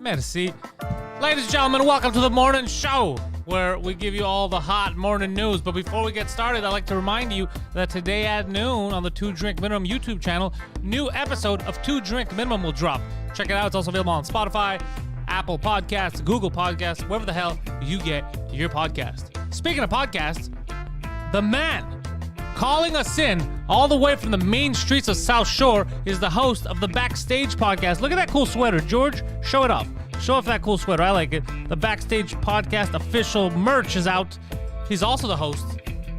Merci. Ladies and gentlemen, welcome to the morning show, where we give you all the hot morning news. But before we get started, I'd like to remind you that today at noon on the 2 Drink Minimum YouTube channel, new episode of 2 Drink Minimum will drop. Check it out. It's also available on Spotify, Apple Podcasts, Google Podcasts, wherever the hell you get your podcast. Speaking of podcasts, the man calling us in all the way from the main streets of South Shore is the host of the Backstage podcast. Look at that cool sweater. George, show it off. Show off that cool sweater. I like it. The Backstage podcast official merch is out. He's also the host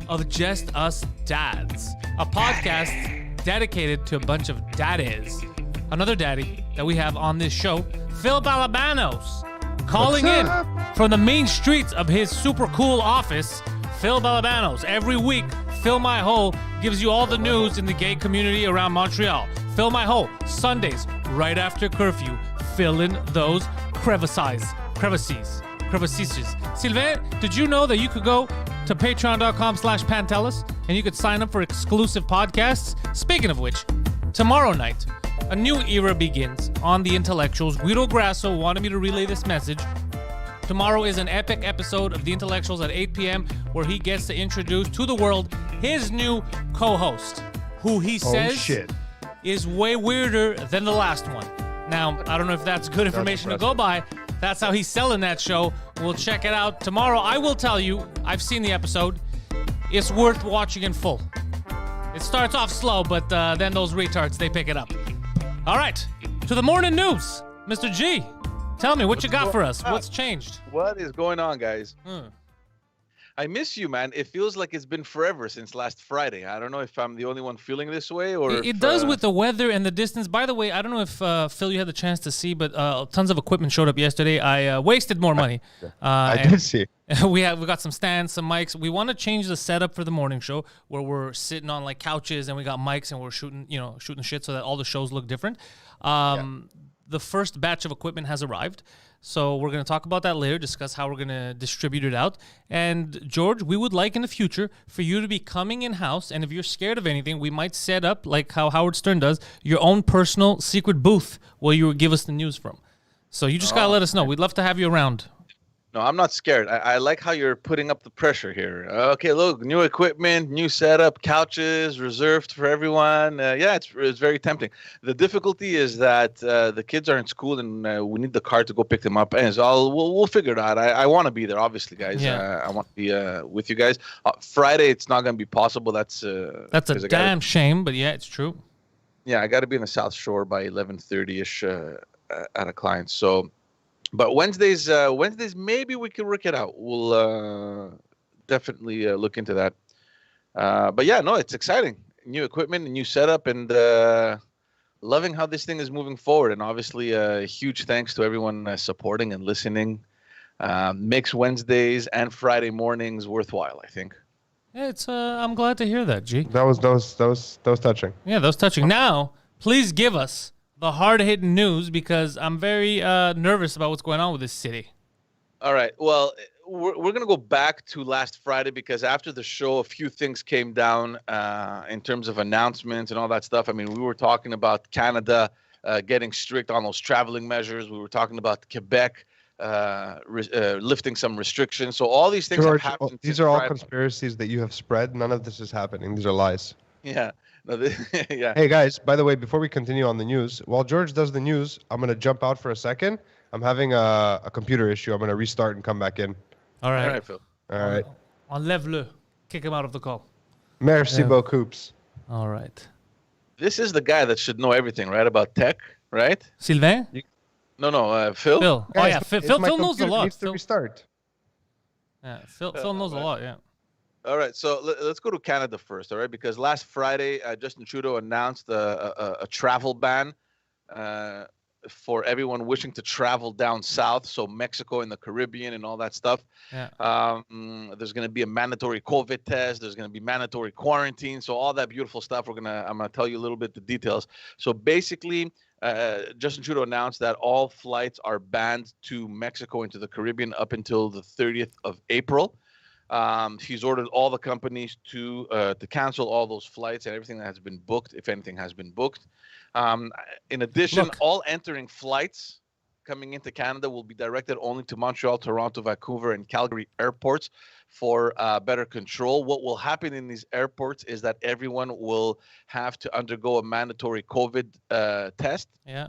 of Just Us Dads, a podcast dedicated to a bunch of daddies. Another daddy that we have on this show, Phil Balabanos, calling in from the main streets of his super cool office. Phil Balabanos, every week, Fill My Hole gives you all the news in the gay community around Montreal. Fill My Hole, Sundays, right after curfew. Fill in those crevices. Sylvain, did you know that you could go to patreon.com/Pantelis and you could sign up for exclusive podcasts? Speaking of which, tomorrow night, a new era begins on The Intellectuals. Guido Grasso wanted me to relay this message. Tomorrow is an epic episode of The Intellectuals at 8 p.m. where he gets to introduce to the world his new co-host, who he says is way weirder than the last one. Now, I don't know if that's good information to go by. That's how he's selling that show. We'll check it out tomorrow. I will tell you, I've seen the episode. It's worth watching in full. It starts off slow, but then those retards, they pick it up. All right, to the morning news. Mr. G, tell me what you got for us. What's changed? What is going on, guys? I miss you, man. It feels like it's been forever since last Friday. I don't know if I'm the only one feeling this way or it does with the weather and the distance. By the way, I don't know if Phil, you had the chance to see, but tons of equipment showed up yesterday. I wasted more money. I did see. We got some stands, some mics. We want to change the setup for the morning show where we're sitting on like couches and we got mics and we're shooting shit so that all the shows look different. The first batch of equipment has arrived. So we're going to talk about that later, discuss how we're going to distribute it out. And George, we would like in the future for you to be coming in-house, and if you're scared of anything, we might set up, like how Howard Stern does, your own personal secret booth where you would give us the news from. So you just got to let us know. We'd love to have you around. No, I'm not scared. I like how you're putting up the pressure here. Okay, look, new equipment, new setup, couches reserved for everyone. It's very tempting. The difficulty is that the kids are in school and we need the car to go pick them up. And so we'll figure it out. I want to be there, obviously, guys. Yeah. I want to be with you guys. Friday, it's not going to be possible. That's a damn shame, but yeah, it's true. Yeah, I got to be in the South Shore by 11:30ish at a client. So. But Wednesdays, maybe we can work it out. We'll definitely look into that. But yeah, no, it's exciting. New equipment, a new setup, and loving how this thing is moving forward. And obviously, huge thanks to everyone supporting and listening. Makes Wednesdays and Friday mornings worthwhile, I think. Yeah, I'm glad to hear that, G. That was touching. Yeah, that was touching. Now, please give us the hard-hitting news, because I'm very nervous about what's going on with this city. All right. Well, we're going to go back to last Friday because after the show, a few things came down in terms of announcements and all that stuff. I mean, we were talking about Canada getting strict on those traveling measures. We were talking about Quebec lifting some restrictions. So all these things have happened. These are all conspiracies that you have spread. None of this is happening. These are lies. Yeah. No, yeah. Hey guys, by the way, before we continue on the news, while George does the news, I'm going to jump out for a second. I'm having a computer issue. I'm going to restart and come back in. All right. All right, Phil. All right. Enlève-le. Kick him out of the call. Merci beaucoup. All right. This is the guy that should know everything, right, about tech, right? Sylvain? No, Phil? Phil. Guys, Oh, yeah. Phil knows a lot. Needs to restart. Yeah, Phil knows a lot, yeah. All right, so let's go to Canada first, all right? Because last Friday, Justin Trudeau announced a travel ban for everyone wishing to travel down south, so Mexico and the Caribbean and all that stuff. Yeah. There's going to be a mandatory COVID test. There's going to be mandatory quarantine. So all that beautiful stuff, I'm going to tell you a little bit the details. So basically, Justin Trudeau announced that all flights are banned to Mexico and to the Caribbean up until the 30th of April. He's ordered all the companies to cancel all those flights and everything that has been booked, if anything has been booked. In addition, all entering flights coming into Canada will be directed only to Montreal, Toronto, Vancouver, and Calgary airports for better control. What will happen in these airports is that everyone will have to undergo a mandatory COVID test. Yeah.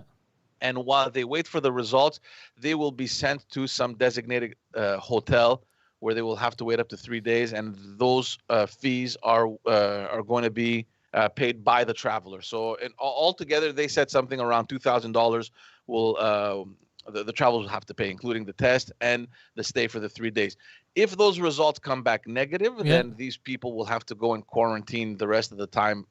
And while they wait for the results, they will be sent to some designated hotel where they will have to wait up to 3 days, and those fees are going to be paid by the traveler. So, altogether, they said something around $2,000 will the travelers will have to pay, including the test and the stay for the 3 days. If those results come back negative, then these people will have to go and quarantine the rest of the time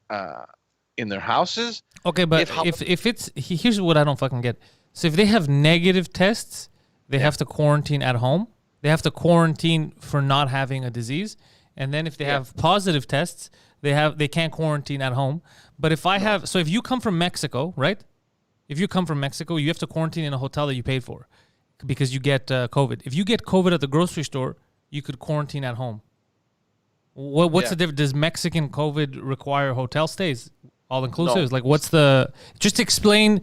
in their houses. Okay, but if it's here's what I don't fucking get. So if they have negative tests, they have to quarantine at home. They have to quarantine for not having a disease, and then if they have positive tests, they can't quarantine at home. But if if you come from Mexico, right? If you come from Mexico, you have to quarantine in a hotel that you paid for because you get COVID. If you get COVID at the grocery store, you could quarantine at home. What's the difference? Does Mexican COVID require hotel stays, all inclusive? No. Like, what's just explain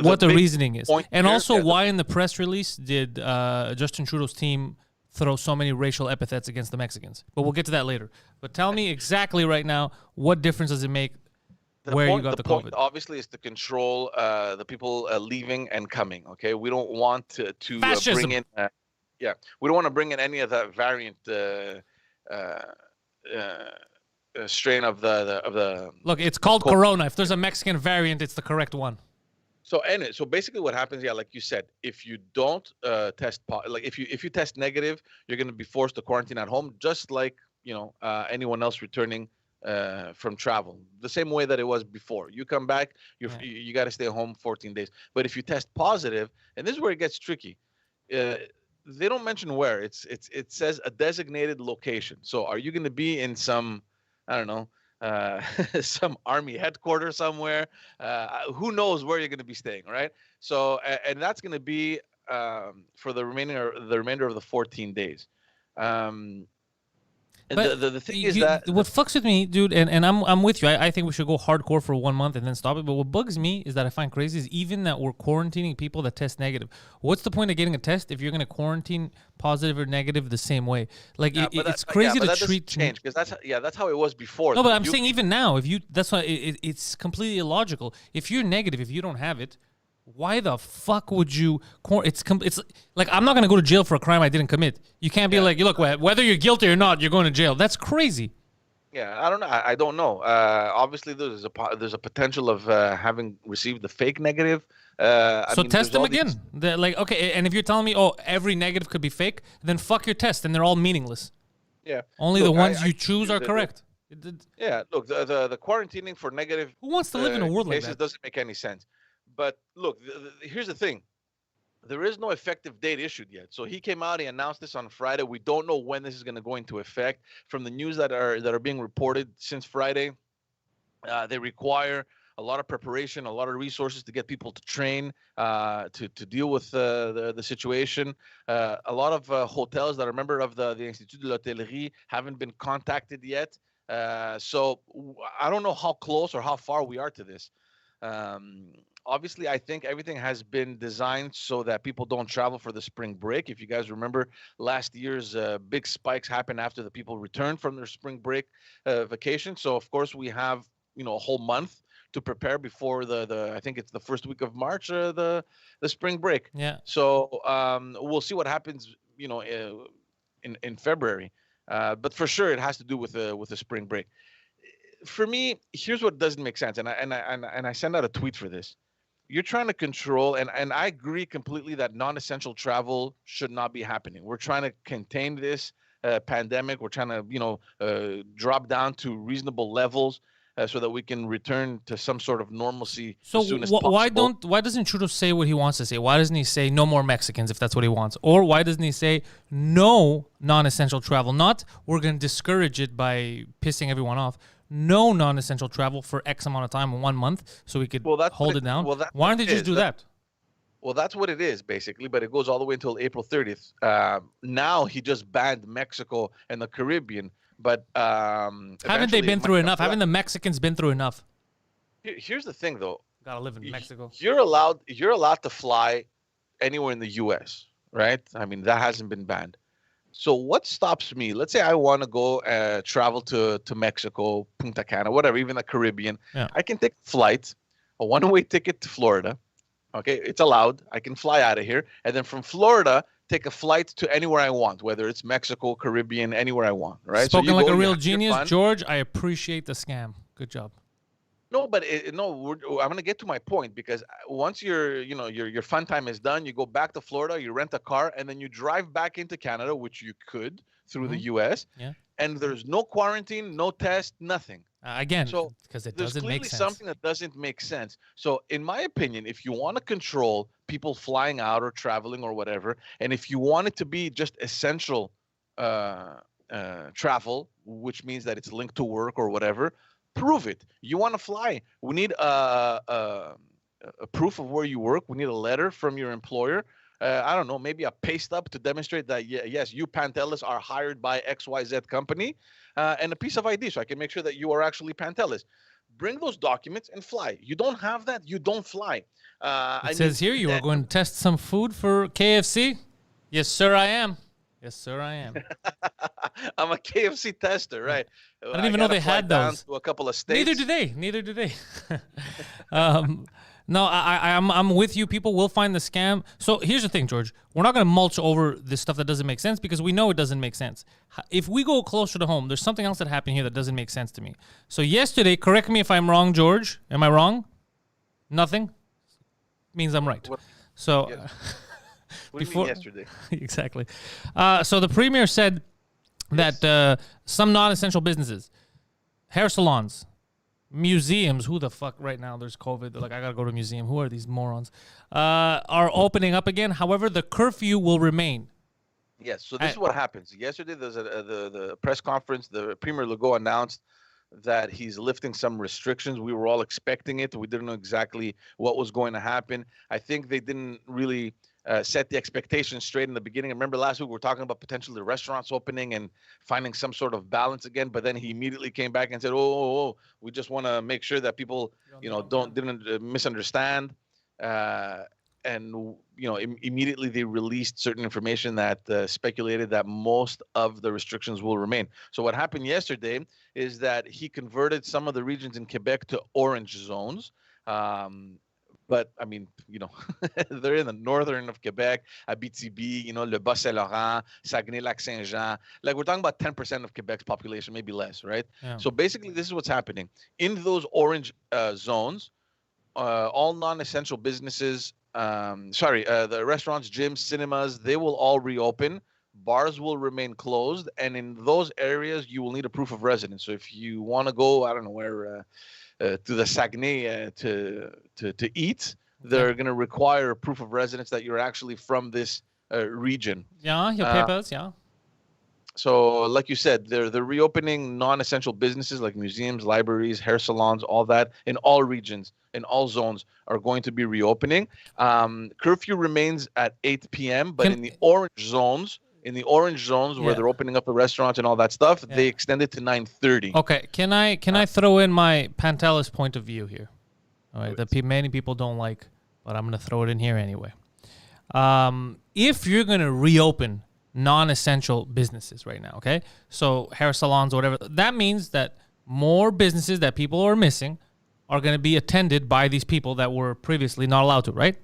what the reasoning is. And also, why in the press release did Justin Trudeau's team throw so many racial epithets against the Mexicans? But we'll get to that later. But tell me exactly right now, what difference does it make where you got the COVID? Point, obviously, is to control the people leaving and coming, okay? We don't want to bring in... we don't want to bring in any of that variant strain of the... Look, it's called Corona. If there's a Mexican variant, it's the correct one. So basically what happens, like you said, if you don't if you test negative, you're going to be forced to quarantine at home, just like anyone else returning from travel. The same way that it was before. You come back, you got to stay home 14 days. But if you test positive, and this is where it gets tricky, they don't mention where. It says a designated location. So are you going to be in some, I don't know, some army headquarters somewhere? Who knows where you're going to be staying, right? So, and that's going to be for the remainder of the 14 days. But the thing is that what fucks with me, dude, and I'm with you. I think we should go hardcore for 1 month and then stop it. But what bugs me is that I find crazy is even that we're quarantining people that test negative. What's the point of getting a test if you're going to quarantine positive or negative the same way? Like it's crazy to treat change because that's how it was before. No, but I'm saying even now, that's why it's completely illogical. If you're negative, if you don't have it, why the fuck would you? It's like I'm not gonna go to jail for a crime I didn't commit. You can't be like, look, whether you're guilty or not, you're going to jail. That's crazy. Yeah, I don't know. I don't know. Obviously, there's a potential of having received the fake negative. Test them again. Okay, and if you're telling me, every negative could be fake, then fuck your test, and they're all meaningless. Yeah. Only the ones you choose are correct. Look, the quarantining for negative. Who wants to live in a world like that? Doesn't make any sense. But look, here's the thing. There is no effective date issued yet. So he came out, he announced this on Friday. We don't know when this is going to go into effect. From the news that are being reported since Friday, they require a lot of preparation, a lot of resources to get people to train, to deal with the situation. A lot of hotels that are member of the Institut de l'Hôtellerie haven't been contacted yet. So I don't know how close or how far we are to this. Obviously, I think everything has been designed so that people don't travel for the spring break. If you guys remember, last year's big spikes happened after the people returned from their spring break vacation. So, of course, we have a whole month to prepare before the I think it's the first week of March, the spring break. Yeah. So we'll see what happens, in February. But for sure, it has to do with the spring break. For me, here's what doesn't make sense, and I send out a tweet for this. You're trying to control, and I agree completely that non-essential travel should not be happening. We're trying to contain this pandemic. We're trying to, drop down to reasonable levels so that we can return to some sort of normalcy as soon as possible. Why doesn't Trudeau say what he wants to say? Why doesn't he say no more Mexicans if that's what he wants? Or why doesn't he say no non-essential travel? Not we're going to discourage it by pissing everyone off. No non-essential travel for X amount of time, 1 month, so we could hold it down. Why don't they just do that? Well, that's what it is, basically, but it goes all the way until April 30th. Now he just banned Mexico and the Caribbean, but haven't they been through enough? Haven't the Mexicans been through enough? Here's the thing, though. Gotta live in Mexico. You're allowed to fly anywhere in the U.S., right? I mean, that hasn't been banned. So what stops me? Let's say I want to go travel to Mexico, Punta Cana, whatever, even the Caribbean. Yeah. I can take a flight, a one-way ticket to Florida. Okay, it's allowed. I can fly out of here, and then from Florida, take a flight to anywhere I want, whether it's Mexico, Caribbean, anywhere I want. Right? Spoken you like go, a you real have your genius, fun. George. I appreciate the scam. Good job. No, but I'm gonna get to my point because once your fun time is done, you go back to Florida, you rent a car, and then you drive back into Canada, which you could through the U.S. Yeah. And there's no quarantine, no test, nothing. Again, So because it there's doesn't clearly make sense. something that doesn't make sense. So in my opinion, if you want to control people flying out or traveling or whatever, and if you want it to be just essential travel, which means that it's linked to work or whatever, prove it. You want to fly. We need a proof of where you work. We need a letter from your employer. I don't know, maybe a pay stub to demonstrate that, yes, you Pantelis are hired by XYZ company, and a piece of ID so I can make sure that you are actually Pantelis. Bring those documents and fly. You don't have that, you don't fly. It says here you are going to test some food for KFC. Yes, sir, I am. Yes, sir, I am. I'm a KFC tester, right? I didn't even know they had those. To a couple of states. Neither do they. No, I'm with you. People will find the scam. So here's the thing, George. We're not going to mulch over this stuff that doesn't make sense because we know it doesn't make sense. If we go closer to home, there's something else that happened here that doesn't make sense to me. So yesterday, correct me if I'm wrong, George. Am I wrong? Nothing? Means I'm right. So... Yes. What do you mean yesterday? Exactly. So the premier said that some non-essential businesses, hair salons, museums, who the fuck right now there's COVID, they're like, I gotta go to a museum. Who are these morons? Are opening up again. However, the curfew will remain. Yes, so this is what happens. Yesterday, there's the press conference. The Premier Legault announced that he's lifting some restrictions. We were all expecting it. We didn't know exactly what was going to happen. I think they didn't really set the expectations straight in the beginning. I remember last week we were talking about potentially restaurants opening and finding some sort of balance again, but then he immediately came back and said, oh, we just want to make sure that people, didn't misunderstand. And immediately they released certain information that speculated that most of the restrictions will remain. So what happened yesterday is that he converted some of the regions in Quebec to orange zones. But I mean, they're in the northern of Quebec, Abitibi, Le Bas-Saint-Laurent, Saguenay-Lac-Saint-Jean. Like we're talking about 10% of Quebec's population, maybe less, right? Yeah. So basically, this is what's happening. In those orange zones, all non-essential businesses, the restaurants, gyms, cinemas, they will all reopen. Bars will remain closed. And in those areas, you will need a proof of residence. So if you want to go, I don't know where... to the Saguenay to eat, they're going to require a proof of residence that you're actually from this region. Yeah, your papers, yeah. So, like you said, they're reopening non-essential businesses like museums, libraries, hair salons, all that in all regions, in all zones are going to be reopening. Curfew remains at 8 p.m., but in the orange zones, where they're opening up the restaurants and all that stuff, they extended to 9:30. Okay, can I throw in my Pantelis point of view here? All right, that many people don't like, but I'm gonna throw it in here anyway. If you're gonna reopen non-essential businesses right now, okay, so hair salons or whatever, that means that more businesses that people are missing are gonna be attended by these people that were previously not allowed to, right?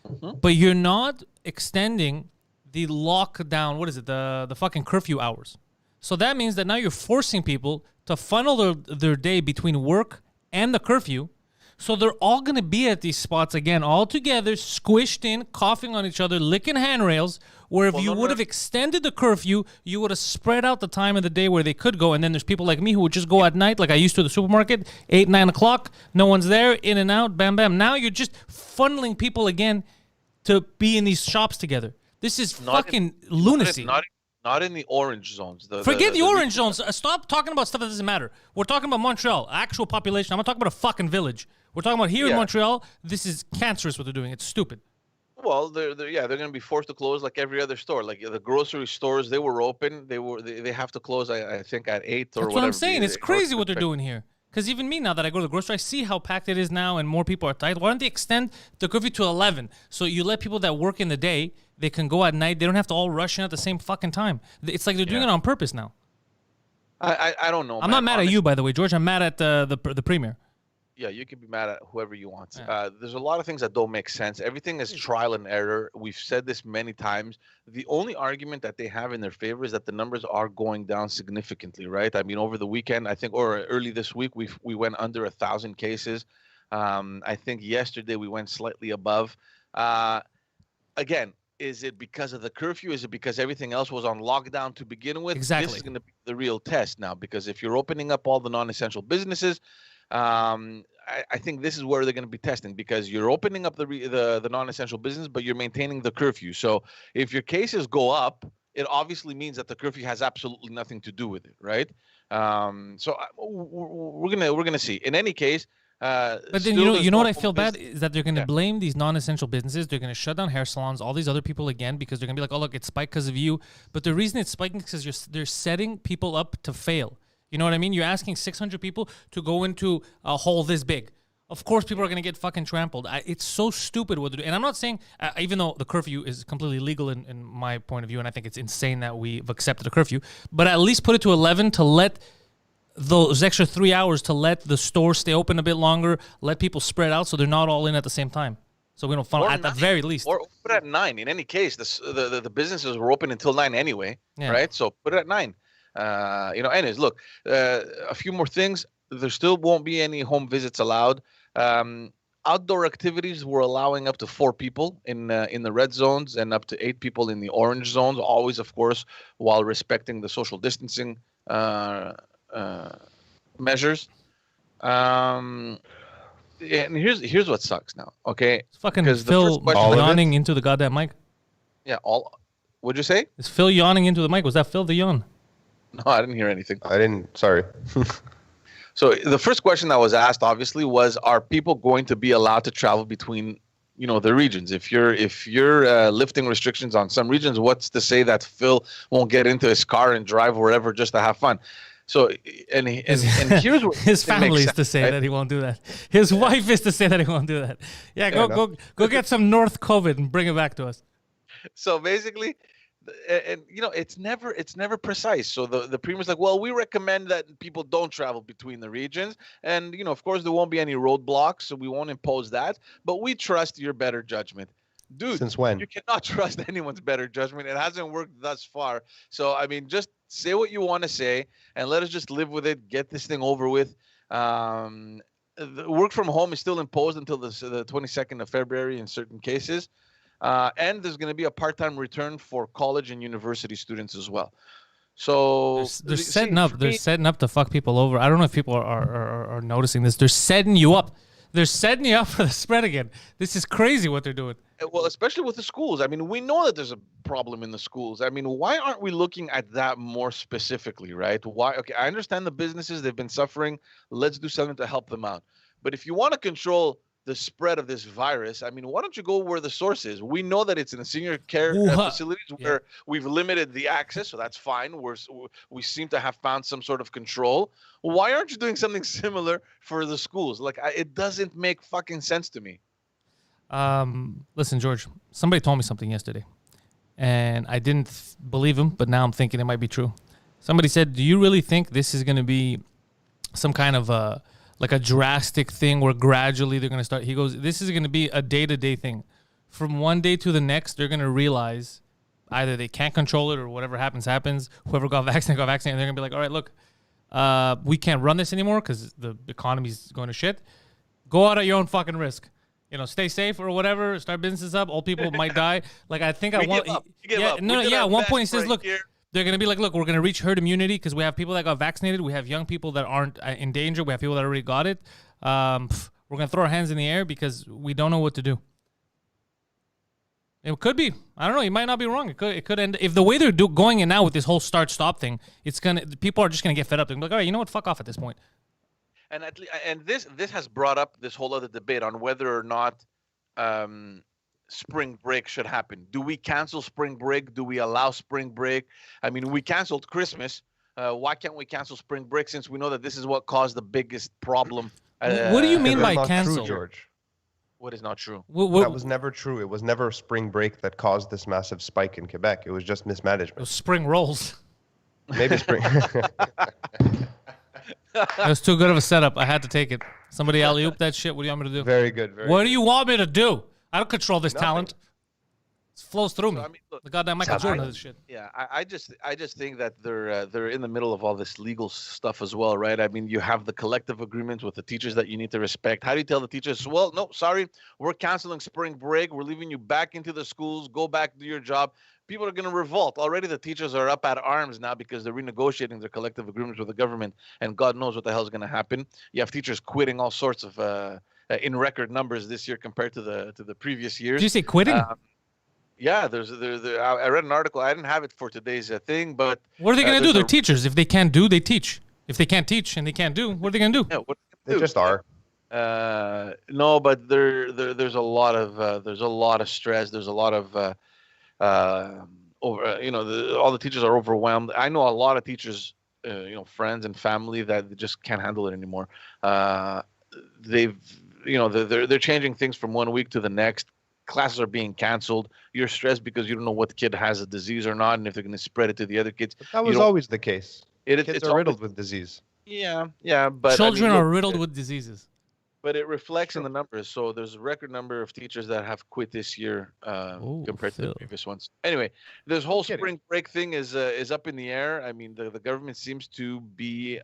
Mm-hmm. But you're not extending the lockdown, what is it, the fucking curfew hours. So that means that now you're forcing people to funnel their day between work and the curfew. So they're all going to be at these spots again, all together, squished in, coughing on each other, licking handrails, where if you would have extended the curfew, you would have spread out the time of the day where they could go. And then there's people like me who would just go at night, like I used to the supermarket, 8, 9 o'clock, no one's there, in and out, bam, bam. Now you're just funneling people again to be in these shops together. This is fucking lunacy. Not in the orange zones. Forget the orange zones. Stop talking about stuff that doesn't matter. We're talking about Montreal, actual population. I'm not talking about a fucking village. We're talking about here in Montreal. This is cancerous what they're doing. It's stupid. Well, they're going to be forced to close like every other store. Like the grocery stores, they were open. They have to close. I think at 8 or whatever. That's what I'm saying. It's crazy what they're doing here. Because even me, now that I go to the grocery, I see how packed it is now and more people are tight. Why don't they extend the curfew to 11? So you let people that work in the day, they can go at night. They don't have to all rush in at the same fucking time. It's like they're doing it on purpose now. I don't know. I'm not mad at you, by the way, George. I'm mad at the premier. Yeah, you can be mad at whoever you want. There's a lot of things that don't make sense. Everything is trial and error. We've said this many times. The only argument that they have in their favor is that the numbers are going down significantly, right? I mean, over the weekend, I think, or early this week, we went under 1,000 cases. I think yesterday we went slightly above. Again, is it because of the curfew? Is it because everything else was on lockdown to begin with? Exactly. This is going to be the real test now, because if you're opening up all the non-essential businesses, I think this is where they're going to be testing, because you're opening up the non-essential business, but you're maintaining the curfew. So if your cases go up, it obviously means that the curfew has absolutely nothing to do with it, right? We're gonna see. In any case, but then you know what I feel bad is that they're going to blame these non-essential businesses. They're going to shut down hair salons, all these other people again, because they're going to be like, oh look, it's spiked because of you. But the reason it's spiking is because they're setting people up to fail. You know what I mean? You're asking 600 people to go into a hole this big. Of course, people are going to get fucking trampled. It's so stupid what they're doing. And I'm not saying, even though the curfew is completely legal in my point of view, and I think it's insane that we've accepted a curfew, but at least put it to 11 to let those extra 3 hours to let the store stay open a bit longer, let people spread out so they're not all in at the same time. So we don't funnel at the very least. Or put it at 9. In any case, the businesses were open until 9 anyway, right? So put it at 9. Anyways, look, a few more things. There still won't be any home visits allowed. Outdoor activities, we're allowing up to 4 people in the red zones and up to 8 people in the orange zones. Always, of course, while respecting the social distancing measures. And here's what sucks now. Okay, it's fucking Phil yawning into the goddamn mic. Yeah, what'd you say? Is Phil yawning into the mic? Was that Phil the yawn? No, I didn't hear anything. I didn't. Sorry. So the first question that was asked, obviously, was: are people going to be allowed to travel between, the regions? If you're lifting restrictions on some regions, what's to say that Phil won't get into his car and drive wherever just to have fun? So and here's what his family is to say that he won't do that. His wife is to say that he won't do that. Yeah, go get some North COVID and bring it back to us. So basically, and it's never precise. So the premier's like, well, we recommend that people don't travel between the regions, and of course there won't be any roadblocks, so we won't impose that, but we trust your better judgment. Dude, since when? You cannot trust anyone's better judgment. It hasn't worked thus far. So I mean, just say what you want to say and let us just live with it, get this thing over with. The work from home is still imposed until the 22nd of February in certain cases. And there's going to be a part-time return for college and university students as well. So they're setting up. They're setting up to fuck people over. I don't know if people are noticing this. They're setting you up. They're setting you up for the spread again. This is crazy what they're doing. Well, especially with the schools. I mean, we know that there's a problem in the schools. I mean, why aren't we looking at that more specifically, right? Why? Okay, I understand the businesses, they've been suffering. Let's do something to help them out. But if you want to control the spread of this virus, I mean, why don't you go where the source is? We know that it's in the senior care facilities where we've limited the access, so that's fine. We seem to have found some sort of control. Why aren't you doing something similar for the schools? Like, it doesn't make fucking sense to me. Listen, George, somebody told me something yesterday, and I didn't believe him, but now I'm thinking it might be true. Somebody said, do you really think this is going to be some kind of a drastic thing where gradually they're going to start? He goes, this is going to be a day-to-day thing. From one day to the next, they're going to realize either they can't control it or whatever happens. Whoever got vaccinated, and they're going to be like, all right, look, we can't run this anymore because the economy's going to shit. Go out at your own fucking risk. Stay safe or whatever. Start businesses up. Old people might die. Like, I think at one point he says, look, they're going to be like, look, we're going to reach herd immunity because we have people that got vaccinated. We have young people that aren't in danger. We have people that already got it. We're going to throw our hands in the air because we don't know what to do. It could be. I don't know. You might not be wrong. It could end. If the way they're going in now with this whole start-stop thing, people are just going to get fed up. They're going to be like, all right, you know what? Fuck off at this point. And this has brought up this whole other debate on whether or not spring break should happen. Do we cancel spring break? Do we allow spring break? I mean, we canceled Christmas Why can't we cancel spring break since we know that this is what caused the biggest problem? What do you mean That's by not cancel? true, George. What is not true? That was never true. It was never spring break that caused this massive spike in Quebec. It was just mismanagement. Those spring rolls. Maybe spring. That was too good of a setup. I had to take it. Somebody alley-oop that shit. What do you want me to do? Very good. What do you want me to do? I don't control this talent. It flows through me. I mean, look, The goddamn Michael Jordan of this shit. Yeah, I just think that they're in the middle of all this legal stuff as well, right? I mean, you have the collective agreements with the teachers that you need to respect. How do you tell the teachers, well, no, sorry, we're canceling spring break. We're leaving you back into the schools. Go back to your job. People are going to revolt. Already the teachers are up at arms now because they're renegotiating their collective agreements with the government, and God knows what the hell is going to happen. You have teachers quitting all sorts of in record numbers this year compared to the previous years. Did you say quitting? Yeah, I read an article. I didn't have it for today's thing, but What are they going to do? They're teachers. If they can't do, they teach. If they can't teach and they can't do, what are they going to do? Yeah, what They just are. No, but there's a lot of stress. There's a lot of all the teachers are overwhelmed. I know a lot of teachers, friends and family that just can't handle it anymore. They're changing things from one week to the next. Classes are being canceled. You're stressed because you don't know what kid has a disease or not, and if they're going to spread it to the other kids. But that was always the case. Kids It's are riddled with disease. Yeah, but Children are riddled with diseases. But it reflects in the numbers. So there's a record number of teachers that have quit this year compared to the previous ones. Anyway, this whole spring break thing is up in the air. I mean, the government seems to be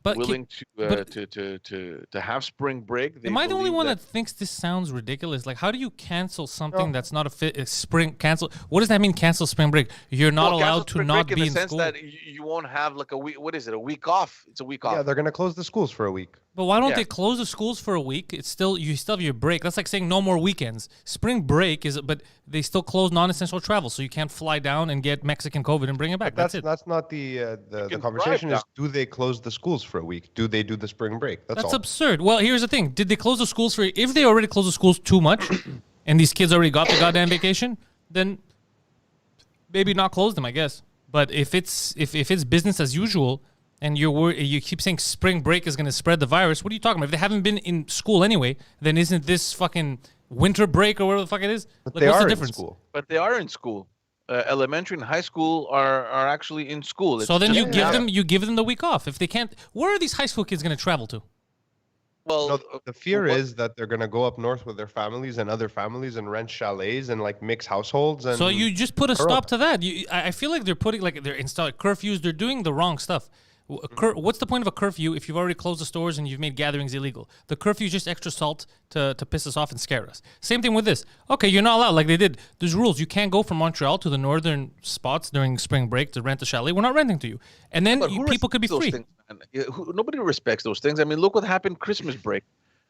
willing to have spring break. Am I the only one that thinks this sounds ridiculous? Like, how do you cancel something that's not a spring cancel? What does that mean? Cancel spring break? You're not allowed to not be in school. That you won't have like a week. What is it? A week off? It's a week off. Yeah, they're gonna close the schools for a week. But why don't they close the schools for a week? You still have your break. That's like saying no more weekends. Spring break but they still close non-essential travel, so you can't fly down and get Mexican COVID and bring it back. That's it. That's not the conversation. Is do they close the schools for a week? Do they do the spring break? That's all. Absurd. Well, here's the thing: did they close the schools if they already closed the schools too much, and these kids already got the goddamn vacation, then maybe not close them, I guess. But if it's business as usual, and you keep saying spring break is going to spread the virus, what are you talking about? If they haven't been in school anyway, then isn't this fucking winter break or whatever the fuck it is? But what's the difference? In school. But they are in school. Elementary and high school are actually in school. So then you give them the week off. If they can't, where are these high school kids going to travel to? Well, no, the fear is that they're going to go up north with their families and other families and rent chalets and like mix households. And so you just put a stop to that. I feel like they're installing curfews. They're doing the wrong stuff. What's the point of a curfew if you've already closed the stores and you've made gatherings illegal? The curfew is just extra salt to piss us off and scare us. Same thing with this. Okay, you're not allowed like they did. There's rules. You can't go from Montreal to the northern spots during spring break to rent a chalet. We're not renting to you. And then people could be free. Nobody respects those things. I mean, look what happened Christmas break.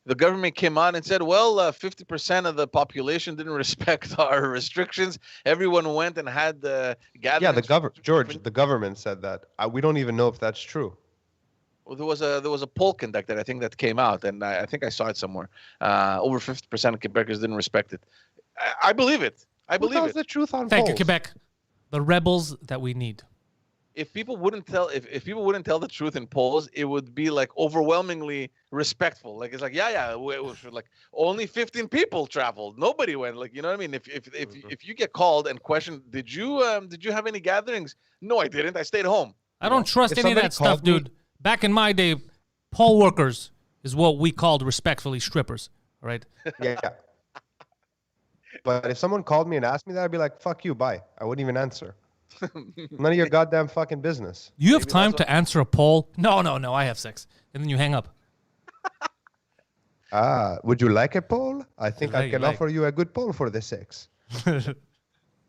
The government came out and said, well, 50% of the population didn't respect our restrictions. Everyone went and had gatherings. Yeah, the government said that. We don't even know if that's true. Well, there was a poll conducted, I think, that came out, and I think I saw it somewhere. Over 50% of Quebecers didn't respect it. I believe it. I believe it. the truth on Thank polls? you, Quebec. The rebels that we need. If people wouldn't tell the truth in polls, it would be like overwhelmingly respectful. Like it's like like only 15 people traveled, nobody went. Like, you know what I mean? If you get called and questioned, did you have any gatherings? No, I didn't. I stayed home. I don't trust any of that stuff, dude. Back in my day, poll workers is what we called respectfully strippers. All right. Yeah. But if someone called me and asked me that, I'd be like, "Fuck you, bye." I wouldn't even answer. None of your goddamn fucking business. You have time to answer a poll? No, I have sex. And then you hang up. Would you like a poll? I think I can offer you a good poll for the sex.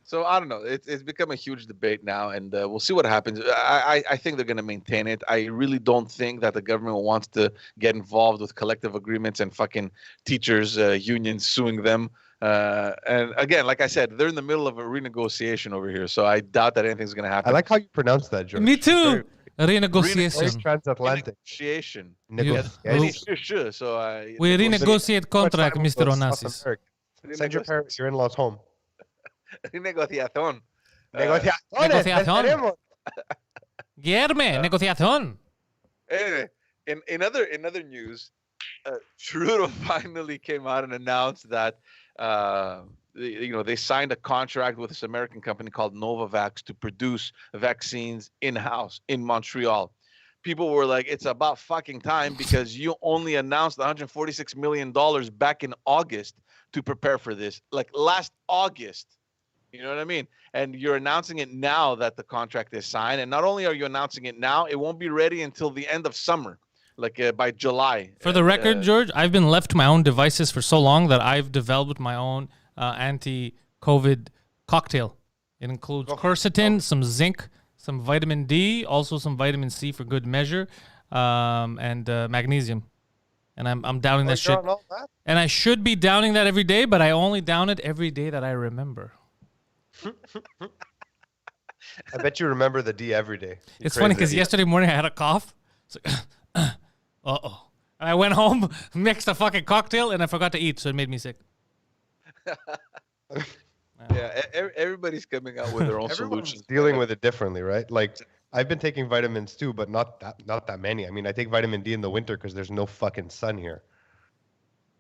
So I don't know. It's become a huge debate now, and we'll see what happens. I think they're going to maintain it. I really don't think that the government wants to get involved with collective agreements and fucking teachers unions suing them. And again, like I said, they're in the middle of a renegotiation over here, so I doubt that anything's going to happen. I like how you pronounce that, George. Me too. Renegotiation. Transatlantic. Negotiation. Negotiation. So we renegotiate contract, Mr. Onassis. Send your parents, your in-laws home. Renegociación. Negociación. Guillerme, negociación. Anyway, in other news, Trudeau finally came out and announced that they signed a contract with this American company called Novavax to produce vaccines in-house in Montreal. People were like, it's about fucking time because you only announced $146 million back in August to prepare for this, like last August. You know what I mean? And you're announcing it now that the contract is signed. And not only are you announcing it now, it won't be ready until the end of summer, like by July. For the record, George, I've been left to my own devices for so long that I've developed my own anti-COVID cocktail. It includes quercetin, some zinc, some vitamin D, also some vitamin C for good measure, and magnesium. And I'm downing that shit. And I should be downing that every day, but I only down it every day that I remember. I bet you remember the D every day. It's funny because yesterday morning I had a cough. It's like, uh-oh. And I went home, mixed a fucking cocktail, and I forgot to eat, so it made me sick. Yeah, everybody's coming out with their own solutions. Dealing with it differently, right? Like I've been taking vitamins too, but not that many. I mean, I take vitamin D in the winter because there's no fucking sun here.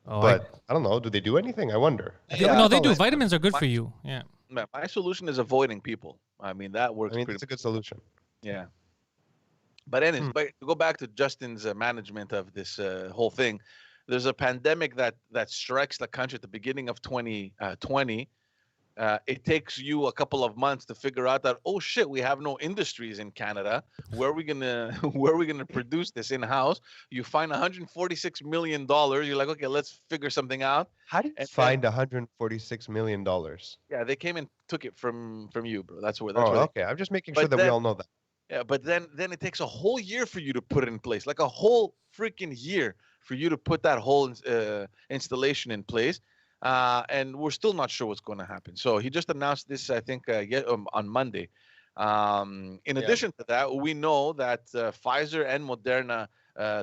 Oh, but I don't know. Do they do anything? I wonder. No, they do. Vitamins are good for you. Yeah. My solution is avoiding people. I mean, that works. I mean, it's a good solution. Yeah. But anyways, but to go back to Justin's management of this whole thing, there's a pandemic that strikes the country at the beginning of 2020. It takes you a couple of months to figure out that, oh shit, we have no industries in Canada. Where are we gonna produce this in house? You find $146 million. You're like, okay, let's figure something out. How do you find $146 million? Yeah, they came and took it from you, bro. That's where. Okay. I'm just making sure that we all know that. Yeah, but then it takes a whole year for you to put it in place, like a whole freaking year for you to put that whole installation in place. And we're still not sure what's going to happen. So he just announced this, I think, on Monday. In addition to that, we know that Pfizer and Moderna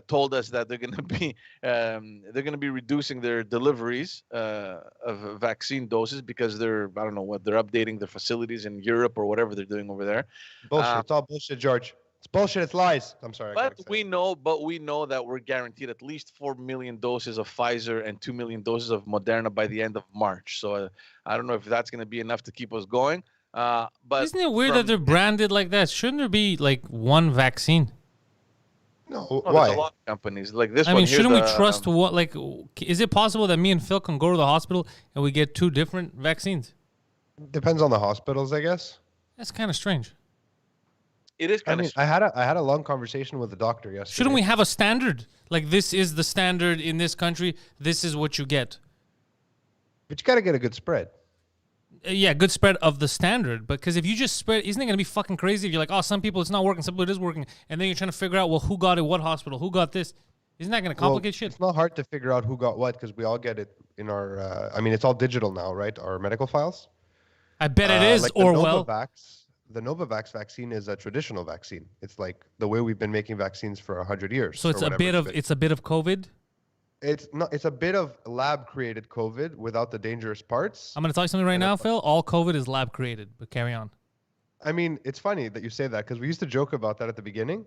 told us that they're going to be reducing their deliveries of vaccine doses because they're updating their facilities in Europe or whatever they're doing over there. Bullshit. It's all bullshit, George. It's bullshit. It's lies. I'm sorry. But we know that we're guaranteed at least 4 million doses of Pfizer and 2 million doses of Moderna by the end of March. So I don't know if that's going to be enough to keep us going. But isn't it weird that they're branded like that? Shouldn't there be like one vaccine? No, why? There's a lot of companies like this. I mean, shouldn't we trust what? Like, is it possible that me and Phil can go to the hospital and we get 2 different vaccines? Depends on the hospitals, I guess. That's kind of strange. It is kind of. I had a long conversation with the doctor yesterday. Shouldn't we have a standard? Like, this is the standard in this country. This is what you get. But you got to get a good spread. Yeah, good spread of the standard. Because if you just spread, isn't it going to be fucking crazy if you're like, oh, some people it's not working, some people it is working, and then you're trying to figure out, well, who got it, what hospital, who got this? Isn't that going to complicate shit? It's not hard to figure out who got what because we all get it in our. I mean, it's all digital now, right? Our medical files. I bet it is. Like the Novavax vaccine is a traditional vaccine. It's like the way we've been making vaccines for 100 years. So it's a bit of COVID. It's not. It's a bit of lab-created COVID without the dangerous parts. I'm going to tell you something right now, Phil. All COVID is lab-created, but carry on. I mean, it's funny that you say that because we used to joke about that at the beginning,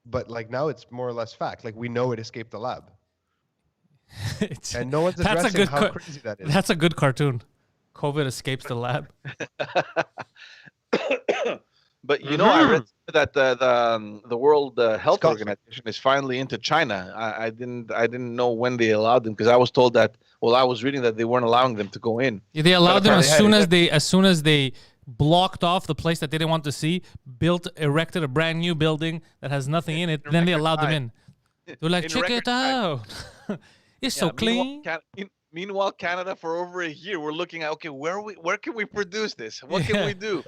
but like now it's more or less fact. Like we know it escaped the lab, and no one's addressing how crazy that is. That's a good cartoon. COVID escapes the lab. But I read that the World Health Organization is finally into China. I didn't know when they allowed them because I was told that. Well, I was reading that they weren't allowing them to go in. Yeah, they allowed them as soon as they blocked off the place that they didn't want to see, erected a brand new building that has nothing in it. Then they allowed them in. They're like, check it out. It's so clean. Meanwhile, Canada for over a year, we're looking at where can we produce this? What can we do?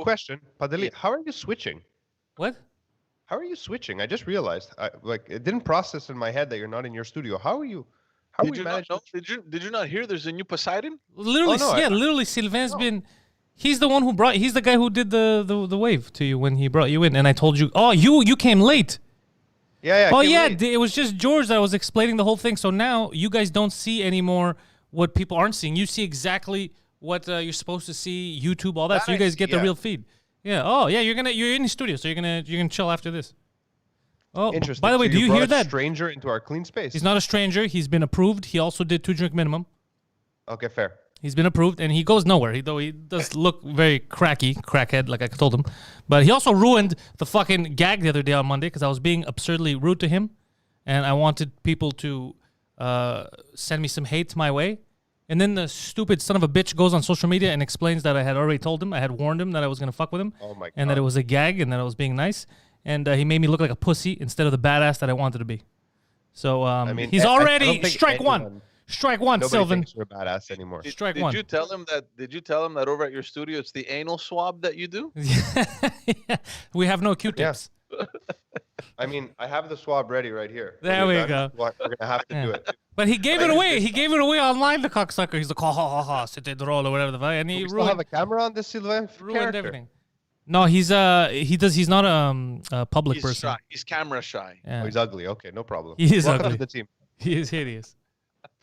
Question, Pantelis, how are you switching? What? How are you switching? I just realized, it didn't process in my head that you're not in your studio. How are you? Did you not hear? There's a new Poseidon. Literally, literally, Sylvain's been. He's the one who he's the guy who did the wave to you when he brought you in, and I told you, oh, you came late. Yeah. Oh yeah, it was just George that was explaining the whole thing. So now you guys don't see anymore what people aren't seeing. You see exactly what you're supposed to see, YouTube, all that. So you guys get the real feed. Yeah. Oh, yeah. You're in the studio, so you're gonna chill after this. Oh, Interesting. by the way, So do you brought hear a that? stranger into our clean space. He's not a stranger. He's been approved. He also did 2 drink minimum. Okay, fair. He's been approved, and he goes nowhere. He does look very crackhead, like I told him. But he also ruined the fucking gag the other day on Monday because I was being absurdly rude to him, and I wanted people to send me some hate my way. And then the stupid son of a bitch goes on social media and explains that I had already told him, I had warned him that I was going to fuck with him, Oh my and that it was a gag, and that I was being nice. And he made me look like a pussy instead of the badass that I wanted to be. So he's already strike one. Strike one, Nobody Sylvan. thinks you're a badass anymore. Strike Did one. you tell him that? Did you tell him that over at your studio it's the anal swab that you do? Yeah. We have no Q-tips. I mean, I have the swab ready right here. There we go. We're gonna have to do it. But he gave it away. He gave it away online, the cocksucker. He's like, ha ha ha, c'était drôle or whatever the fuck. And he Do we still have ruined, a camera on this Sylvain ruined character? everything. No, he's not a public He's person. shy. He's camera shy. Yeah. Oh, he's ugly. Okay, no problem. He is Welcome ugly. to the team. He is hideous.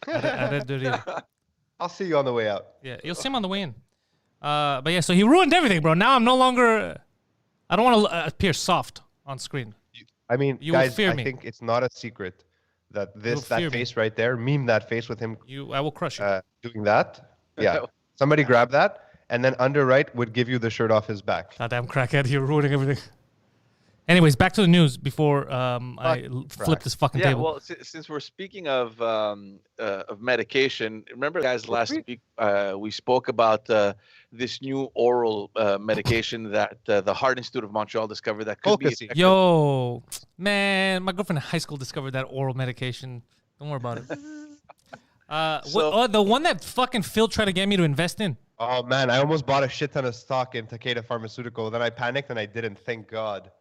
Arrête de rire. I'll see you on the way out. Yeah, you'll see him on the way in. But yeah, so he ruined everything, bro. Now I'm no longer. I don't want to appear soft on screen. I mean, You will guys, fear I me. think it's not a secret that fear that me. face right there, meme that face with him I will crush you. doing that. Yeah. Somebody grab that, and then under right would give you the shirt off his back. Goddamn crackhead, you're ruining everything. Anyways, back to the news before flip this fucking Yeah, table. well, since we're speaking of medication, remember, guys, last week we spoke about this new oral medication that the Heart Institute of Montreal discovered that could be Colchicine. effective. Yo, man, my girlfriend in high school discovered that oral medication. Don't worry about it. The one that fucking Phil tried to get me to invest in. Oh man, I almost bought a shit ton of stock in Takeda Pharmaceutical. Then I panicked and I didn't. Thank God.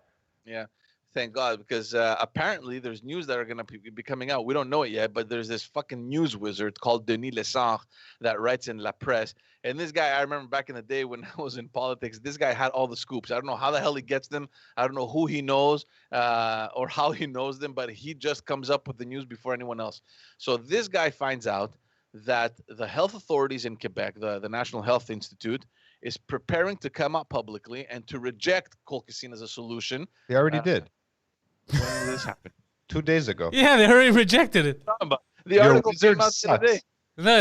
Yeah, thank God, because apparently there's news that are going to be coming out. We don't know it yet, but there's this fucking news wizard called Denis Lessard that writes in La Presse. And this guy, I remember back in the day when I was in politics, this guy had all the scoops. I don't know how the hell he gets them. I don't know who he knows or how he knows them, but he just comes up with the news before anyone else. So this guy finds out that the health authorities in Quebec, the National Health Institute, is preparing to come out publicly and to reject colchicine as a solution. They already did. When did this happen? 2 days ago. Yeah, they already rejected it. The Your article wizard came out the other sucks.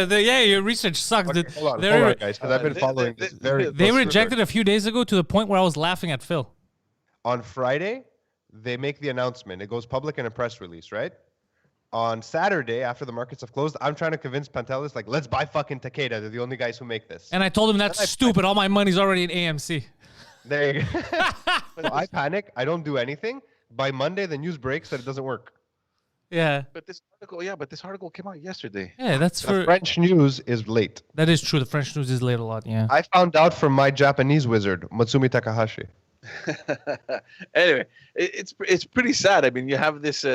day. Yeah, your research sucks. Okay, dude. hold They- on, guys, because I've been following this very. They close rejected it a few days ago to the point where I was laughing at Phil. On Friday, they make the announcement. It goes public in a press release, right? On Saturday, after the markets have closed, I'm trying to convince Pantelis, like, let's buy fucking Takeda. They're the only guys who make this. And I told him that's stupid. All my money's already in AMC. There you go. So I panic. I don't do anything. By Monday, the news breaks that it doesn't work. Yeah. But this article came out yesterday. Yeah, that's The for. French news is late. That is true. The French news is late a lot. Yeah. I found out from my Japanese wizard, Matsumi Takahashi. Anyway, it's pretty sad. I mean, you have this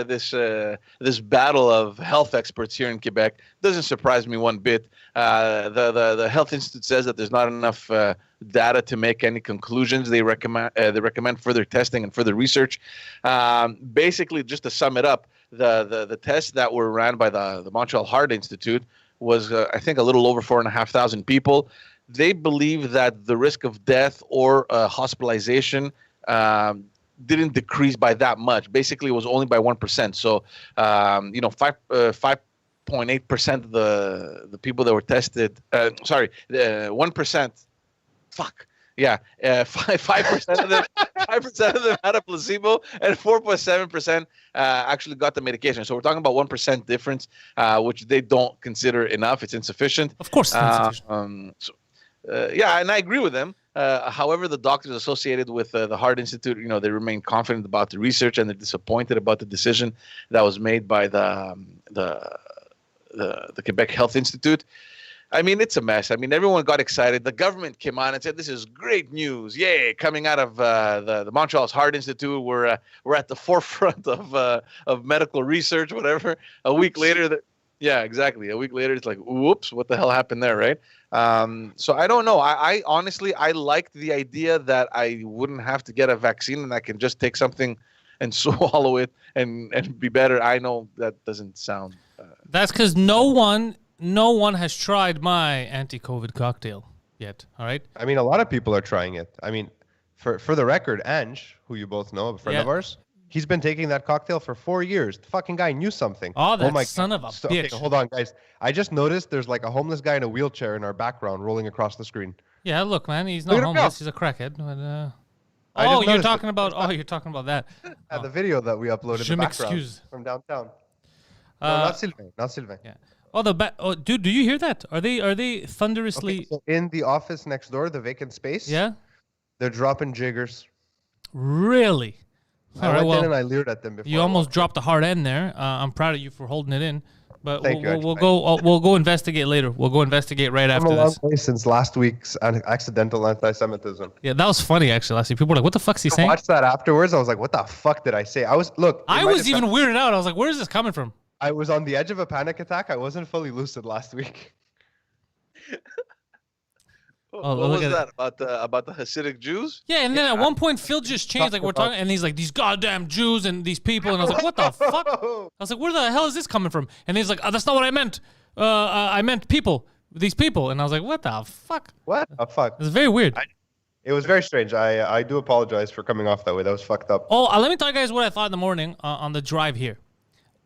battle of health experts here in Quebec. Doesn't surprise me one bit. The Health Institute says that there's not enough data to make any conclusions. They recommend further testing and further research. Basically, just to sum it up, the tests that were ran by the Montreal Heart Institute was I think a little over 4,500 people. They believe that the risk of death or hospitalization didn't decrease by that much. Basically, it was only by 1%. So, 5.8% of the people that were tested. 1%. Fuck. Yeah, 5% of them, 5% of them had a placebo, and 4.7% actually got the medication. So we're talking about 1% difference, which they don't consider enough. It's insufficient. Of course, it's insufficient. Yeah, and I agree with them. However, the doctors associated with the Heart Institute, they remain confident about the research, and they're disappointed about the decision that was made by the Quebec Health Institute. I mean, it's a mess. I mean, everyone got excited. The government came on and said, "This is great news! Yay!" Coming out of the Montreal's Heart Institute, we're at the forefront of medical research. Whatever. A week later, yeah, exactly. A week later, it's like, whoops, what the hell happened there, right? So I don't know. I honestly, I liked the idea that I wouldn't have to get a vaccine and I can just take something and swallow it and be better. I know that doesn't sound. That's because no one has tried my anti-COVID cocktail yet. All right. I mean, a lot of people are trying it. I mean, For the record, Ange, who you both know, a friend of ours, he's been taking that cocktail for 4 years. The fucking guy knew something. Oh, that my son God. of a bitch. Okay, hold on, guys. I just noticed there's like a homeless guy in a wheelchair in our background rolling across the screen. Yeah, look, man, he's not homeless. He's a crackhead. But, you're talking about that. The video that we uploaded. The background from downtown. No, not Sylvain. Not Sylvain. Yeah. Oh, dude, do you hear that? Are they thunderously? Okay, so in the office next door, the vacant space. Yeah. They're dropping jiggers. Really? I went in and I leered at them before. You almost dropped a hard end there. I'm proud of you for holding it in. But we'll go investigate later. We'll go investigate right after this. I'm a long way since last week's accidental anti-Semitism. Yeah, that was funny actually. Last week, people were like, "What the fuck's he saying?" I watched that afterwards. I was like, "What the fuck did I say?" I was even weirded out. I was like, "Where is this coming from?" I was on the edge of a panic attack. I wasn't fully lucid last week. What was that about the Hasidic Jews? Yeah, and then at one point Phil just changed, like we're talking, and he's like, "These goddamn Jews and these people," and I was like, "What the fuck?" I was like, "Where the hell is this coming from?" And he's like, "Oh, that's not what I meant. I meant people, these people," and I was like, "What the fuck?" What the fuck? It's very weird. It was very strange. I do apologize for coming off that way. That was fucked up. Oh, let me tell you guys what I thought in the morning on the drive here.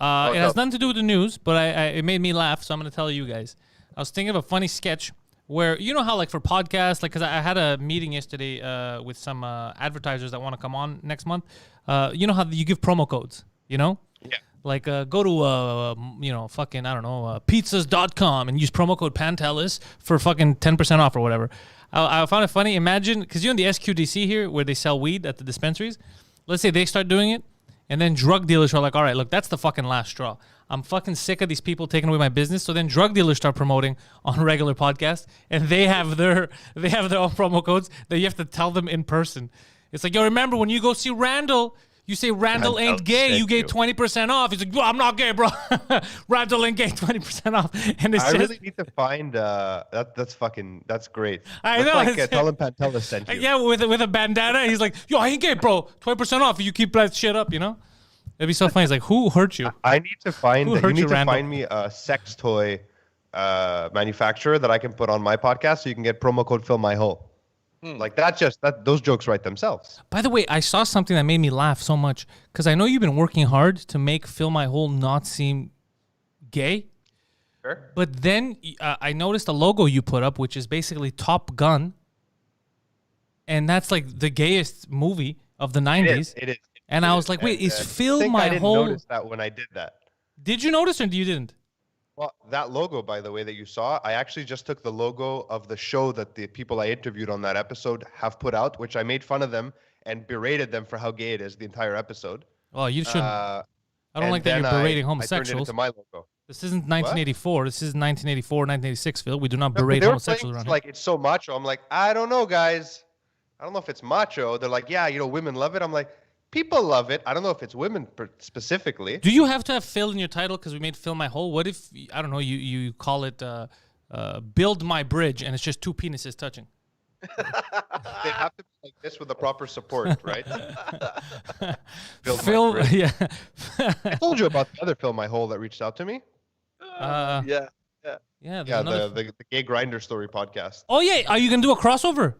It has nothing to do with the news, but it made me laugh, so I'm going to tell you guys. I was thinking of a funny sketch where, you know how, like, for podcasts, like, because I had a meeting yesterday with some advertisers that want to come on next month. You know how you give promo codes, you know? Yeah. Like, go to, fucking, I don't know, pizzas.com and use promo code Pantelis for fucking 10% off or whatever. I found it funny. Imagine, because you're in the SQDC here where they sell weed at the dispensaries. Let's say they start doing it. And then drug dealers are like, all right, look, that's the fucking last straw. I'm fucking sick of these people taking away my business. So then drug dealers start promoting on regular podcasts, and they have their own promo codes that you have to tell them in person. It's like, yo, remember when you go see Randall, you say Randall ain't gay, you get 20% off. He's like, well, I'm not gay, bro. Randall ain't gay, 20% off. And it's really need to find that's great. I know. Like tell him Pantelis sent you. Yeah, with a bandana. He's like, yo, I ain't gay, bro. 20% off if you keep that shit up, you know? It'd be so funny. He's like, who hurt you? I need to find find me a sex toy manufacturer that I can put on my podcast so you can get promo code Fill My Hole. Like those jokes write themselves. By the way, I saw something that made me laugh so much because I know you've been working hard to make Fill My Hole not seem gay. Sure. But then I noticed a logo you put up, which is basically Top Gun, and that's like the gayest movie of the 90s. It is. And I was like, wait, is Fill My Hole? I didn't notice that when I did that. Did you notice or you didn't? Well, that logo, by the way, that you saw, I actually just took the logo of the show that the people I interviewed on that episode have put out, which I made fun of them and berated them for how gay it is the entire episode. Well, you shouldn't. I don't like that you're berating homosexuals. I turned it into my logo. This isn't 1984. This is 1984, 1986, Phil. We do not berate homosexuals around here. Like, it's so macho. I'm like, I don't know, guys. I don't know if it's macho. They're like, yeah, women love it. I'm like, people love it. I don't know if it's women specifically. Do you have to have Phil in your title because we made Fill My Hole? What if, I don't know, you call it Build My Bridge and it's just two penises touching? They have to be like this with the proper support, right? Phil, yeah. I told you about the other Fill My Hole that reached out to me. Yeah. The Gay Grinder Story podcast. Oh, yeah. Are you going to do a crossover?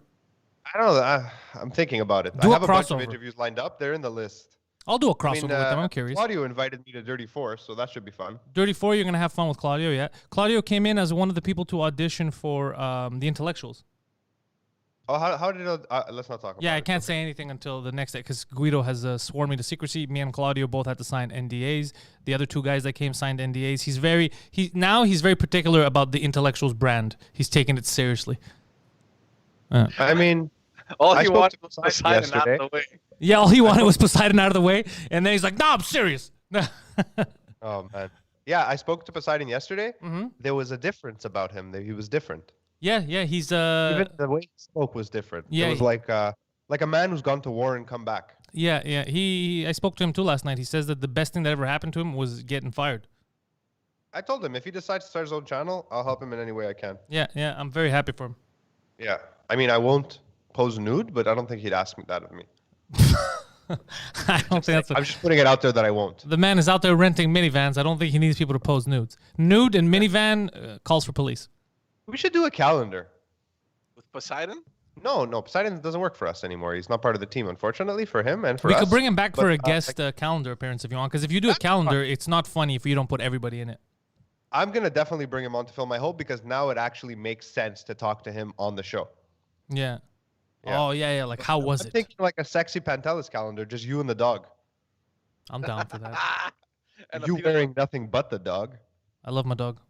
I don't know. I'm thinking about it. I have a bunch of interviews lined up. They're in the list. I'll do a crossover with them. I'm curious. Claudio invited me to Dirty Four, so that should be fun. Dirty Four, you're going to have fun with Claudio, yeah. Claudio came in as one of the people to audition for The Intellectuals. Oh, how did it? Let's not talk about it. Yeah, I can't say anything until the next day because Guido has sworn me to secrecy. Me and Claudio both had to sign NDAs. The other two guys that came signed NDAs. He's very particular about The Intellectuals brand. He's taking it seriously. I mean, all he wanted was Poseidon out of the way. Yeah, all he wanted was Poseidon out of the way, and then he's like, "No, I'm serious." Oh man, yeah, I spoke to Poseidon yesterday. Mm-hmm. There was a difference about him. He was different. Yeah, he's even the way he spoke was different. Yeah, it was like a man who's gone to war and come back. Yeah. I spoke to him too last night. He says that the best thing that ever happened to him was getting fired. I told him if he decides to start his own channel, I'll help him in any way I can. Yeah, I'm very happy for him. Yeah, I mean, I won't pose nude, but I don't think he'd ask me that of me. I don't think that's. I'm just putting it out there that I won't. The man is out there renting minivans. I don't think he needs people to pose nudes. Nude and minivan calls for police. We should do a calendar. With Poseidon? No, Poseidon doesn't work for us anymore. He's not part of the team, unfortunately, for him and for We us. could bring him back for a But, guest calendar appearance if you want. Because if you do a calendar, it's not funny if you don't put everybody in it. I'm going to definitely bring him on to fill my hole because now it actually makes sense to talk to him on the show. Yeah. Yeah. Oh, yeah. Like, how was I'm it? thinking like a sexy Pantelis calendar, just you and the dog. I'm down for that. And You wearing nothing but the dog. I love my dog.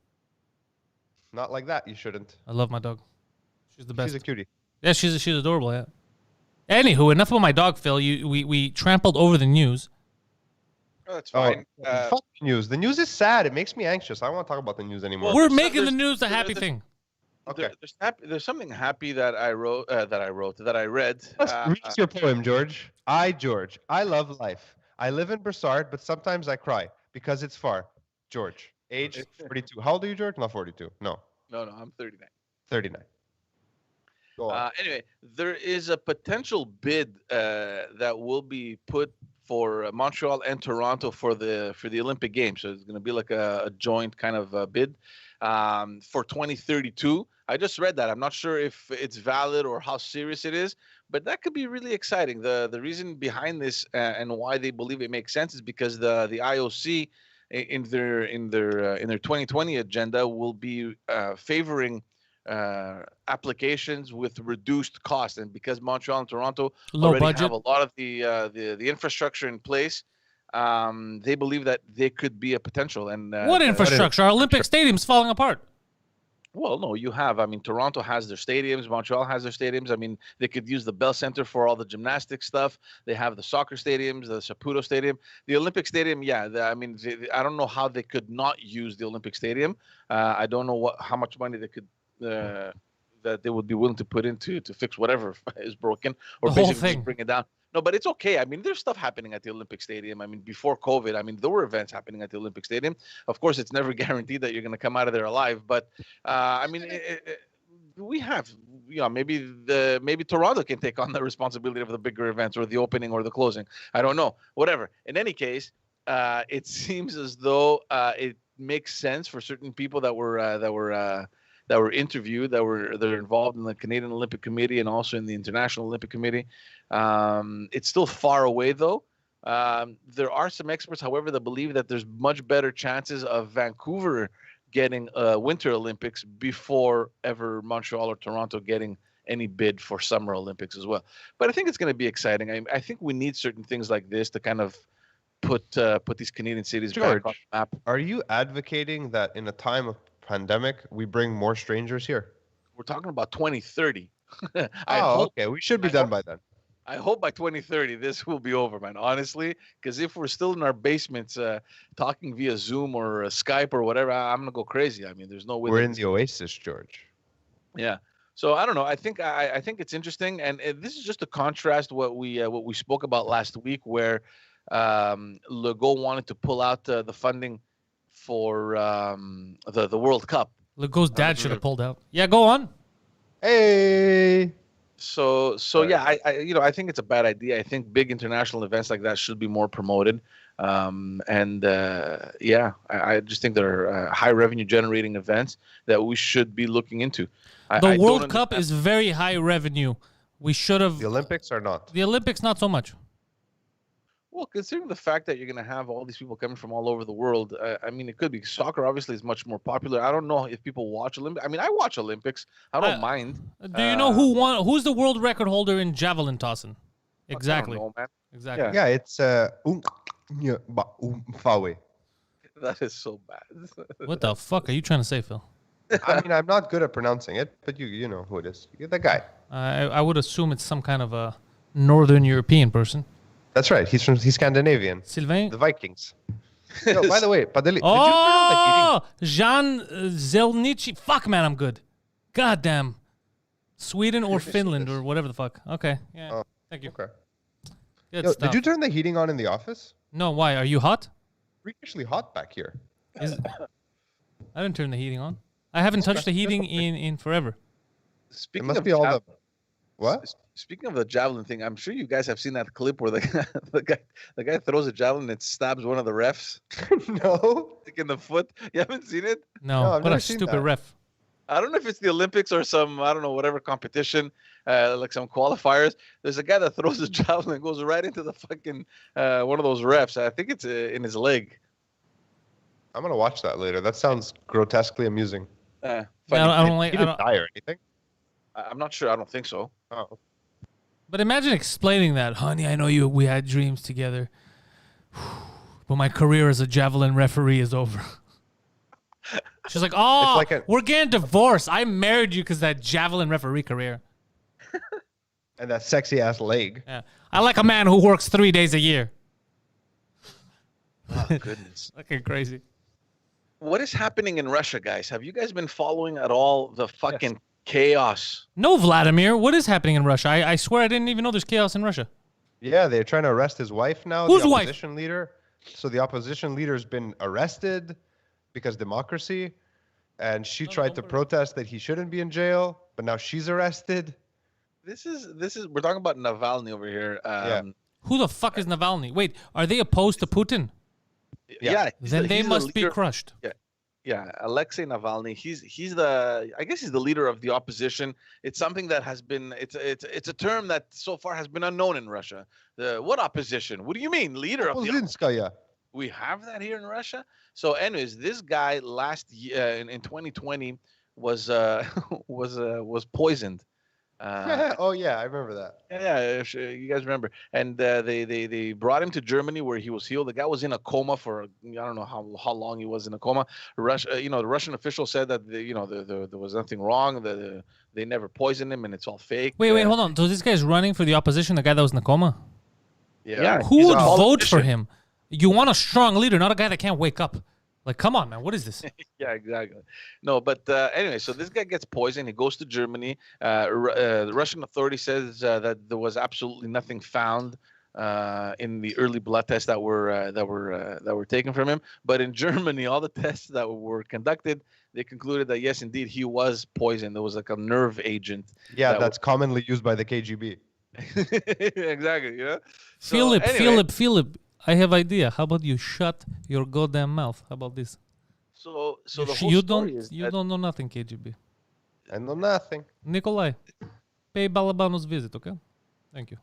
Not like that, you shouldn't. I love my dog. She's the best. She's a cutie. Yeah, she's adorable, yeah. Anywho, enough about my dog, Phil. We trampled over the news. Oh, that's fine. Fuck the news. The news is sad. It makes me anxious. I don't want to talk about the news anymore. We're making the news a happy thing. Okay. There's something happy that I read. Read your poem, George. George, I love life. I live in Broussard, but sometimes I cry because it's far. George, age 42. How old are you, George? Not 42. No. No, I'm 39. 39. Go on. Anyway, there is a potential bid that will be put for Montreal and Toronto for the Olympic Games. So it's going to be like a joint kind of bid for 2032. I just read that. I'm not sure if it's valid or how serious it is, but that could be really exciting. The reason behind this and why they believe it makes sense is because the IOC in their 2020 agenda will be favoring applications with reduced cost, and because Montreal and Toronto already have a lot of the infrastructure in place, they believe that they could be a potential. And what infrastructure? Our Olympic Stadium's falling apart. Well, no, you have. I mean, Toronto has their stadiums. Montreal has their stadiums. I mean, they could use the Bell Center for all the gymnastics stuff. They have the soccer stadiums, the Saputo Stadium. The Olympic Stadium, yeah. I mean, I don't know how they could not use the Olympic Stadium. I don't know how much money they could that they would be willing to put into to fix whatever is broken or basically just bring it down. No, but it's okay. I mean, there's stuff happening at the Olympic Stadium. I mean, before COVID, I mean, there were events happening at the Olympic Stadium. Of course, it's never guaranteed that you're going to come out of there alive. But I mean, we have, maybe Toronto can take on the responsibility of the bigger events or the opening or the closing. I don't know. Whatever. In any case, it seems as though it makes sense for certain people that were interviewed, that are involved in the Canadian Olympic Committee and also in the International Olympic Committee. It's still far away, though. There are some experts, however, that believe that there's much better chances of Vancouver getting Winter Olympics before ever Montreal or Toronto getting any bid for Summer Olympics as well. But I think it's going to be exciting. I think we need certain things like this to kind of put these Canadian cities back on the map. Are you advocating that in a time of pandemic we bring more strangers here? We're talking about 2030. Okay. We should be done by then. I hope by 2030 this will be over, man. Honestly, because if we're still in our basements talking via Zoom or Skype or whatever, I'm gonna go crazy. I mean, there's no way. We're in the oasis, George. Yeah. So I don't know. I think it's interesting, and this is just to contrast what we spoke about last week, where Legault wanted to pull out the funding for the World Cup. Legault's dad should have pulled out. Yeah, go on. Hey. So yeah, I think it's a bad idea. I think big international events like that should be more promoted. I just think there are high revenue generating events that we should be looking into. The World Cup is very high revenue. We should have. The Olympics are not. The Olympics, not so much. Well, considering the fact that you're going to have all these people coming from all over the world, I mean, it could be. Soccer obviously is much more popular. I don't know if people watch Olympics. I mean, I watch Olympics. I don't mind. Do you know who won? Who's the world record holder in javelin tossing? Exactly. I don't know, man. Exactly. Yeah, it's Fawe. That is so bad. What the fuck are you trying to say, Phil? I mean, I'm not good at pronouncing it, but you know who it is. You're the guy. I would assume it's some kind of a Northern European person. That's right. He's Scandinavian. Sylvain? The Vikings. Yo, by the way, Pantelis, oh, Jean Zelnici. Fuck, man, I'm good. God damn. Sweden or Finland or whatever the fuck. Okay. Yeah. Oh, thank you. Okay. Good Yo, stuff. did you turn the heating on in the office? No, why? Are you hot? Freakishly hot back here. I didn't turn the heating on. I haven't touched the heating in forever. It must be all the... What? Speaking of the javelin thing, I'm sure you guys have seen that clip where the guy throws a javelin and stabs one of the refs. No. Like in the foot. You haven't seen it? No, I've what never a seen stupid that. ref. I don't know if it's the Olympics or some, I don't know, whatever competition, like some qualifiers. There's a guy that throws a javelin and goes right into the fucking one of those refs. I think it's in his leg. I'm gonna watch that later. That sounds grotesquely amusing. Funny. I don't like. He I didn't don't, die or anything. I'm not sure. I don't think so. Oh. but imagine explaining that, honey. I know we had dreams together, but my career as a javelin referee is over. She's like, oh, like we're getting divorced. I married you because that javelin referee career. And that sexy ass leg. Yeah, I like a man who works 3 days a year. Oh, goodness. Looking crazy. What is happening in Russia, guys? Have you guys been following at all the fucking chaos? No, Vladimir. What is happening in Russia? I swear I didn't even know there's chaos in Russia. Yeah, they're trying to arrest his wife now. Whose the wife? opposition leader. So the opposition leader's been arrested because democracy, and she tried to protest that he shouldn't be in jail, but now she's arrested. This is we're talking about Navalny over here. Yeah. Who the fuck is Navalny? Wait, are they opposed to Putin? Yeah. Then they must be crushed. Yeah, Alexei Navalny. He's the, I guess he's the leader of the opposition. It's something that has been it's a term that so far has been unknown in Russia. What opposition? What do you mean, leader of the Oppozinskaya. We have that here in Russia. So, anyways, this guy last year in 2020 was poisoned. Oh yeah, I remember that. Yeah, you guys remember. And they brought him to Germany where he was healed. The guy was in a coma for I don't know how long he was in a coma. Russia, the Russian official said that there was nothing wrong. They never poisoned him, and it's all fake. Wait, hold on. So this guy's running for the opposition, the guy that was in a coma? Yeah. Who would vote for him? You want a strong leader, not a guy that can't wake up. Like, come on, man. What is this? Yeah, exactly. No, but anyway, so this guy gets poisoned. He goes to Germany. The Russian authority says that there was absolutely nothing found in the early blood tests that were taken from him. But in Germany, all the tests that were conducted, they concluded that yes, indeed, he was poisoned. There was like a nerve agent. Yeah, that's commonly used by the KGB. Exactly. Yeah. So, Philip. I have idea. How about you shut your goddamn mouth? How about this? So the whole you story don't is you that, don't know nothing, KGB. I know nothing. Nikolai, pay Balabano's visit, okay? Thank you.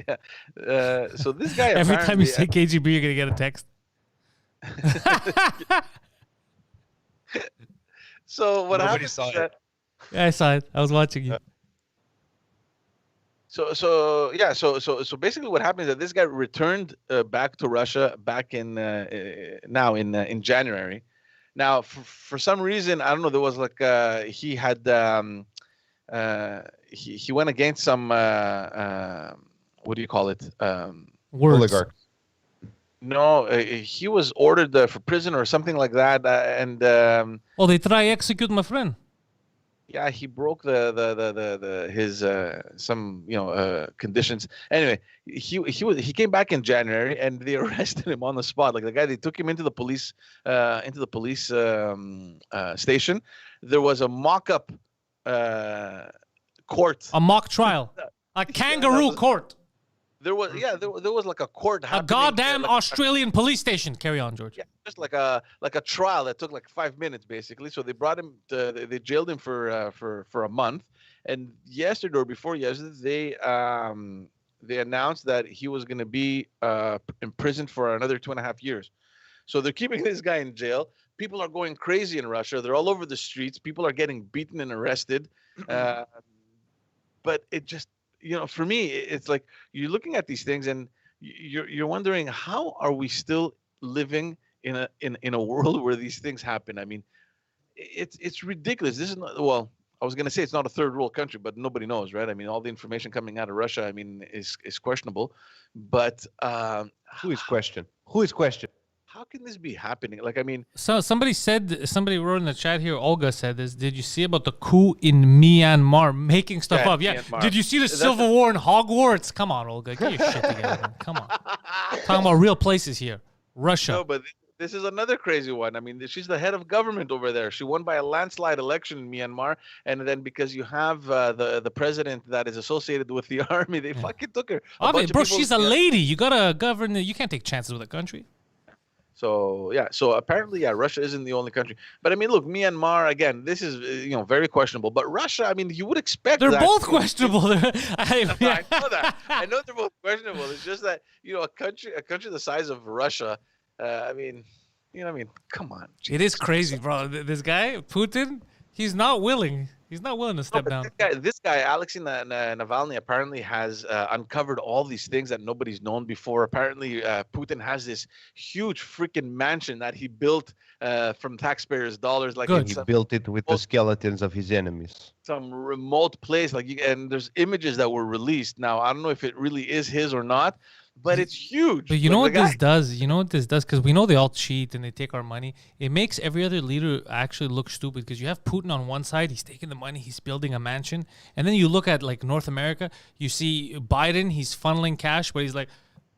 Yeah. So this guy Every time you apparently- say KGB, you're gonna get a text. So what Nobody happened? saw is it. that- Yeah, I saw it. I was watching you. So basically, what happened is that this guy returned back to Russia back in in January. Now, for some reason, I don't know. There was like he had he went against some what do you call it? Words. Oligarch. No, he was ordered for prison or something like that, and They try execute my friend. yeah, he broke his some conditions. Anyway, he came back in January and they arrested him on the spot. Like the guy, they took him into the police station. There was a mock-up court. A mock trial. A kangaroo court. There was like a court. A happening, goddamn like, Australian police station. Carry on, George. Yeah, just like a trial that took like 5 minutes basically. So they brought him they jailed him for a month, and yesterday or before yesterday they announced that he was going to be imprisoned for another 2.5 years. So they're keeping this guy in jail. People are going crazy in Russia. They're all over the streets. People are getting beaten and arrested. But it just, for me, it's like you're looking at these things and you're wondering, how are we still living in a world where these things happen? I mean, it's ridiculous. This is not, well, I was going to say it's not a third world country, but nobody knows, right? I mean, all the information coming out of Russia, I mean, is questionable. But Who is question? Who is question? how can this be happening? Like, I mean, So somebody wrote in the chat here, Olga said this, did you see about the coup in Myanmar, making stuff Yeah, up? Yeah. Myanmar. Did you see the Civil War in Hogwarts? Come on, Olga, get your shit together, man. Come on. Talking about real places here. Russia. no, but this is another crazy one. I mean, she's the head of government over there. She won by a landslide election in Myanmar, and then because you have the president that is associated with the army, they fucking took her. Bro, she's a lady. You gotta govern. You can't take chances with a country. So yeah, so apparently, yeah, Russia isn't the only country. But I mean, look, Myanmar again. This is very questionable. But Russia, I mean, you would expect They're that, both questionable. I know that. I know they're both questionable. It's just that a country the size of Russia. I mean, come on. It is crazy, bro. This guy, Putin, he's not willing. He's not willing to step down. This guy, Alexei Navalny, apparently has uncovered all these things that nobody's known before. Apparently, Putin has this huge freaking mansion that he built from taxpayers' dollars. Like he built it with the skeletons of his enemies. Some remote place, and there's images that were released. Now, I don't know if it really is his or not, but it's huge. But you know what this does? You know what this does? Because we know they all cheat and they take our money. It makes every other leader actually look stupid because you have Putin on one side. He's taking the money. He's building a mansion. And then you look at, like, North America. You see Biden. He's funneling cash, but he's like,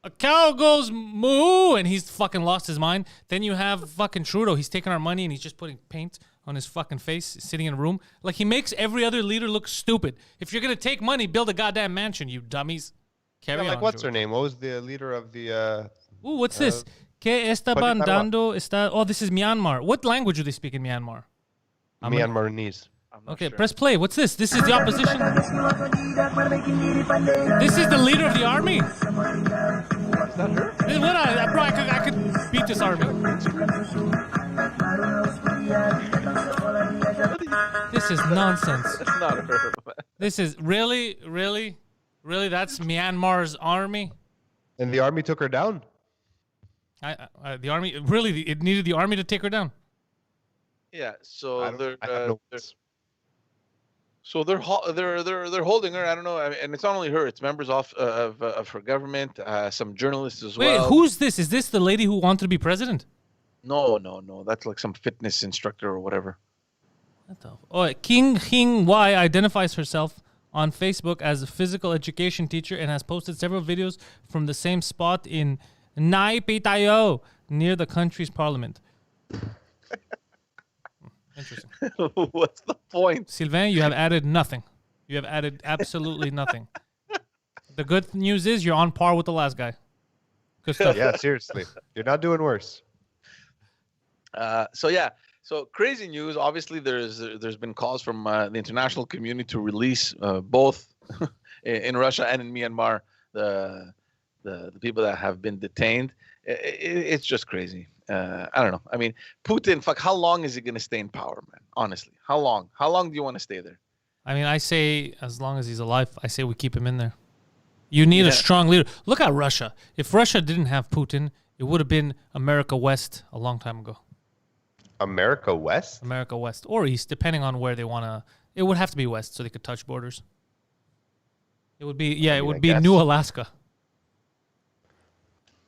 a cow goes moo, and he's fucking lost his mind. Then you have fucking Trudeau. He's taking our money, and he's just putting paint on his fucking face, sitting in a room. Like, he makes every other leader look stupid. If you're going to take money, build a goddamn mansion, you dummies. Carry on, what's George. her name? What was the leader of the... Ooh, what's this? Que estaban dando esta... Oh, this is Myanmar. What language do they speak in Myanmar? Myanmarese. Okay, sure. Press play. What's this? This is the opposition. This is the leader of the army. Is that her? Bro, I could beat this army. This is nonsense. That's not her. This is really. That's Myanmar's army. And the army took her down. The army really. It needed the army to take her down. Yeah. So they're holding her. I don't know. I mean, and it's not only her; it's members of her government, some journalists as well. Wait, who's this? Is this the lady who wanted to be president? No. That's like some fitness instructor or whatever. What the? Oh, King Hing Wai identifies herself on Facebook as a physical education teacher and has posted several videos from the same spot in Nai Pitayo near the country's parliament. Interesting. What's the point? Sylvain, you have added nothing. You have added absolutely nothing. The good news is you're on par with the last guy. Good stuff. Yeah, seriously. You're not doing worse. So crazy news. Obviously, there's been calls from the international community to release both in Russia and in Myanmar the people that have been detained. It's just crazy. I don't know. I mean, Putin. Fuck. How long is he gonna stay in power, man? Honestly, how long? How long do you want to stay there? I mean, I say as long as he's alive. I say we keep him in there. You need a strong leader. Look at Russia. If Russia didn't have Putin, it would have been America West a long time ago. America West? America West or East, depending on where they want to. It would have to be West so they could touch borders. It would be, it would be New Alaska.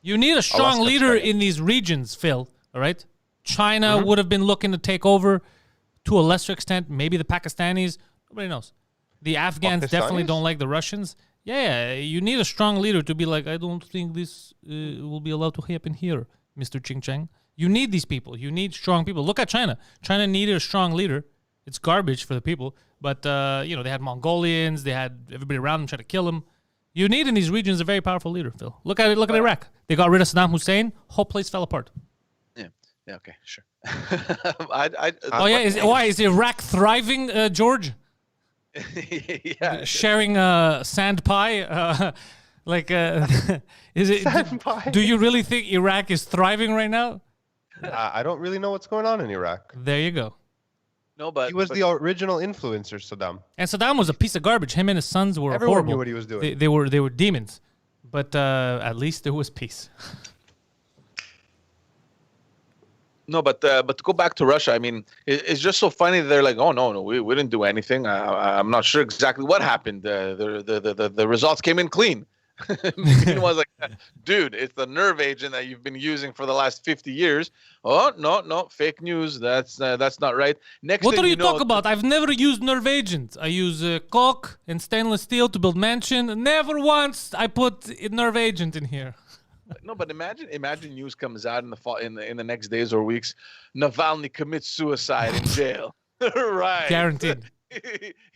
You need a strong leader in these regions, Phil, all right? China would have been looking to take over to a lesser extent. Maybe the Pakistanis. Nobody knows. The Afghans definitely don't like the Russians. Yeah, you need a strong leader to be like, I don't think this will be allowed to happen here, Mr. Ching Chang. You need these people. You need strong people. Look at China. China needed a strong leader. It's garbage for the people. But, they had Mongolians. They had everybody around them trying to kill them. You need in these regions a very powerful leader, Phil. Look at it. Look at Iraq. They got rid of Saddam Hussein. Whole place fell apart. Yeah. Okay. Sure. Is Iraq thriving, George? Yeah. Sharing sand pie. Is it? Sand pie. Do you really think Iraq is thriving right now? I don't really know what's going on in Iraq. There you go. No, but he was the original influencer, Saddam. And Saddam was a piece of garbage. Him and his sons were Everyone horrible. knew what he was doing. They were demons, but at least there was peace. No, but to go back to Russia, I mean, it's just so funny that they're like, oh no, we didn't do anything. I'm not sure exactly what happened. The results came in clean. Putin was like, dude, it's the nerve agent that you've been using for the last 50 years. Oh, no, fake news. That's not right. What are you talking about? I've never used nerve agent. I use coke and stainless steel to build mansion. Never once I put nerve agent in here. No, but imagine news comes out in the next days or weeks. Navalny commits suicide in jail. Right. Guaranteed.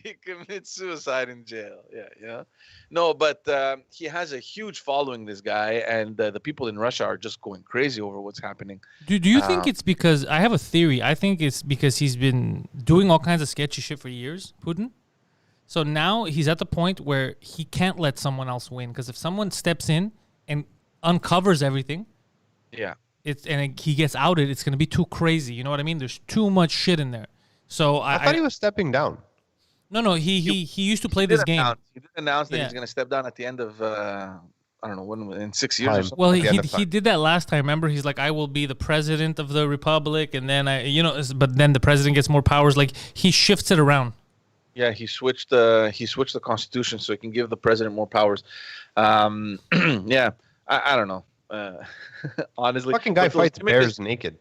he commits suicide in jail. Yeah. No, but he has a huge following, this guy, and the people in Russia are just going crazy over what's happening. Do you think it's because, I have a theory, I think it's because he's been doing all kinds of sketchy shit for years, Putin. So now he's at the point where he can't let someone else win, because if someone steps in and uncovers everything, Yeah. he gets outed, it's going to be too crazy. You know what I mean? There's too much shit in there. So I thought he was stepping down. No, he used to play this game. He did announce that he's going to step down at the end of I don't know when, in 6 years or something. Well, he did that last time. Remember, he's like, I will be the president of the republic, and then but then the president gets more powers. Like, he shifts it around. Yeah, he switched the constitution so he can give the president more powers. Yeah, I don't know. Honestly, Fucking guy fights bears naked.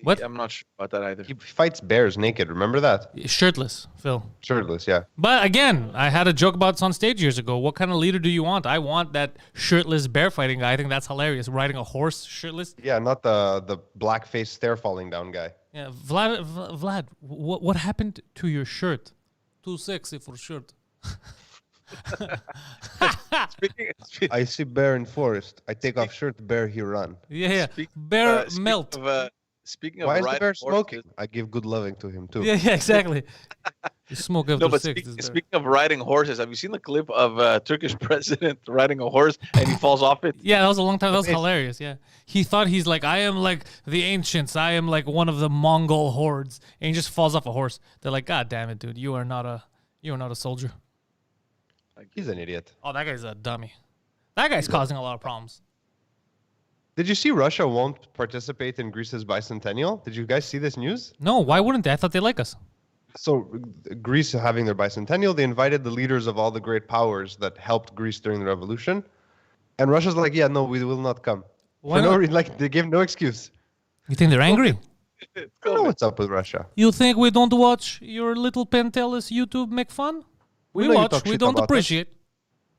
What? I'm not sure about that either. He fights bears naked. Remember that? Shirtless, Phil. Shirtless, yeah. But again, I had a joke about this on stage years ago. What kind of leader do you want? I want that shirtless bear fighting guy. I think that's hilarious. Riding a horse shirtless. Yeah, not the black face stair falling down guy. Yeah, Vlad, what happened to your shirt? Too sexy for shirt. I see bear in forest. I take off shirt, bear he run. Yeah. Bear melt. Speaking of Why is the bear horses, smoking? I give good loving to him too. Yeah, exactly. You smoke after No, but 6. speaking of riding horses, have you seen the clip of a Turkish president riding a horse and he falls off it? Yeah, that was a long time. That was hilarious. Yeah, he thought he's like, I am like the ancients. I am like one of the Mongol hordes, and he just falls off a horse. They're like, God damn it, dude, you are not a soldier. He's an idiot. Oh, that guy's a dummy. That guy's causing a lot of problems. Did you see Russia won't participate in Greece's bicentennial? Did you guys see this news? No, why wouldn't they? I thought they like us. So Greece having their bicentennial, they invited the leaders of all the great powers that helped Greece during the revolution. And Russia's like, yeah, no, we will not come. Why For no not? reason, like they give no excuse. You think they're angry? I don't know what's up with Russia. You think we don't watch your little Pantelis YouTube make fun? We know you watch. talk We shit don't about us. appreciate.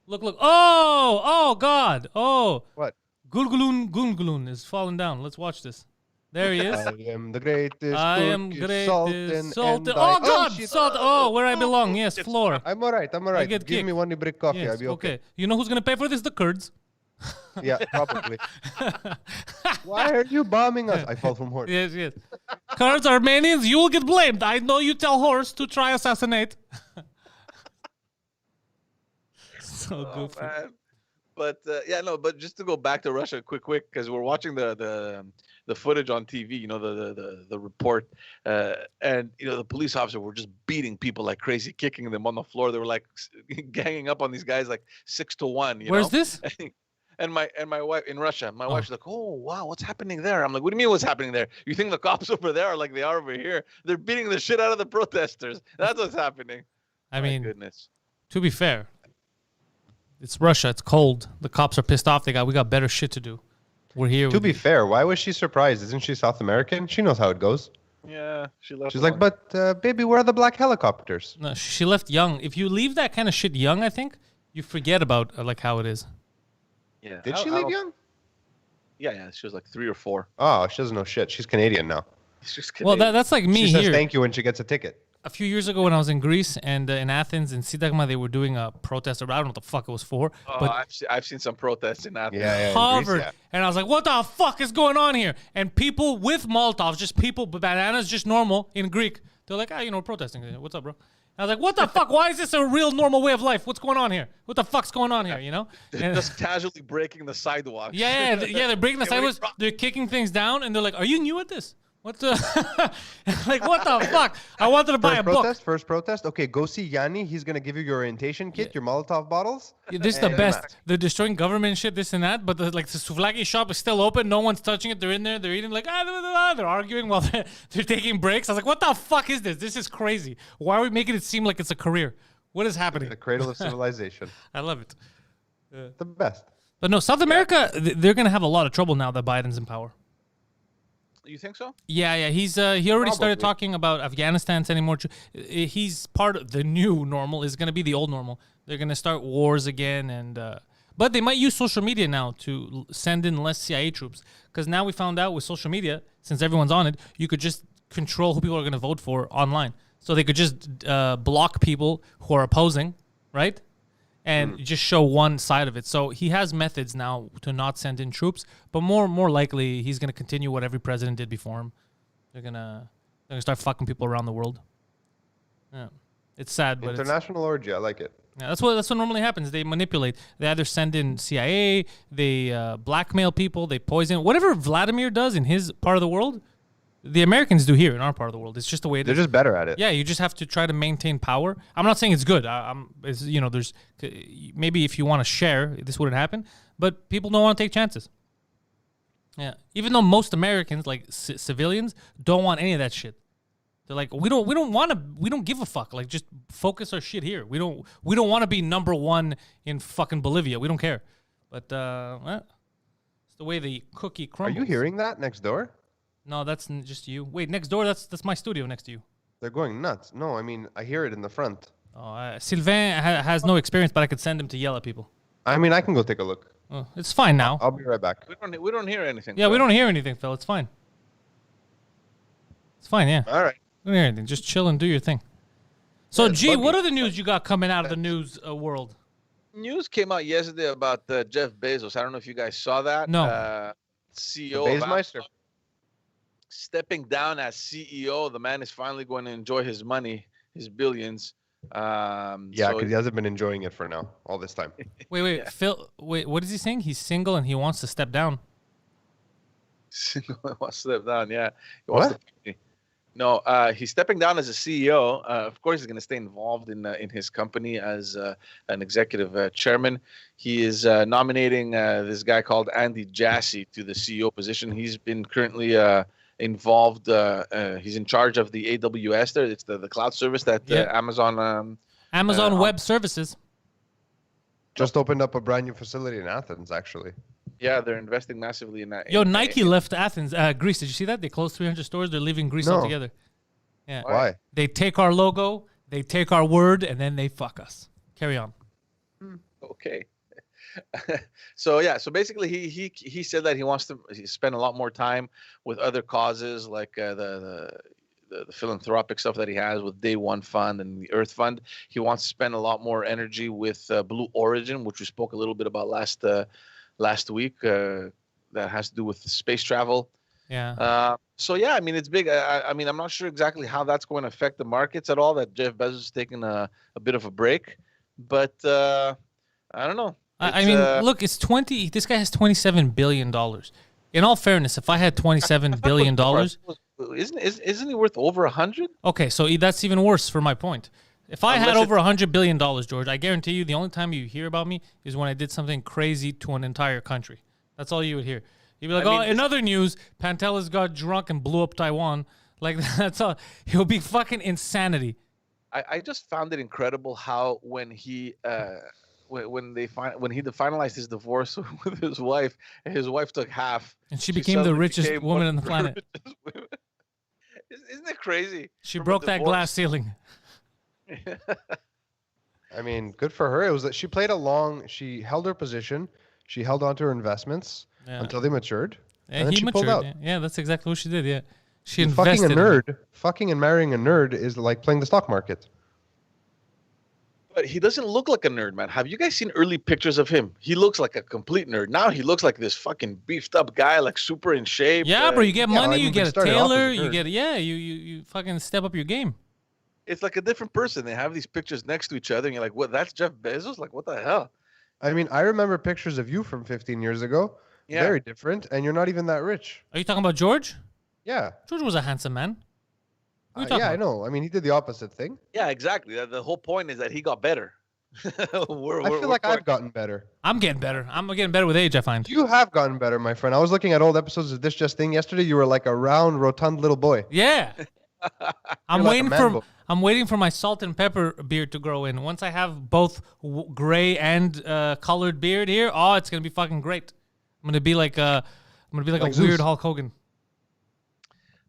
Look. Oh, God. Oh. What? Gulgulun is falling down. Let's watch this. There he is. I am the greatest. I am Turkish great. Sultan. Sultan. and Oh, I- God. shit. Salt. Oh, where I belong. Yes, floor. I'm all right. get Give kicked. me one brick coffee. Yes, I'll be okay. You know who's going to pay for this? The Kurds. Yeah, probably. Why are you bombing us? I fall from horse. Yes. Kurds, Armenians, you will get blamed. I know you tell horse to try assassinate. So goofy. Man. But but just to go back to Russia quick, because we're watching the footage on TV, the report, and the police officer were just beating people like crazy, kicking them on the floor. They were like ganging up on these guys like 6-1. Where's this? And my wife in Russia, my wife's like, oh wow, what's happening there? I'm like, what do you mean what's happening there? You think the cops over there are like they are over here? They're beating the shit out of the protesters. That's what's happening. I My mean, goodness. to be fair, it's Russia. It's cold. The cops are pissed off. We got better shit to do. We're here. To be fair, why was she surprised? Isn't she South American? She knows how it goes. Yeah, she left. She's like, but baby, where are the black helicopters? No, she left young. If you leave that kind of shit young, I think you forget about like how it is. Yeah. Did she leave young? Yeah. She was like 3 or 4. Oh, she doesn't know shit. She's Canadian now. It's just Well, Canadian. that's like me She says here. thank you when she gets a ticket. A few years ago when I was in Greece and in Athens, in Sidagma, they were doing a protest. I don't know what the fuck it was for. But I've seen some protests in Athens. Yeah, in Harvard. Greece, yeah. And I was like, what the fuck is going on here? And people with Molotovs, just people, bananas, just normal in Greek. They're like, protesting. What's up, bro? I was like, what the fuck? Why is this a real normal way of life? What's going on here? What the fuck's going on here, And- Just casually breaking the sidewalk. yeah, they're breaking the sidewalks. They're kicking things down, and they're like, are you new at this? What the? Like, what the fuck? I wanted to buy a book. First protest. Okay, go see Yanni. He's going to give you your orientation kit, your Molotov bottles. This is the And- best. They're destroying government shit, this and that, but the souvlaki shop is still open. No one's touching it. They're in there. They're eating like, they're arguing while they're taking breaks. I was like, what the fuck is this? This is crazy. Why are we making it seem like it's a career? What is happening? The cradle of civilization. I love it. The best. But no, South America, they're going to have a lot of trouble now that Biden's in power. You think so? Yeah. He already started Probably. talking about Afghanistan sending more. He's part of the new normal. Is going to be the old normal. They're going to start wars again, but they might use social media now to send in less CIA troops. Because now we found out with social media, since everyone's on it, you could just control who people are going to vote for online. so they could just block people who are opposing, right? And just show one side of it. So he has methods now to not send in troops, but more likely he's gonna continue what every president did before him. They're gonna start fucking people around the world. Yeah, it's sad, but International orgy, I like it. yeah, that's what normally happens. They manipulate. They either send in CIA, they blackmail people, they poison. Whatever Vladimir does in his part of the world, the Americans do here in our part of the world. It's just the way it They're is. just better at it. Yeah, you just have to try to maintain power. I'm not saying it's good. There's maybe if you want to share, this wouldn't happen. But people don't want to take chances. Yeah, even though most Americans, like civilians, don't want any of that shit. They're like, we don't give a fuck. Like, just focus our shit here. We don't want to be number one in fucking Bolivia. We don't care. But it's the way the cookie crumbles. Are you hearing that next door? No, that's just you. Wait, next door, that's my studio next to you. They're going nuts. No, I mean, I hear it in the front. Oh, Sylvain has no experience, but I could send him to yell at people. I mean, I can go take a look. Oh, it's fine now. I'll be right back. We don't hear anything. Yeah, we don't hear anything, Phil. It's fine. It's fine, yeah. All right. We don't hear anything. Just chill and do your thing. So, Yeah, G, buggy. what other news you got coming out of the news world? News came out yesterday about Jeff Bezos. I don't know if you guys saw that. No. CEO of Bezmeister. Apple stepping down as CEO. The man is finally going to enjoy his money, his billions. Yeah, so because he hasn't been enjoying it for now, all this time. Wait, Yeah. Phil. Wait, what is he saying? He's single and he wants to step down. wants to step down. Yeah. He wants to- No, he's stepping down as a CEO. Of course, he's going to stay involved in his company as an executive chairman. He is nominating this guy called Andy Jassy to the CEO position. He's been currently involved. He's in charge of the AWS. There, it's the cloud service that Yeah. Amazon. Amazon Web Services. Just opened up a brand new facility in Athens, actually. Yeah, they're investing massively in that. Yo, Nike left Athens, Greece. Did you see that? They closed 300 stores. They're leaving Greece No. altogether. Yeah. Why? They take our logo, they take our word, and then they fuck us. Carry on. Okay. So basically he said that he wants to spend a lot more time with other causes like the philanthropic stuff that he has with Day One Fund and the Earth Fund. He wants to spend a lot more energy with Blue Origin, which we spoke a little bit about last week. That has to do with space travel. Yeah. So yeah, I mean it's big. I mean I'm not sure exactly how that's going to affect the markets at all. That Jeff Bezos is taking a bit of a break, but I don't know. I mean, look, it's 20. This guy has $27 billion. In all fairness, if I had $27 billion, isn't he worth over 100? okay, so that's even worse for my point. If I had over $100 billion, George, I guarantee you the only time you hear about me is when I did something crazy to an entire country. That's all you would hear. You'd be like, in other news, Pantelis got drunk and blew up Taiwan. Like, that's all. He'll be fucking insanity. I just found it incredible how when he finalized his divorce with his wife took half, And she became the richest woman on the planet. Isn't it crazy? She From a broke that divorce? glass ceiling. I mean, good for her. It was that she held her position. She held on to her investments until they matured. And then he she matured. pulled out. Yeah, that's exactly what she did. Yeah. She Fucking a invested. nerd. Fucking and marrying a nerd is like playing the stock market. But he doesn't look like a nerd, man. Have you guys seen early pictures of him? He looks like a complete nerd. Now he looks like this fucking beefed up guy, like super in shape. Yeah, bro, you get money, I mean, you they get a started off as a tailor, you nerd. you fucking step up your game. It's like a different person. They have these pictures next to each other, and you're like, "What? That's Jeff Bezos? Like, what the hell?" I mean, I remember pictures of you from 15 years ago. Yeah. Very different, and you're not even that rich. Are you talking about George? Yeah. George was a handsome man. What are you talking Yeah, I about? know. I mean, he did the opposite thing. Yeah, exactly. The whole point is that he got better. I feel like I've gotten better. I'm getting better. I'm getting better with age, I find. You have gotten better, my friend. I was looking at old episodes of This Just Thing yesterday. You were like a round, rotund little boy. Yeah. I'm You're like a waiting for man-bo. I'm waiting for my salt and pepper beard to grow in. Once I have both gray and colored beard here, oh, it's gonna be fucking great. I'm gonna be like a Like weird Zeus. Hulk Hogan.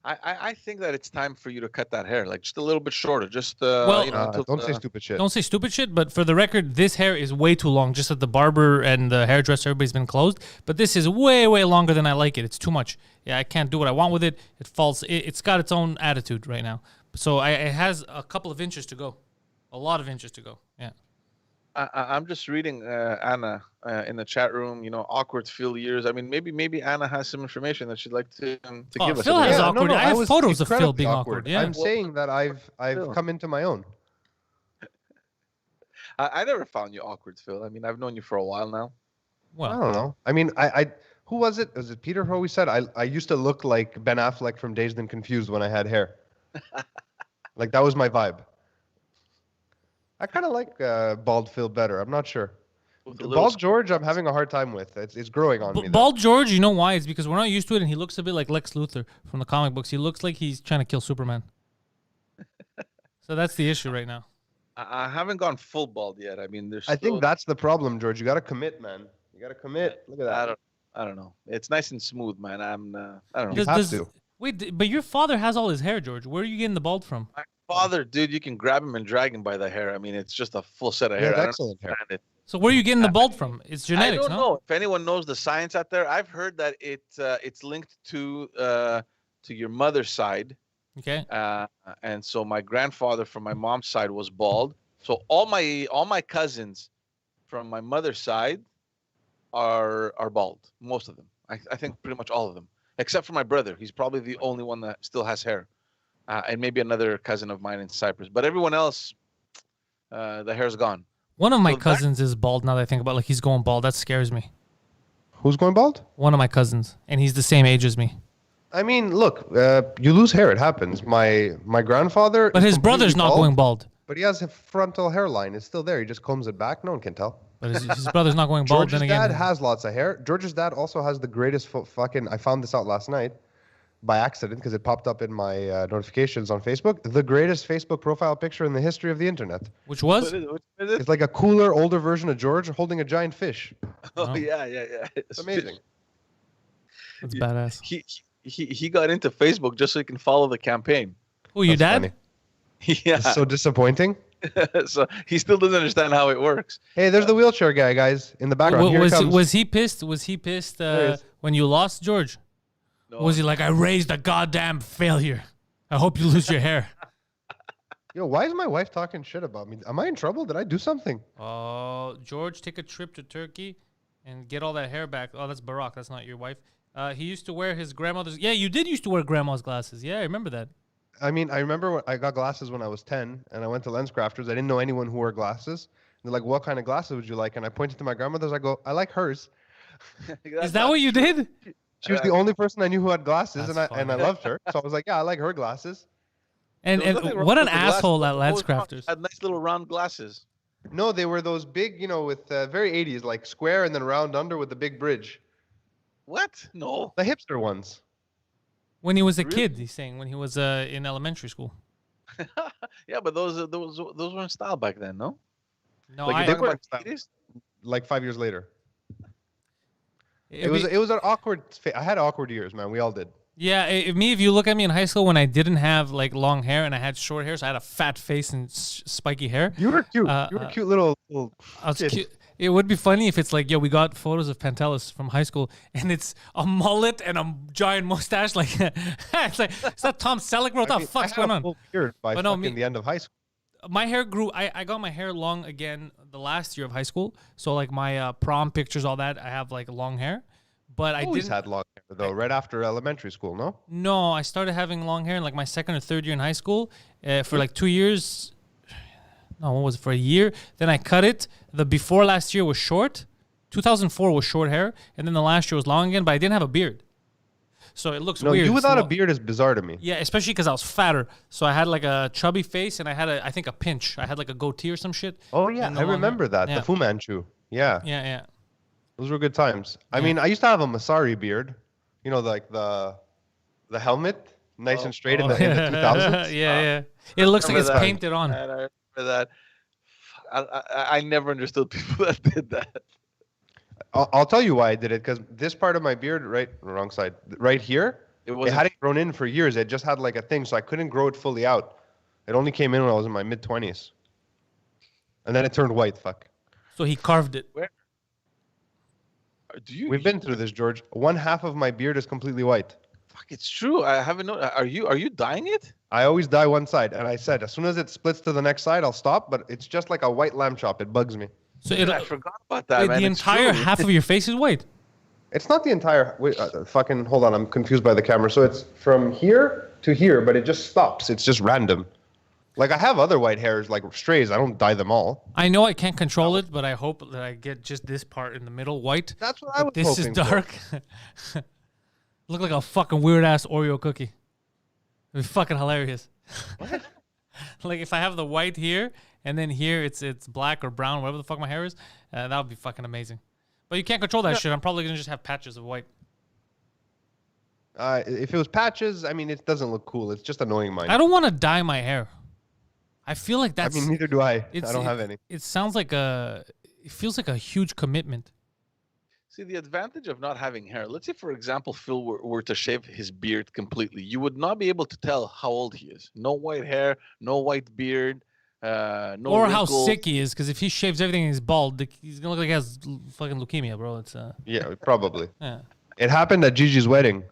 I think that it's time for you to cut that hair, like just a little bit shorter. Just Well, Don't say stupid shit. Don't say stupid shit, but for the record, this hair is way too long. Just that the barber and the hairdresser, everybody's been closed. But this is way, way longer than I like it. It's too much. Yeah, I can't do what I want with it. It falls. It's got its own attitude right now. So it has a couple of inches to go. A lot of inches to go. Yeah. I'm just reading Anna in the chat room. Awkward Phil years. I mean, maybe Anna has some information that she'd like to give us. Phil has Yeah, awkward. no, I have was photos of Phil incredibly being awkward. Yeah. I'm saying that I've Phil. come into my own. I never found you awkward, Phil. I mean, I've known you for a while now. Well, I don't know. I mean, I who was it? Was it Peter who always said I used to look like Ben Affleck from Dazed and Confused when I had hair? Like that was my vibe. I kind of like bald Phil better. I'm not sure. Bald George, I'm having a hard time with. It's growing on me. Bald George, you know why? It's because we're not used to it, and he looks a bit like Lex Luthor from the comic books. He looks like he's trying to kill Superman. So that's the issue right now. I haven't gone full bald yet. I mean, I think that's the problem, George. You got to commit, man. You got to commit. Look at that. I don't know. It's nice and smooth, man. I don't know. You have to. Wait, but your father has all his hair, George. Where are you getting the bald from? My father, dude, you can grab him and drag him by the hair. I mean, it's just a full set of hair. Yeah, excellent hair. So where are you getting the bald from? It's genetics, I don't know. If anyone knows the science out there, I've heard that it's linked to your mother's side. Okay. And so my grandfather from my mom's side was bald. So all my cousins from my mother's side are bald. Most of them. I think pretty much all of them, except for my brother. He's probably the only one that still has hair, and maybe another cousin of mine in Cyprus. But everyone else, the hair's gone. One of my cousins is bald now that I think about it. Like he's going bald. That scares me. Who's going bald? One of my cousins, and he's the same age as me. I mean, look, you lose hair. It happens. My grandfather. But his brother's not going bald. But he has a frontal hairline. It's still there. He just combs it back. No one can tell. But his brother's not going bald. George's then again, dad has lots of hair. George's dad also has the greatest fucking. I found this out last night by accident because it popped up in my notifications on Facebook. The greatest Facebook profile picture in the history of the internet. Which was? What is it? It's like a cooler, older version of George holding a giant fish. Oh yeah. It's amazing. That's badass. He got into Facebook just so he can follow the campaign. Oh, your dad? Funny. Yeah. It's so disappointing. So he still doesn't understand how it works. Hey, there's the wheelchair guy, guys, in the background. Here he comes. Was he pissed? Was he pissed when you lost, George? No. Was he like, I raised a goddamn failure. I hope you lose your hair. Yo, why is my wife talking shit about me? Am I in trouble? Did I do something? Oh, George, take a trip to Turkey and get all that hair back. Oh, that's Barack. That's not your wife. He used to wear his grandmother's. Yeah, you did used to wear grandma's glasses. Yeah, I remember that. I mean, I remember when I got glasses when I was 10, and I went to Lens Crafters. I didn't know anyone who wore glasses. And they're like, what kind of glasses would you like? And I pointed to my grandmother's. I go, I like hers. Is that what you did? She was the only person I knew who had glasses, and I loved her. So I was like, yeah, I like her glasses. And what an asshole at Lens Crafters. Had nice little round glasses. No, they were those big, with very 80s, like square and then round under with the big bridge. What? No. The hipster ones. When he was a kid, he's saying, when he was in elementary school. Yeah, but those were in style back then, no? No, like they were like 5 years later. It was an awkward. I had awkward years, man. We all did. Yeah, if you look at me in high school when I didn't have like long hair and I had short hair, so I had a fat face and spiky hair. You were cute. You were a cute little. I was cute. It would be funny if it's like, yo, we got photos of Pantelis from high school, and it's a mullet and a giant mustache. Like, it's like, is that Tom Selleck? What the fuck's going on? Full beard by the end of high school. My hair grew. I got my hair long again the last year of high school. So like my prom pictures, all that, I have like long hair. But I always had long hair though, right after elementary school, no? No, I started having long hair in like my second or third year in high school for like 2 years. No, what was it, for a year? Then I cut it. The before last year was short. 2004 was short hair. And then the last year was long again, but I didn't have a beard. So it looks weird. You without a beard is bizarre to me. Yeah, especially because I was fatter. So I had like a chubby face and I had I think a pinch. I had like a goatee or some shit. Oh, yeah. I remember that. Yeah. The Fu Manchu. Yeah. Yeah. Those were good times. I mean, I used to have a Masari beard. Like the helmet, nice and straight in the 2000s. Yeah. It looks like it's painted on. I remember that. I never understood people that did that. I'll tell you why I did it, because this part of my beard, wrong side, right here, it hadn't grown in for years. It just had like a thing, so I couldn't grow it fully out. It only came in when I was in my mid-20s. And then it turned white, fuck. So he carved it. Where? We've been through this, George. One half of my beard is completely white. Fuck, it's true. I haven't known. Are you dyeing it? I always dye one side, and I said as soon as it splits to the next side, I'll stop. But it's just like a white lamb chop. It bugs me. So I forgot about that, man. the It's entire true. half of your face is white. It's not the entire. Wait, fucking hold on. I'm confused by the camera. So it's from here to here, but it just stops. It's just random. Like I have other white hairs, like strays. I don't dye them all. I know I can't control it, but I hope that I get just this part in the middle white. That's what I was This is hoping for. dark. Look like a fucking weird ass Oreo cookie. It'd be fucking hilarious. Like if I have the white here and then here it's black or brown, whatever the fuck my hair is, that would be fucking amazing. But you can't control that shit. I'm probably gonna just have patches of white. If it was patches, I mean, it doesn't look cool. It's just annoying mine. I don't want to dye my hair. I feel like I that's. mean, neither do I. I it's- don't it- have any. It sounds like it feels like a huge commitment. See, the advantage of not having hair. Let's say, for example, Phil were to shave his beard completely. You would not be able to tell how old he is. No white hair, no white beard, no Or how wrinkles. sick he is, because if he shaves everything and he's bald, he's gonna look like he has fucking leukemia, bro. It's Yeah, probably. yeah. It happened at Gigi's wedding.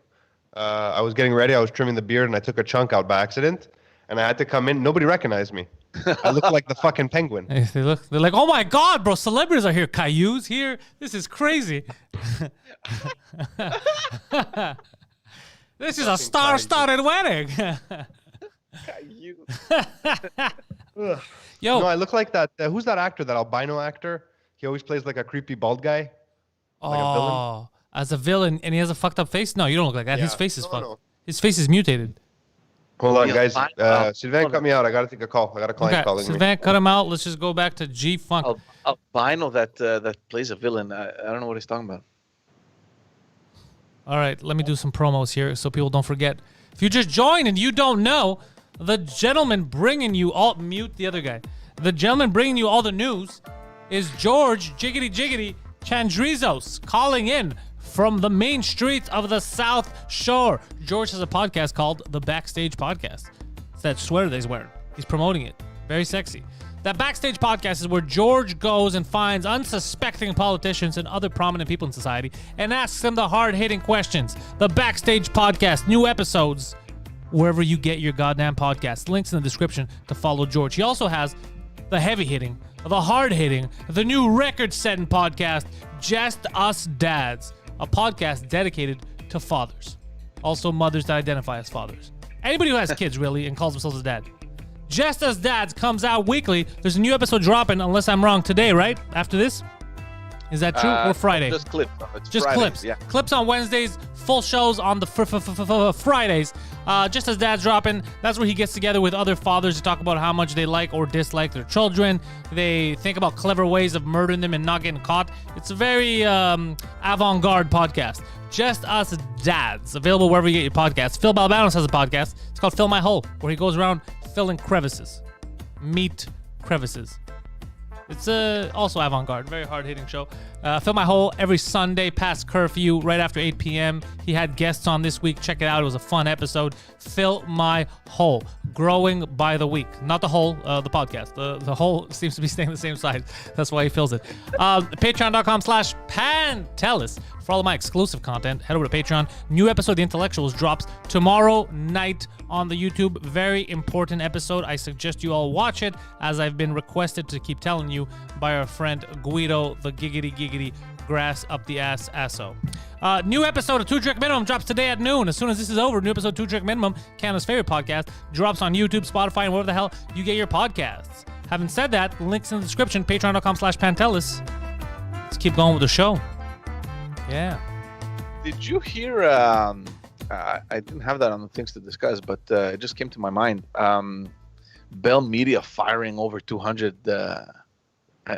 I was getting ready. I was trimming the beard, and I took a chunk out by accident. And I had to come in. Nobody recognized me. I looked like the fucking penguin. They're like, oh my god, bro, celebrities are here. Caillou's here. This is crazy. This is a star-studded wedding. You- Yo, No, I look like that. Who's that actor? That albino actor? He always plays like a creepy bald guy. Like a villain? as a villain, and he has a fucked up face. No, you don't look like that. His Yeah. face is No, fucked. no. His face is mutated. Hold on, Yeah, guys. fine. Sylvain, cut me out. I gotta take a call. I got a client Okay, calling me. Sylvain, cut him out. Let's just go back to G Funk. albino that plays a villain. I don't know what he's talking about. All right, let me do some promos here so people don't forget. If you just joined and you don't know, the gentleman bringing you all mute the other guy. The gentleman bringing you all the news is George Jiggity Chandrizos calling in from the main streets of the South Shore. George has a podcast called The Backstage Podcast. It's that sweater that he's wearing. He's promoting it. Very sexy. That Backstage Podcast is where George goes and finds unsuspecting politicians and other prominent people in society and asks them the hard-hitting questions. The Backstage Podcast, new episodes wherever you get your goddamn podcast. Links in the description to follow George. He also has the heavy-hitting, the hard-hitting, the new record-setting podcast, Just Us Dads, a podcast dedicated to fathers. Also mothers that identify as fathers. Anybody who has kids, really, and calls themselves a dad. Just Us Dads comes out weekly. There's a new episode dropping, unless I'm wrong, today, right? After this? Is that true? Or Friday? Just clips. It's Just Fridays, clips. Yeah. Clips on Wednesdays, full shows on the Fridays. Just As Dad's dropping, that's where he gets together with other fathers to talk about how much they like or dislike their children. They think about clever ways of murdering them and not getting caught. It's a very avant-garde podcast. Just Us Dads, available wherever you get your podcasts. Phil Balbanos has a podcast. It's called Fill My Hole, where he goes around filling crevices. Meat crevices. It's also avant-garde, very hard-hitting show. Fill My Hole every Sunday past curfew, right after 8 p.m. He had guests on this week. Check it out. It was a fun episode. Fill My Hole, growing by the week. Not the whole, the podcast. The whole seems to be staying the same size. That's why he fills it. Patreon.com/Pantelis. For all of my exclusive content, head over to Patreon. New episode of The Intellectuals drops tomorrow night on the YouTube. Very important episode. I suggest you all watch it, as I've been requested to keep telling you by our friend Guido, the giggity grass up the ass asso. New episode of Two Drink Minimum drops today at noon. As soon as this is over, new episode of Two Drink Minimum, Canada's favorite podcast, drops on YouTube, Spotify, and wherever the hell you get your podcasts. Having said that, links in the description, patreon.com/Pantelis. Let's keep going with the show. Yeah. Did you hear? I didn't have that on the things to discuss, but it just came to my mind. Bell Media firing over 200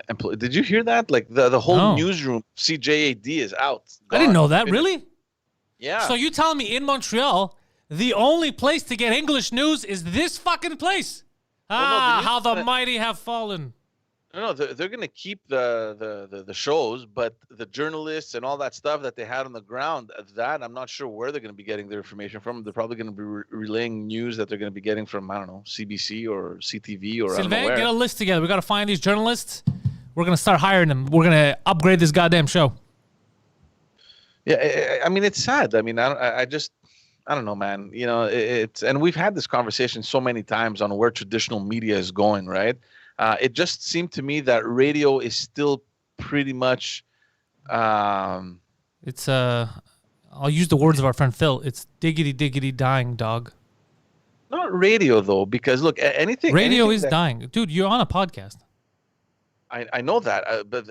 employees. Did you hear that? Like the whole No. newsroom, CJAD is out. I didn't know that. Finished. Really? Yeah. So you telling me in Montreal, the only place to get English news is this fucking place? no, How the news- mighty have fallen. No, they're going to keep the shows, but the journalists and all that stuff that they had on the ground, that I'm not sure where they're going to be getting their information from. They're probably going to be relaying news that they're going to be getting from, I don't know, CBC or CTV or I don't know Sylvain, where. get a list together. We got to find these journalists. We're going to start hiring them. We're going to upgrade this goddamn show. Yeah, I mean, it's sad. I mean, I just, I don't know, man. You know, it's and we've had this conversation so many times on where traditional media is going, right? It just seemed to me that radio is still pretty much. Um, It's I'll use the words of our friend Phil. It's diggity diggity dying, dog. Not radio though, because look, anything. Radio anything is dying, dude. You're on a podcast. I know that, but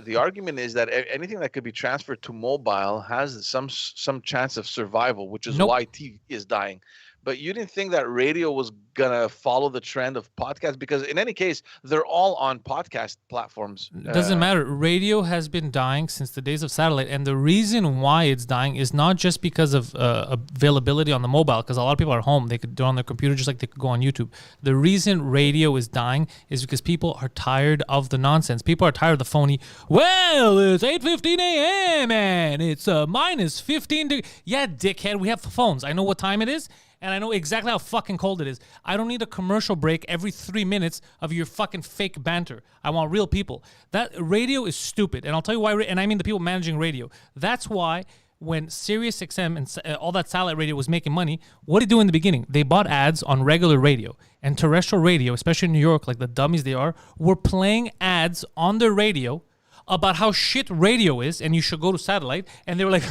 the argument is that anything that could be transferred to mobile has some chance of survival, which is Nope. why TV is dying. But you didn't think that radio was gonna follow the trend of podcasts because in any case, they're all on podcast platforms. It doesn't matter. Radio has been dying since the days of satellite, and the reason why it's dying is not just because of availability on the mobile, because a lot of people are home. They could do it on their computer just like they could go on YouTube. The reason radio is dying is because people are tired of the nonsense. People are tired of the phony, well, it's 8:15 a.m. and it's minus 15 degrees. Yeah, dickhead, we have phones. I know what time it is. And I know exactly how fucking cold it is. I don't need a commercial break every 3 minutes of your fucking fake banter. I want real people. That radio is stupid. And I'll tell you why, and I mean the people managing radio. That's why when Sirius XM and all that satellite radio was making money, what did they do in the beginning? They bought ads on regular radio. And terrestrial radio, especially in New York, like the dummies they are, were playing ads on their radio about how shit radio is and you should go to satellite. And they were like,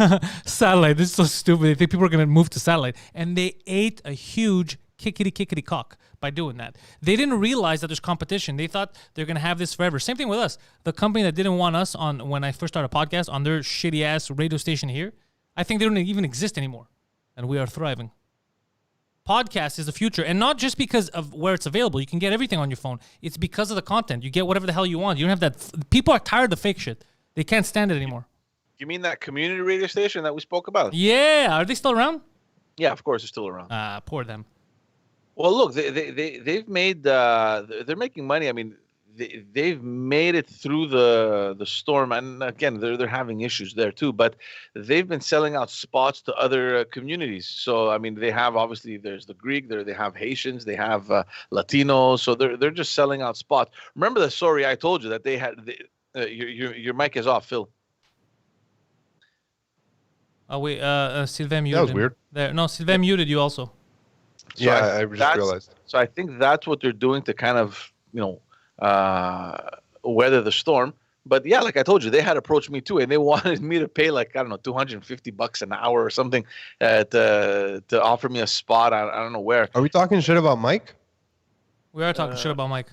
satellite, this is so stupid. They think people are going to move to satellite. And they ate a huge kickity cock by doing that. They didn't realize that there's competition. They thought they're going to have this forever. Same thing with us. The company that didn't want us on, when I first started a podcast, on their shitty ass radio station here, I think they don't even exist anymore. And we are thriving. Podcast is the future, and not just because of where it's available. You can get everything on your phone. It's because of the content. You get whatever the hell you want. You don't have that. People are tired of fake shit. They can't stand it anymore. You mean that community radio station that we spoke about? Yeah, are they still around? Yeah, of course, they're still around. Poor them. Well, look, they've made they're making money. I mean, they've made it through the storm, and again, they're having issues there too. But they've been selling out spots to other communities. So I mean, they have obviously there's the Greek, they have Haitians, they have Latinos. So they're just selling out spots. Remember the story I told you that they had. Your mic is off, Phil. Oh wait, Sylvain muted. That was him. weird. There, no, Sylvain muted you also. So I just realized. So I think that's what they're doing to kind of weather the storm. But yeah, like I told you, they had approached me too, and they wanted me to pay like, I don't know, $250 an hour or something to offer me a spot. I don't know where. Are we talking shit about Mike? We are talking shit about Mike.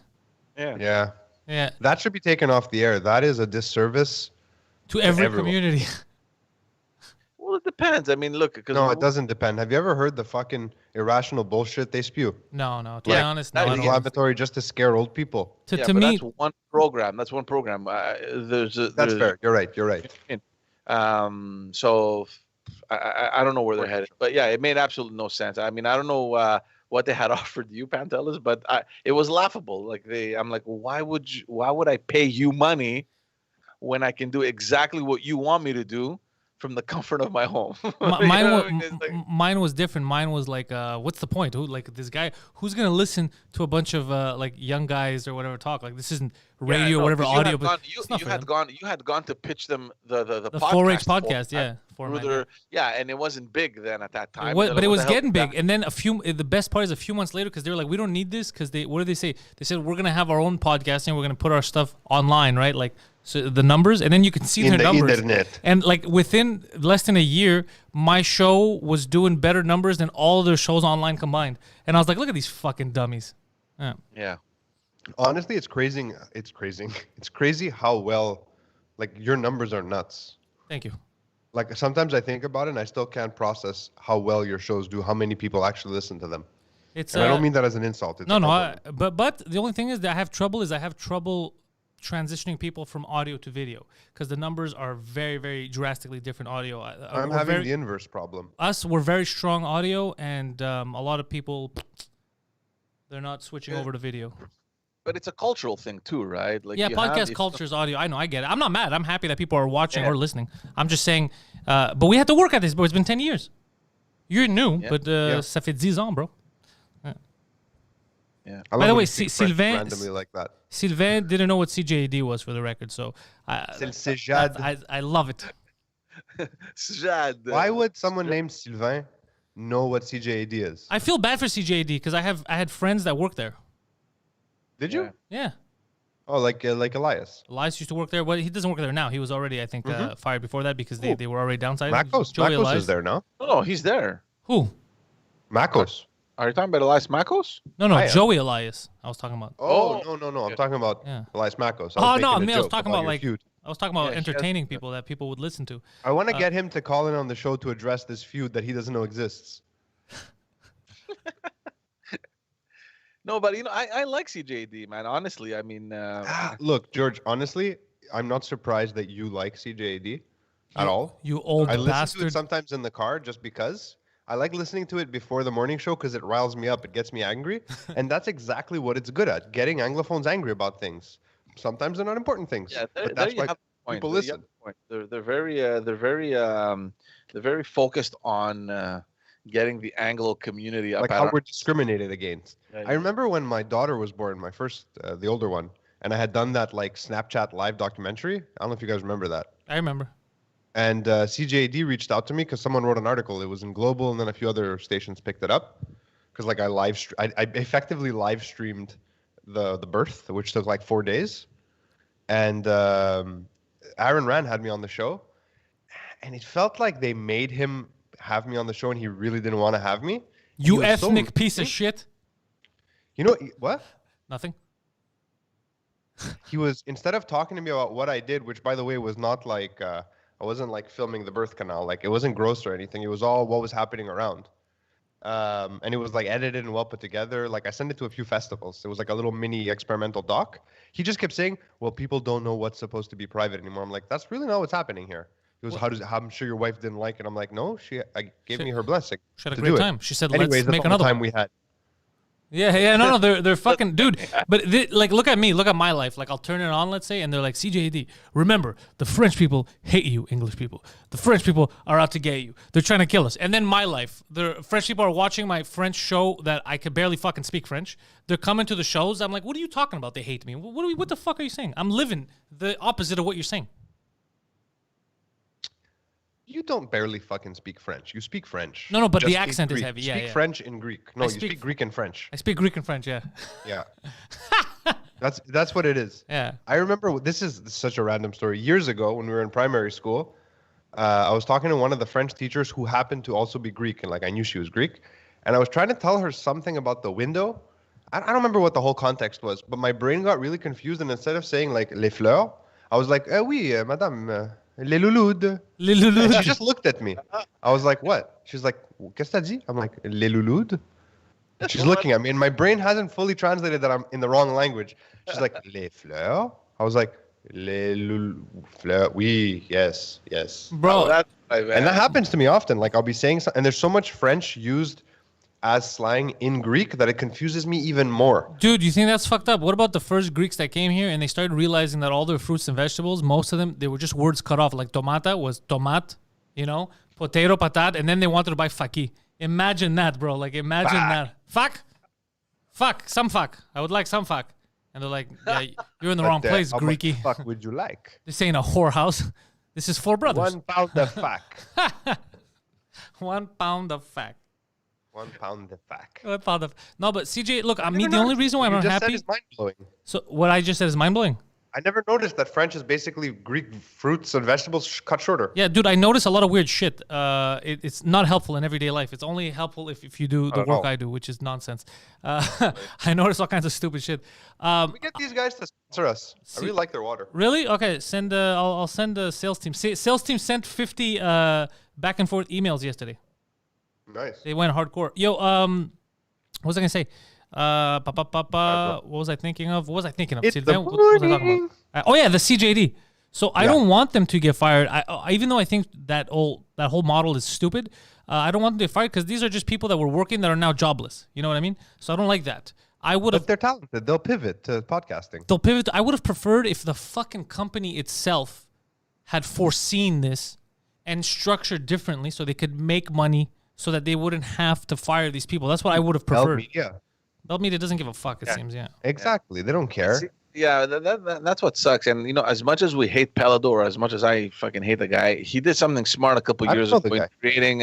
Yeah. Yeah. That should be taken off the air. That is a disservice To every everyone. community. Well, it depends. I mean, look. No, it doesn't depend. Have you ever heard the fucking irrational bullshit they spew? No. To be Yeah, honest, that no. is I don't- Inflammatory just to scare old people. To but me, that's one program. That's one program. That's fair. You're right. So I don't know where they're headed, but yeah, it made absolutely no sense. I mean, I don't know what they had offered you, Pantelis, but it was laughable. Like I'm like, why would I pay you money when I can do exactly what you want me to do from the comfort of my home? Mine was different. Mine was like, what's the point? This guy, who's gonna listen to a bunch of like young guys or whatever talk? Like this isn't radio, whatever audio. But you had gone to pitch them the podcast 4H podcast, yeah, format, and it wasn't big then at that time. but it was getting big. And then the best part is a few months later, because they were like, we don't need this, because what did they say? They said we're gonna have our own podcast and we're gonna put our stuff online, right? Like. So the numbers, and then you can see their numbers. Internet. And like within less than a year, my show was doing better numbers than all their shows online combined. And I was like, look at these fucking dummies. Yeah. Honestly, it's crazy. It's crazy how well, like, your numbers are nuts. Thank you. Like, sometimes I think about it and I still can't process how well your shows do, how many people actually listen to them. It's And I don't mean that as an insult. It's a compliment. but the only thing is that I have trouble transitioning people from audio to video, because the numbers are very, very drastically different audio. I'm having the inverse problem. We're very strong audio, and a lot of people, they're not switching over to video. But it's a cultural thing too, right? Like Podcast culture is audio. I know, I get it. I'm not mad. I'm happy that people are watching or listening. I'm just saying, but we had to work at this, bro. It's been 10 years. You're new, but ça fait 10 ans, bro. Yeah. By the way, Sylvain randomly like that. Sylvain didn't know what CJD was, for the record, so I love it. Jad. Why would someone named Sylvain know what CJAD is. I feel bad for CJAD because I had friends that work there. Did you? Yeah. Oh, like Elias. Elias used to work there, but he doesn't work there now. He was already, I think, fired before that because they were already downsized. Makos is there now. No, he's there. Who? Makos. Are you talking about Elias Makos? No, Joey Elias. I was talking about. Oh, no. I'm talking about Elias Makos. Oh, no, I was talking about like feud. I was talking about entertaining people that people would listen to. I want to get him to call in on the show to address this feud that he doesn't know exists. No, but I like CJD, man. Honestly, I mean, look, George. Honestly, I'm not surprised that you like CJD at all. You old I bastard. listen to it sometimes in the car just because. I like listening to it before the morning show because it riles me up. It gets me angry, and that's exactly what it's good at: getting Anglophones angry about things. Sometimes they're not important things. Yeah, but that's why people listen. They're very focused on getting the Anglo community up. Like how we're discriminated against. I remember when my daughter was born, my first, the older one, and I had done that like Snapchat live documentary. I don't know if you guys remember that. I remember. And CJAD reached out to me because someone wrote an article. It was in Global, and then a few other stations picked it up. Because like I effectively live streamed the birth, which took like 4 days. And Aaron Rand had me on the show, and it felt like they made him have me on the show, and he really didn't want to have me. You ethnic piece of shit. You know what? Nothing. He was, instead of talking to me about what I did, which by the way was not like I wasn't like filming the birth canal, like it wasn't gross or anything. It was all what was happening around. And it was like edited and well put together. Like I sent it to a few festivals. It was like a little mini experimental doc. He just kept saying, well, people don't know what's supposed to be private anymore. I'm like, that's really not what's happening here. It was, I'm sure your wife didn't like it. I'm like, no, I gave me her blessing. She had a great time. She said, anyways, let's make another time we had. Yeah, no, they're fucking, dude. But like, look at me, look at my life. Like, I'll turn it on, let's say, and they're like, CJD, remember, the French people hate you, English people. The French people are out to get you. They're trying to kill us. And then my life, the French people are watching my French show that I could barely fucking speak French. They're coming to the shows. I'm like, what are you talking about? They hate me. What the fuck are you saying? I'm living the opposite of what you're saying. You don't barely fucking speak French. You speak French. No, but just the accent is heavy. You Yeah, speak French in Greek. No, you speak Greek and French. I speak Greek and French, yeah. Yeah. That's what it is. Yeah. I remember, this is such a random story. Years ago when we were in primary school, I was talking to one of the French teachers who happened to also be Greek, and like I knew she was Greek. And I was trying to tell her something about the window. I don't remember what the whole context was, but my brain got really confused, and instead of saying like les fleurs, I was like, oui, madame. Les louloudes. Les louloudes. She just looked at me. I was like, what? She's like, qu'est-ce que t'as dit? I'm like, les louloudes. She's looking at me, and my brain hasn't fully translated that I'm in the wrong language. She's like, les fleurs? I was like, les fleurs. Oui, yes. Bro. And that happens to me often. Like, I'll be saying something, and there's so much French used as slang in Greek that it confuses me even more. Dude, you think that's fucked up? What about the first Greeks that came here and they started realizing that all their fruits and vegetables, most of them, they were just words cut off. Like tomata was tomat, you know, potato, patat, and then they wanted to buy faki. Imagine that, bro. Like, imagine that. Fuck, some fuck. I would like some fuck. And they're like, yeah, you're in the wrong place, how Greeky. much fuck would you like? This ain't a whorehouse. This is four brothers. 1 pound of fuck. 1 pound of fuck. 1 pound of fuck. 1 pound of... No, but CJ, look, I mean, the only reason why I'm not happy... You just said is mind-blowing. So what I just said is mind-blowing? I never noticed that French is basically Greek fruits and vegetables cut shorter. Yeah, dude, I notice a lot of weird shit. It's not helpful in everyday life. It's only helpful if you do the work I do, which is nonsense. I notice all kinds of stupid shit. We get these guys to sponsor us. I really like their water. Really? Okay, send. I'll send the sales team. Sales team sent 50 back and forth emails yesterday. Nice. They went hardcore. Yo, what was I gonna say? What was I thinking of? What was I thinking of? It's Sylvain, what was I talking about? Oh yeah, the CJD. So I don't want them to get fired. Even though I think that whole model is stupid, I don't want them to get fired because these are just people that were working that are now jobless. You know what I mean? So I don't like that. But they're talented. They'll pivot to podcasting. They'll pivot. I would have preferred if the fucking company itself had foreseen this and structured differently so they could make money so that they wouldn't have to fire these people. That's what I would have preferred. Bell Media doesn't give a fuck, it seems, yeah. Exactly. They don't care. Yeah, that's what sucks. And as much as we hate Palador, as much as I fucking hate the guy, he did something smart a couple I years don't know ago the in creating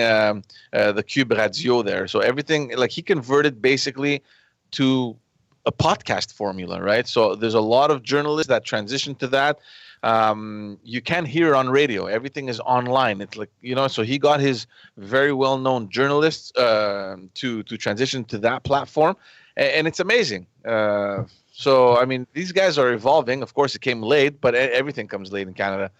the Cube Radio there. So everything, like, he converted basically to a podcast formula, right? So there's a lot of journalists that transition to that. You can't hear it on radio. Everything is online. It's like, so he got his very well-known journalists to transition to that platform, and it's amazing. So, I mean, these guys are evolving. Of course, it came late, but everything comes late in Canada.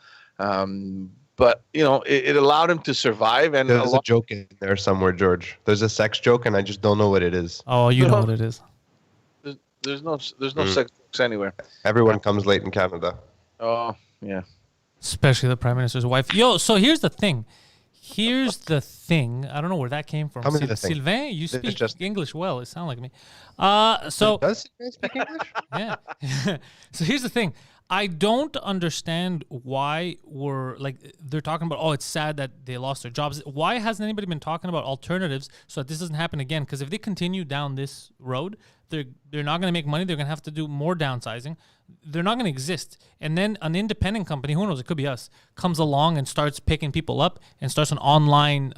But, it allowed him to survive. And There's a joke in there somewhere, George. There's a sex joke, and I just don't know what it is. Oh, you know what it is. There's no sex jokes anywhere. Everyone comes late in Canada. Oh, yeah. Especially the Prime Minister's wife. Yo, so here's the thing. I don't know where that came from. Tell me the thing. Sylvain, you speak English well. It sounds like me. Does Sylvain speak English? Yeah. So here's the thing. I don't understand why they're talking about, it's sad that they lost their jobs. Why hasn't anybody been talking about alternatives so that this doesn't happen again? Because if they continue down this road, they're not going to make money. They're going to have to do more downsizing. They're not going to exist. And then an independent company, who knows, it could be us, comes along and starts picking people up and starts an online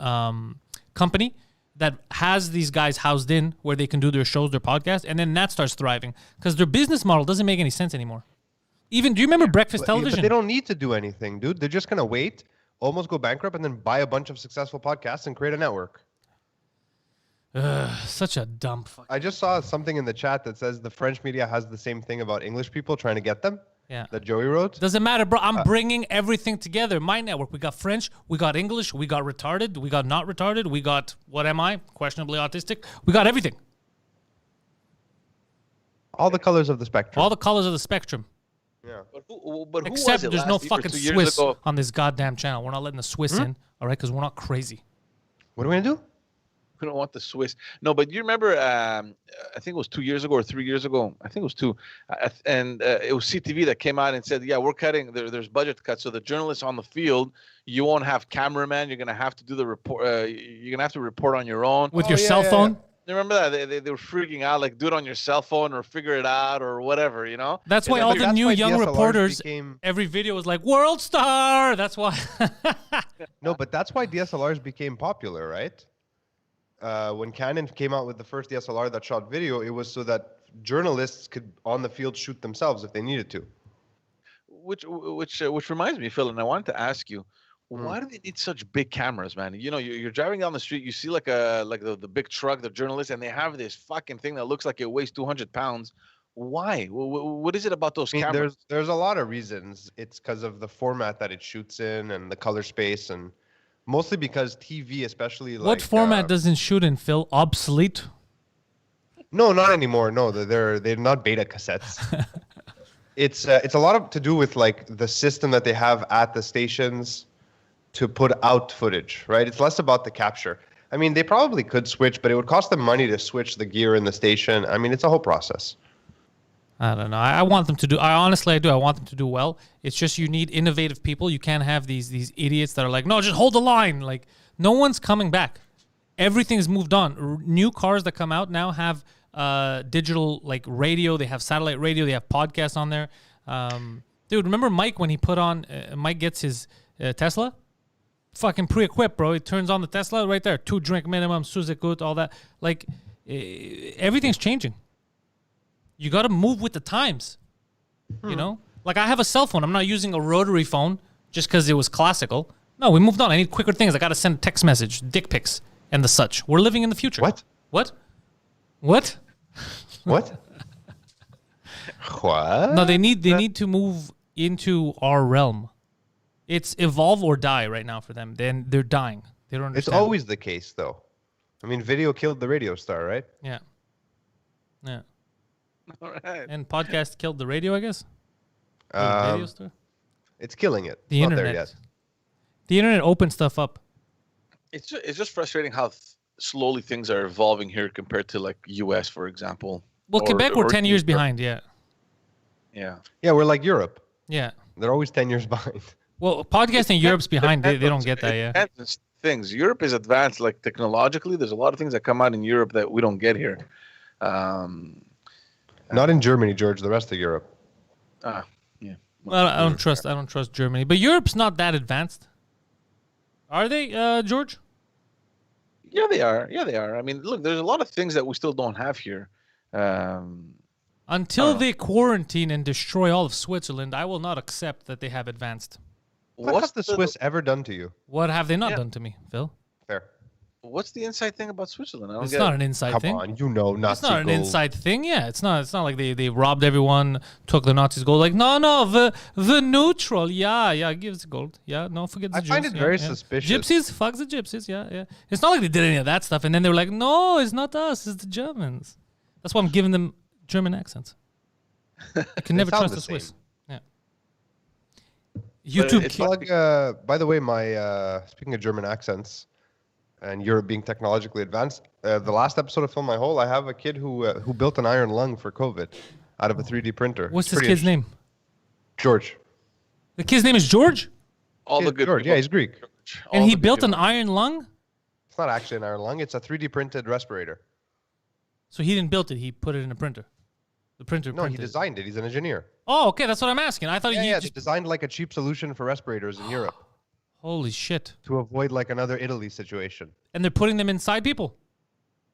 company that has these guys housed in where they can do their shows, their podcasts, and then that starts thriving because their business model doesn't make any sense anymore. Even, do you remember breakfast television? But they don't need to do anything, dude. They're just going to wait, almost go bankrupt, and then buy a bunch of successful podcasts and create a network. Such a dumb fuck. I just saw something in the chat that says the French media has the same thing about English people trying to get them. Yeah. That Joey wrote. Doesn't matter, bro. I'm bringing everything together. My network. We got French. We got English. We got retarded. We got not retarded. We got, what am I? Questionably autistic. We got everything. All the colors of the spectrum. All the colors of the spectrum. Yeah. But who Except was it there's no last year, fucking 2 years Swiss ago? on this goddamn channel. We're not letting the Swiss in, all right? Because we're not crazy. What are we going to do? We don't want the Swiss. No, but you remember, I think it was 2 years ago or 3 years ago. I think it was two. And it was CTV that came out and said, yeah, we're cutting. There's budget cuts. So the journalists on the field, you won't have cameraman. You're going to have to do the report. You're going to have to report on your own. With your cell phone? You remember that? They were freaking out, like, do it on your cell phone or figure it out or whatever, That's why all the new young reporters, every video was like, World Star! That's why. No, but that's why DSLRs became popular, right? When Canon came out with the first DSLR that shot video, it was so that journalists could, on the field, shoot themselves if they needed to. Which reminds me, Phil, and I wanted to ask you, why do they need such big cameras, man? You're driving down the street, you see like the big truck, the journalists, and they have this fucking thing that looks like it weighs 200 pounds. Why? What is it about those cameras? There's a lot of reasons. It's because of the format that it shoots in and the color space, and mostly because TV, especially what format doesn't shoot in, Phil? Obsolete? No, not anymore. No, they're not beta cassettes. It's a lot to do with like the system that they have at the stations to put out footage, right? It's less about the capture. I mean, they probably could switch, but it would cost them money to switch the gear in the station. I mean, it's a whole process. I don't know. I want them to do. I want them to do well. It's just you need innovative people. You can't have these idiots that are like, no, just hold the line. Like, no one's coming back. Everything's moved on. New cars that come out now have digital like radio. They have satellite radio. They have podcasts on there. Dude, remember Mike when he put on? Mike gets his Tesla. Fucking pre-equipped, bro. He turns on the Tesla right there. 2 drink minimum, Suzukut, all that. Like, everything's changing. You got to move with the times, Like, I have a cell phone. I'm not using a rotary phone just because it was classical. No, we moved on. I need quicker things. I got to send a text message, dick pics, and the such. We're living in the future. What? What? What? What? What? No, they need to move into our realm. It's evolve or die right now for them. Then they're dying. They don't understand. It's always the case, though. I mean, video killed the radio star, right? Yeah. Yeah. All right. And podcast killed the radio, I guess. The radio star. It's killing it. The it's internet. Not there yet. The internet opens stuff up. It's just frustrating how slowly things are evolving here compared to like U.S., for example. Well, Quebec, we're 10 years behind. Yeah. Yeah. Yeah, we're like Europe. Yeah. They're always 10 years behind. Well, podcasting Europe's behind. They don't get that, yeah. Things. Europe is advanced, like technologically. There's a lot of things that come out in Europe that we don't get here. Not in Germany, George. The rest of Europe. Yeah. Well, I don't trust Germany, but Europe's not that advanced. Are they, George? Yeah, they are. Yeah, they are. I mean, look, there's a lot of things that we still don't have here. Until they quarantine and destroy all of Switzerland, I will not accept that they have advanced. What have the Swiss ever done to you? What have they not done to me, Phil? Fair. What's the inside thing about Switzerland? I don't It's get not it. an inside Come thing. on, you know Nazi It's not an gold. inside thing. Yeah, it's not. It's not like they robbed everyone, took the Nazis' gold. Like no, the neutral. Yeah, give us gold. Yeah, no, forget the Jews. I find it very suspicious. Gypsies, fuck the gypsies. Yeah. It's not like they did any of that stuff, and then they were like, no, it's not us, it's the Germans. That's why I'm giving them German accents. You can never sound trust the the Swiss. same. Yeah. But YouTube. it's Plug, by the way, my speaking of German accents and Europe being technologically advanced, the last episode of Film My Hole, I have a kid who built an iron lung for COVID out of a 3D printer. What's It's this pretty kid's name? George. The kid's name is George, all the Kid good George. people. Yeah, he's Greek. and All he the good built an people. iron lung. It's not actually an iron lung. It's a 3D printed respirator. So he didn't build it. He put it in a printer. The printer. No, he printed it. designed it. He's an engineer. Oh, okay. That's what I'm asking. I thought he Yeah, they just. designed like a cheap solution for respirators in Europe Holy shit! to avoid like another Italy situation. And they're putting them inside people.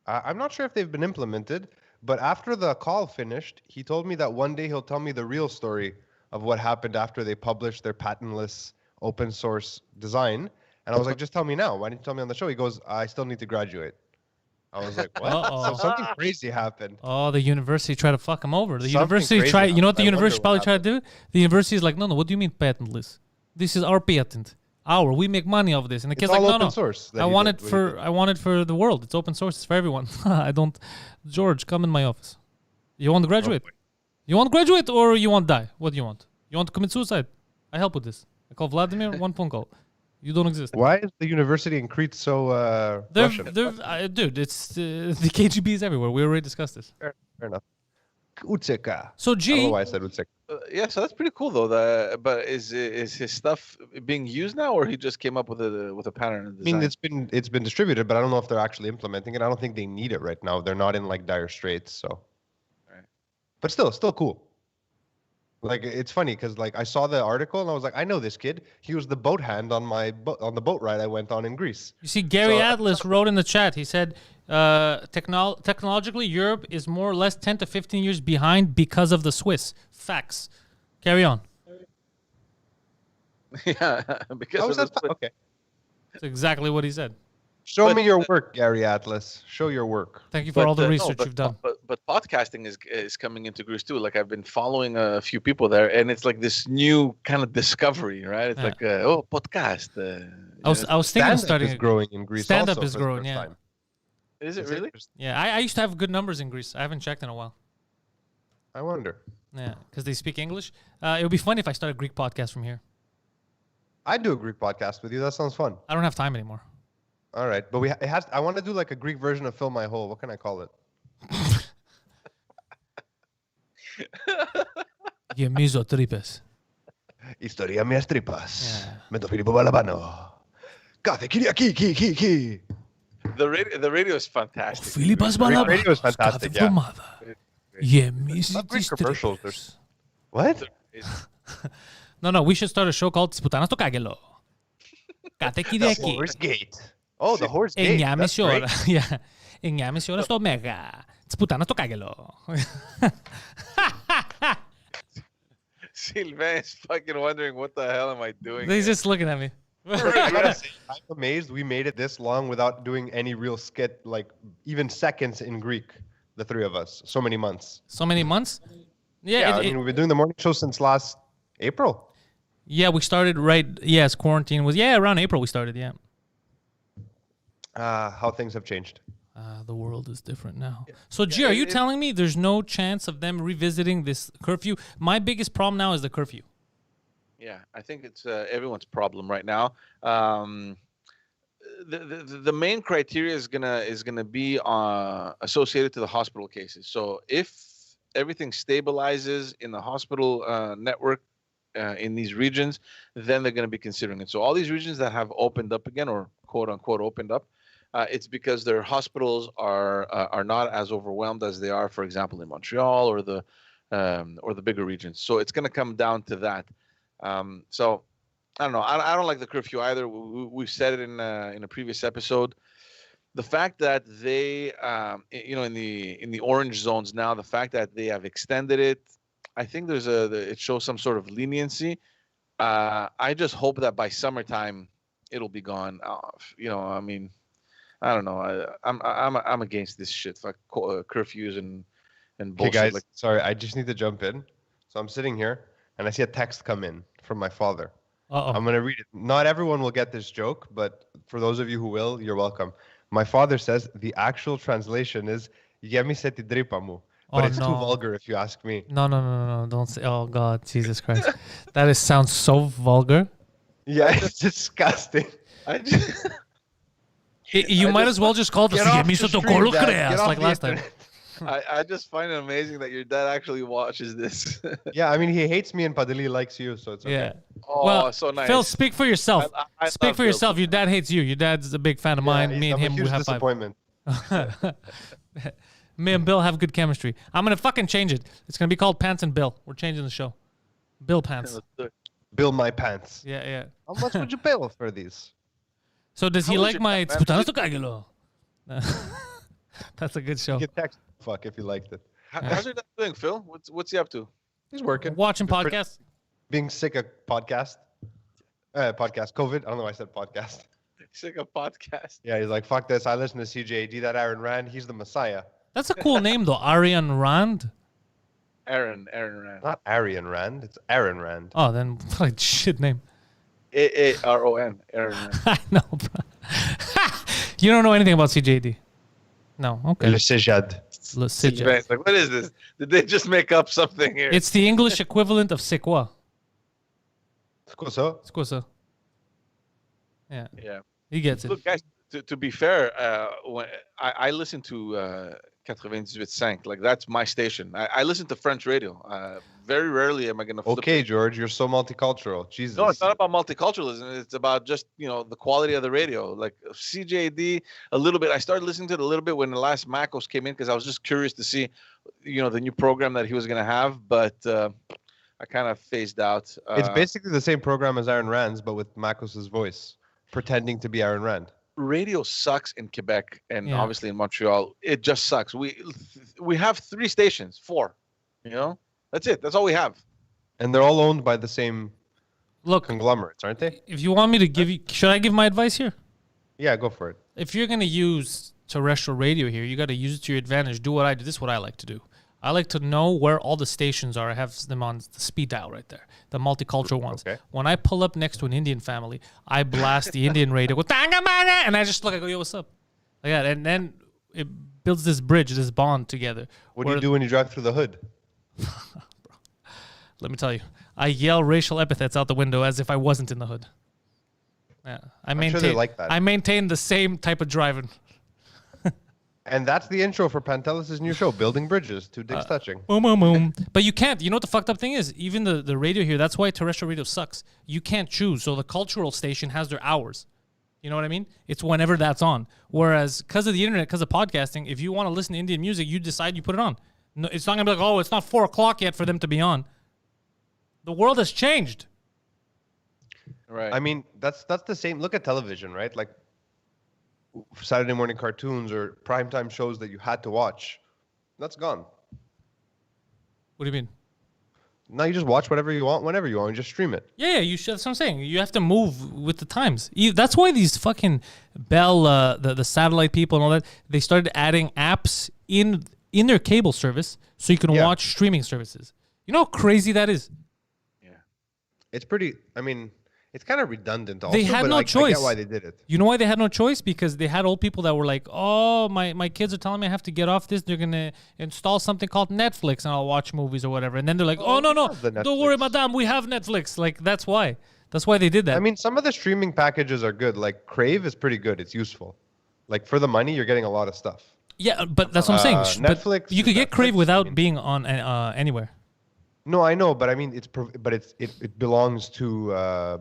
I'm not sure if they've been implemented, but after the call finished, he told me that one day he'll tell me the real story of what happened after they published their patentless open source design. And I was like, just tell me now. Why didn't you tell me on the show? He goes, I still need to graduate. I was like, what? Uh-oh. So something crazy happened. Oh, the university tried to fuck him over. The Something university crazy tried. You know what the happened. I university wonder probably what tried to do? The university is like, no. What do you mean patentless? This is our patent. We make money off this. And the It's kid's like, all no, open no. source that I he want did, it what he for. did. I want it for the world. It's open source. It's for everyone. I don't. George, come in my office. You want to graduate? You want to graduate or you want to die? What do you want? You want to commit suicide? I help with this. I call Vladimir. One phone call. You don't exist. Why is the university in Crete so Russian? Dude, it's the KGB is everywhere. We already discussed this. Fair enough. Utseka. So I don't know G, why I said Utseka. Yeah, so that's pretty cool though. But is his stuff being used now, or he just came up with a pattern and I mean, design? it's been distributed, but I don't know if they're actually implementing it. I don't think they need it right now. They're not in like dire straits, so. Right. But still cool. Like it's funny because like I saw the article and I was like, I know this kid. He was the boat hand on my on the boat ride I went on in Greece. you see, Gary So- Atlas wrote in the chat. He said, technologically, Europe is more or less 10 to 15 years behind because of the Swiss. Facts. Carry on. Yeah, because How of is that? the- Okay. That's exactly what he said. Show But, me your work, Gary Atlas. Show your work. Thank you for all the no, research but- you've done. But podcasting is coming into Greece too. Like I've been following a few people there, and it's like this new kind of discovery, right? It's Yeah. like podcast. I was thinking of Stand-up starting. is growing in Greece. Stand-up also is for the growing, first yeah. time. is it Is really? Yeah, I used to have good numbers in Greece. I haven't checked in a while. I wonder. Yeah, because they speak English. It would be funny if I started a Greek podcast from here. I'd do a Greek podcast with you. That sounds fun. I don't have time anymore. All right, but it has. I want to do like a Greek version of Fill My Hole. What can I call it? Γεμίζω τρύπες. Ιστορία μιας τρύπας. Yeah. Με τον Φίλιππο Παλαπάνο. Κάθε Κυριακή. The radio is fantastic. Φίλιππας radio is Μπαλάμπας fantastic, κάθε yeah. εβδομάδα. Γεμίζει Not Greek τις commercials. τρύπες. What? No, we should start a show called «Της πουτάνας στο κάγκελο». Κάθε Κυριακή. Horse Gate. Oh, the Horse Gate. That's 9.30 ώρα. great. Yeah. 9.30 ώρα στο Μέγα. Της πουτάνας στο κάγκελο. Sylvain is fucking wondering what the hell am I doing? He's here? just looking at me. I gotta say, I'm amazed we made it this long without doing any real skit, like even seconds in Greek, the three of us. So many months. So many months? Yeah, Yeah, I mean, we've been doing the morning show since last April. we started right. Yes, quarantine was around April. We started. Yeah. How things have changed. The world is different now. So, G, are you telling me there's no chance of them revisiting this curfew? My biggest problem now is the curfew. Yeah, I think it's everyone's problem right now. The main criteria is gonna be associated to the hospital cases. So if everything stabilizes in the hospital network in these regions, then they're going to be considering it. So all these regions that have opened up again, or quote unquote opened up, it's because their hospitals are not as overwhelmed as they are, for example, in Montreal or or the bigger regions. So it's going to come down to that. So I don't know. I don't like the curfew either. We've said it in a previous episode. The fact that they, in the orange zones now, the fact that they have extended it, I think it shows some sort of leniency. I just hope that by summertime it'll be gone. I mean, I don't know. I'm against this shit. Fuck curfews and bullshit. Okay, guys, sorry, I just need to jump in. So I'm sitting here and I see a text come in from my father. Uh-oh. I'm gonna read it. Not everyone will get this joke, but for those of you who will, you're welcome. My father says the actual translation is "Yemi seti dripamu," but it's too vulgar if you ask me. No, don't say. Oh God, Jesus Christ, sounds so vulgar. Yeah, it's disgusting. You might as well just call it Get off "Yemi the soto stream, Dad. Get like off the last time. internet. I just find it amazing that your dad actually watches this. Yeah, I mean, he hates me and Pantelis likes you, so it's okay. Yeah. Oh, Well, so nice. Phil, speak for yourself. I Speak love for Phil yourself. too. Your dad hates you. Your dad's a big fan of mine. Me and him, I'm a we huge have five. disappointment. Me and Bill have good chemistry. I'm gonna fucking change it. It's gonna be called Pants and Bill. We're changing the show. Bill Pants. Bill my pants. Yeah. How much would you bill for these? So does he How was like your my? dad, That's a good show. You can text fuck if you liked it. How's your dad doing, Phil? What's he up to? He's working. Watching podcasts. Being sick of podcast. Podcast. COVID. I don't know why I said podcast. Sick of podcast. Yeah, he's like, fuck this. I listen to CJD, that Aaron Rand. He's the Messiah. That's a cool name though, Arian Rand. Aaron Rand. Not Arian Rand. It's Aaron Rand. Oh, then what a shit name. Aaron. Aaron Rand. I know, bro. You don't know anything about CJD. No, okay. Le Sejad. Like, what is this? Did they just make up something here? It's the English equivalent of c'est quoi. C'est quoi ça? C'est quoi ça? Yeah, Yeah. he gets it. Look, guys, to be fair, when I listen to 98.5, like that's my station. I listen to French radio. Very rarely am I gonna flip Okay, it. George, you're so multicultural. Jesus. No, it's not about multiculturalism. It's about just the quality of the radio. Like CJD, a little bit. I started listening to it a little bit when the last Macos came in because I was just curious to see, the new program that he was gonna have. But I kind of phased out. It's basically the same program as Aaron Rand's, but with Makos's voice, pretending to be Aaron Rand. Radio sucks in Quebec and Yeah. obviously in Montreal. It just sucks. We have 3 stations, 4. That's it. That's all we have. And they're all owned by the same Look, conglomerates, aren't they? if you want me to give you, should I give my advice here? Yeah, go for it. If you're gonna use terrestrial radio here, you got to use it to your advantage. Do what I do. This is what I like to do. I like to know where all the stations are. I have them on the speed dial right there, the multicultural ones. Okay. When I pull up next to an Indian family, I blast the Indian radio, go "Tanga manga," and I just look. I go, "Yo, what's up?" Like that, and then it builds this bridge, this bond together. What do you do when you drive through the hood? Let me tell you, I yell racial epithets out the window as if I wasn't in the hood. Yeah, I'm sure they like that. I maintain the same type of driving. And that's the intro for Pantelis' new show, Building Bridges, 2 dicks touching. Boom, boom, boom. But you can't. You know what the fucked up thing is? Even the radio here, that's why terrestrial radio sucks. You can't choose. So the cultural station has their hours. You know what I mean? It's whenever that's on. Whereas because of the internet, because of podcasting, if you want to listen to Indian music, you decide you put it on. No, it's not going to be like, oh, it's not 4 o'clock yet for them to be on. The world has changed. Right. I mean, that's the same. Look at television, right? Like Saturday morning cartoons or primetime shows that you had to watch. That's gone. What do you mean? Now you just watch whatever you want, whenever you want, and just stream it. Yeah, you should. That's what I'm saying. You have to move with the times. That's why these fucking Bell, the satellite people and all that, they started adding apps in their cable service so you can Yeah. watch streaming services. You know how crazy that is? It's pretty. I mean, it's kind of redundant. Also, They had but no I choice. get why they did it. You know why they had no choice? Because they had old people that were like, oh, my kids are telling me I have to get off this. They're going to install something called Netflix and I'll watch movies or whatever. And then they're like, oh, no, have the don't worry, Netflix." madame, we have Netflix. Like, that's why. That's why they did that. I mean, some of the streaming packages are good. Like Crave is pretty good. It's useful. Like for the money, you're getting a lot of stuff. yeah, but that's what I'm saying. But Netflix you could is get Crave Netflix, without I mean- being on anywhere. No, I know, but I mean, it belongs to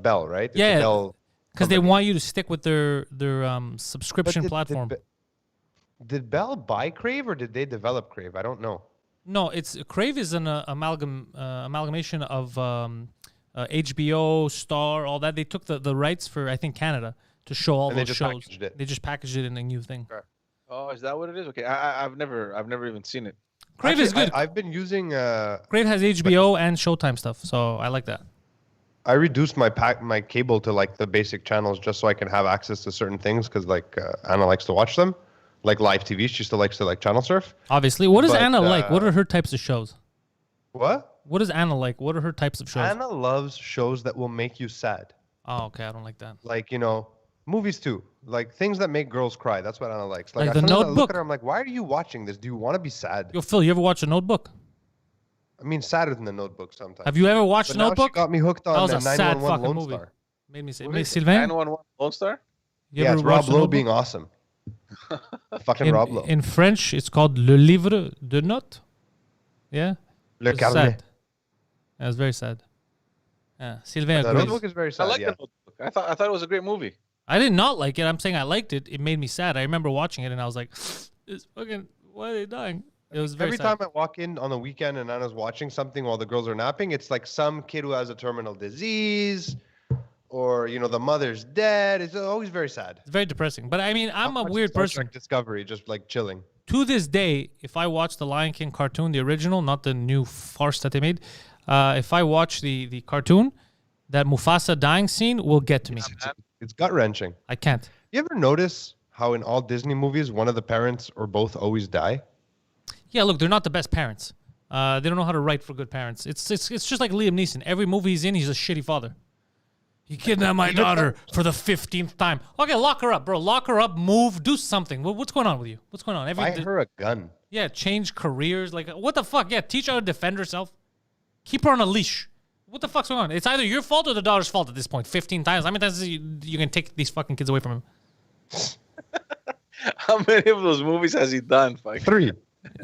Bell, right? It's a Yeah, Bell because they company. want you to stick with their But subscription platform. Did Bell buy Crave or did they develop Crave? I don't know. No, it's Crave is an amalgamation of HBO, Star, all that. They took the rights for I think Canada to show all And they those just shows. packaged it. They just packaged it in a new thing. Oh, is that what it is? Okay, I've never even seen it. Crave is good. I've been using. Crave has HBO and Showtime stuff, so I like that. I reduced my cable to like the basic channels just so I can have access to certain things because like Anna likes to watch them, like live TV. She still likes to like channel surf. Obviously, what does But, Anna like? What are her types of shows? What? What does Anna like? What are her types of shows? Anna loves shows that will make you sad. Oh, okay, I don't like that. Like movies too. Like things that make girls cry. That's what Anna likes. Like I The sometimes I look Notebook? at her, I'm like, why are you watching this? Do you want to be sad? Yo, Phil, you ever watch The Notebook? I mean, sadder than The Notebook sometimes. Have you ever watched But The now Notebook? she got me hooked That on was a sad 911 fucking Lone movie. Star. Made me say, What is it? Sylvain, 911 Lone Star? you Yeah, ever it's Rob watched The Lowe Notebook? being awesome. Fucking Rob Lowe. In French, it's called Le Livre de Notes. Yeah? Le It's Carnet. sad. Yeah, it's very sad. Yeah, Sylvain The agrees. Notebook is very I sad. like Yeah. the Notebook. I thought it was a great movie. I did not like it. I'm saying I liked it. It made me sad. I remember watching it and I was like, why are they dying? It was very Every sad. time I walk in on the weekend and Anna's watching something while the girls are napping, it's like some kid who has a terminal disease, or the mother's dead. It's always very sad. It's very depressing. But I mean, I'm a Watching weird Star person. Trek Discovery, just like chilling. To this day, if I watch the Lion King cartoon, the original, not the new farce that they made, if I watch the cartoon, that Mufasa dying scene will get to me. It's gut wrenching. I can't. You ever notice how in all Disney movies one of the parents or both always die? Yeah, look, they're not the best parents. They don't know how to write for good parents. It's just like Liam Neeson. Every movie he's in, he's a shitty father. You kidnapped my daughter for the 15th time. Okay, lock her up, bro. Lock her up. Move. Do something. What's going on with you? What's going on? Buy her a gun. Yeah, change careers. Like, what the fuck? Yeah, teach her how to defend herself. Keep her on a leash. What the fuck's going on? It's either your fault or the daughter's fault at this point. 15 times. How many times you can take these fucking kids away from him? How many of those movies has he done? Fuck. 3.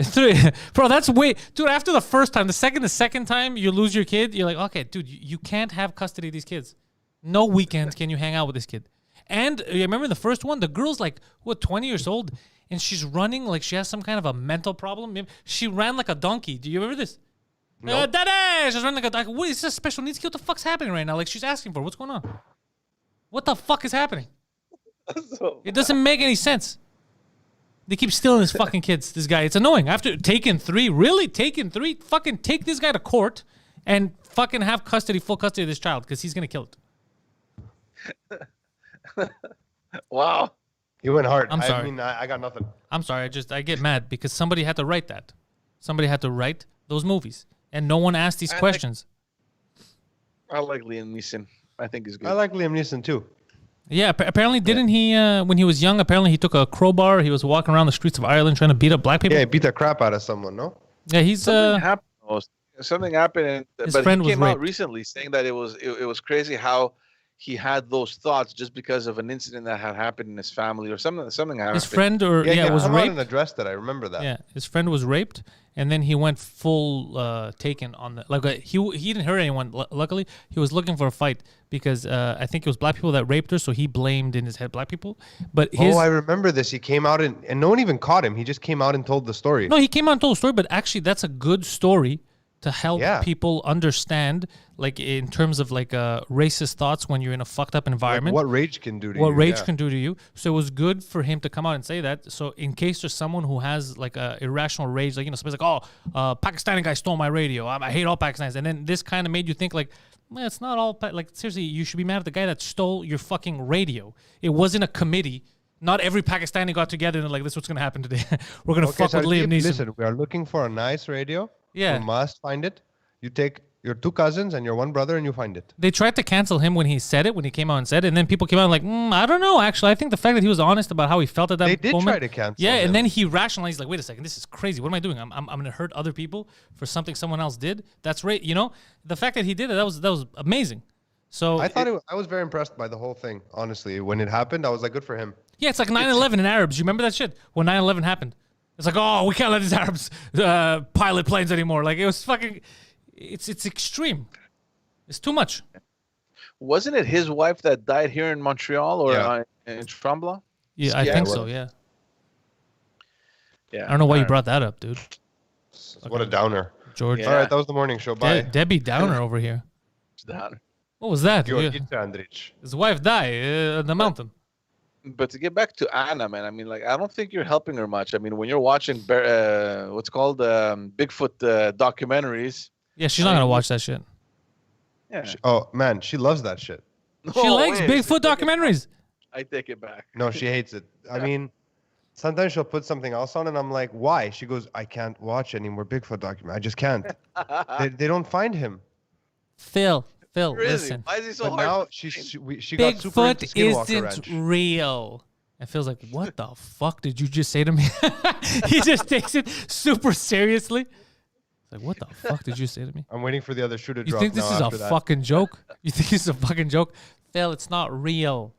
3. Bro, that's way... Dude, after the first time, the second time you lose your kid, you're like, okay, dude, you can't have custody of these kids. No weekends can you hang out with this kid. And you remember the first one? The girl's like, 20 years old? And she's running like she has some kind of a mental problem. She ran like a donkey. Do you remember this? Nope. Dada! She's running like a donkey. What is this special needs kid? What the fuck's happening right now? Like, she's asking for it. What's going on? What the fuck is happening? It doesn't make any sense. They keep stealing his fucking kids, this guy. It's annoying. After Taken 3, really? Taken 3? Fucking take this guy to court and fucking have full custody of this child because he's going to kill it. Wow. You went hard. I'm sorry. I mean, I got nothing. I'm sorry. I get mad because somebody had to write that. Somebody had to write those movies. And no one asked these questions. I like Liam Neeson. I think he's good. I like Liam Neeson too. Yeah, apparently didn't he, when he was young, apparently he took a crowbar. He was walking around the streets of Ireland trying to beat up black people. Yeah, he beat the crap out of someone, no? Yeah, he's... Something happened, and, His but friend he was came out raped. recently saying that it was crazy how he had those thoughts just because of an incident that had happened in his family or something happened. His friend was come out raped. and addressed it. I remember that. Yeah, his friend was raped, and then he went full taken on the he didn't hurt anyone. Luckily, he was looking for a fight because I think it was black people that raped her, so he blamed in his head black people. But I remember this. He came out and no one even caught him. He just came out and told the story. No, he came out and told a story, but actually that's a good story to help Yeah. people understand, like in terms of like racist thoughts when you're in a fucked up Like, environment. what rage can do to you. What rage yeah. can do to you. So it was good for him to come out and say that. So in case there's someone who has like a irrational rage, like, somebody's like, Pakistani guy stole my radio. I hate all Pakistanis. And then this kind of made you think like, man, it's not all, like, seriously, you should be mad at the guy that stole your fucking radio. It wasn't a committee. Not every Pakistani got together and like, this is what's going to happen today. We're going to fuck with Liam Neeson. Listen, we are looking for a nice radio. Yeah. We must find it. You take your 2 cousins and your 1 brother and you find it. They tried to cancel him when he said it, when he came out and said it, and then people came out like, I don't know, actually. I think the fact that he was honest about how he felt at that moment. They did try to cancel Yeah, him. and then he rationalized, like, wait a second, this is crazy. What am I doing? I'm going to hurt other people for something someone else did? That's right. The fact that he did it, that was amazing. So I was very impressed by the whole thing, honestly. When it happened, I was like, good for him. yeah, it's like 9/11 in Arabs. You remember that shit? When 9/11 happened. It's like, we can't let these Arabs pilot planes anymore. Like, it was fucking... It's extreme. It's too much. Wasn't it his wife that died here in Montreal or Yeah. in Tremblant? Yeah, I think so, yeah. Yeah. I don't know why you brought that up, dude. What a downer. George. Yeah. All right, that was the morning show. Bye. Debbie Downer over here. Down. What was that? Georgita Andrich. His wife died on the mountain. But to get back to Anna, man, I mean, like, I don't think you're helping her much. I mean, when you're watching what's called Bigfoot documentaries. Yeah, she's not going to watch that shit. Yeah. Oh man, she loves that shit. She likes wait, Bigfoot documentaries. I take it back. No, she hates it. I mean, sometimes she'll put something else on, and I'm like, why? She goes, I can't watch any more Bigfoot documentary. I just can't. they don't find him. Phil, Really? listen. Why is he so But hard? now to she find? she got super into Bigfoot Skinwalker isn't Ranch. real. And Phil's like, what the fuck did you just say to me? He just takes it super seriously. It's like, what the fuck did you say to me? I'm waiting for the other shoe to You drop. think this now is a after that. fucking joke? You think it's a fucking joke? Phil, it's not real.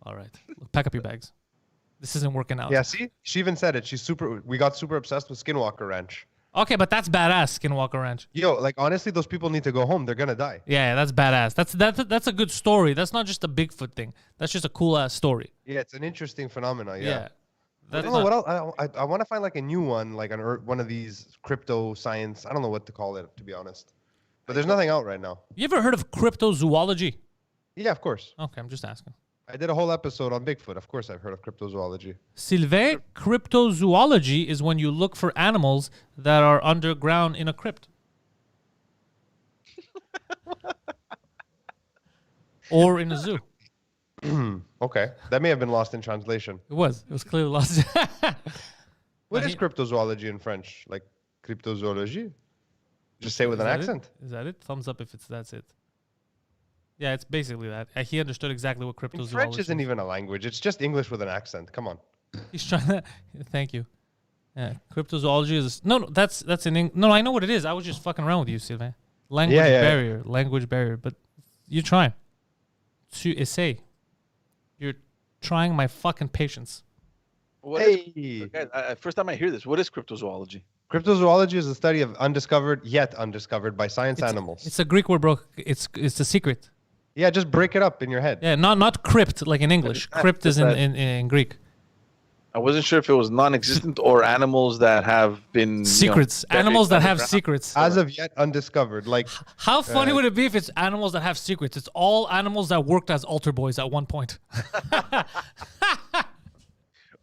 All right, pack up your bags. This isn't working out. Yeah, see, she even said it. We got super obsessed with Skinwalker Ranch. Okay, but that's badass, Skinwalker Ranch. Yo, like honestly, those people need to go home. They're gonna die. Yeah, that's badass. That's a good story. That's not just a Bigfoot thing. That's just a cool ass story. Yeah, it's an interesting phenomenon. Yeah. Yeah. I That's don't know not- what else. I want to find like a new one, like one of these crypto science. I don't know what to call it, to be honest. But there's nothing out right now. You ever heard of cryptozoology? Yeah, of course. Okay, I'm just asking. I did a whole episode on Bigfoot. Of course, I've heard of cryptozoology. Sylvain, cryptozoology is when you look for animals that are underground in a crypt. Or in a zoo. Okay, that may have been lost in translation. It was. It was clearly lost. What But is cryptozoology in French? Like cryptozoology? Just say it with an Is that accent. Is that it? Thumbs up if that's it. Yeah, it's basically that. He understood exactly what In cryptozoology French isn't is. even a language. It's just English with an accent. Come on. He's trying to. Thank you. Yeah, cryptozoology is no. That's no. I know what it is. I was just fucking around with you, Sylvain. Language Yeah. barrier. Language barrier. But you're trying. Tu essay. You're trying my fucking patience. What is- Hey. guys, first time I hear this. What is cryptozoology? Cryptozoology is the study of yet undiscovered by science animals. It's a Greek word, bro. It's a secret. Yeah, just break it up in your head. Yeah, not crypt like in English. Crypt is in Greek. I wasn't sure if it was non-existent or animals that have been Secrets. buried Animals that have underground. secrets. As of yet undiscovered. Like, How funny would it be if it's animals that have secrets? It's all animals that worked as altar boys at one point.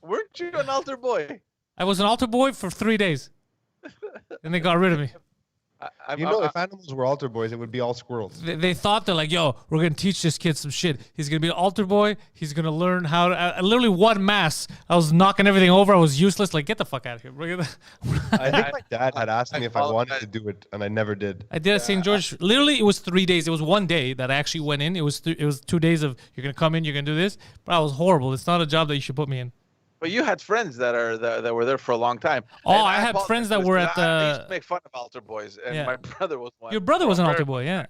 Weren't you an altar boy? I was an altar boy for 3 days. And they got rid of me. if animals were altar boys, it would be all squirrels. They thought they're like, yo, we're going to teach this kid some shit. He's going to be an altar boy. He's going to learn how to. Literally, one mass, I was knocking everything over. I was useless. Like, get the fuck out of here. I think my dad had asked me if I wanted apologize. to do it, and I never did. I did at St. George. Literally, it was 3 days. It was one day that I actually went in. It was 2 days of you're gonna come in, you're gonna do this. But I was horrible. It's not a job that you should put me in. But you had friends that were there for a long time. Oh, And I had apologize friends that because were I at used to make fun of altar boys, and Yeah. my brother was one. Your brother was an For a altar very- boy, yeah.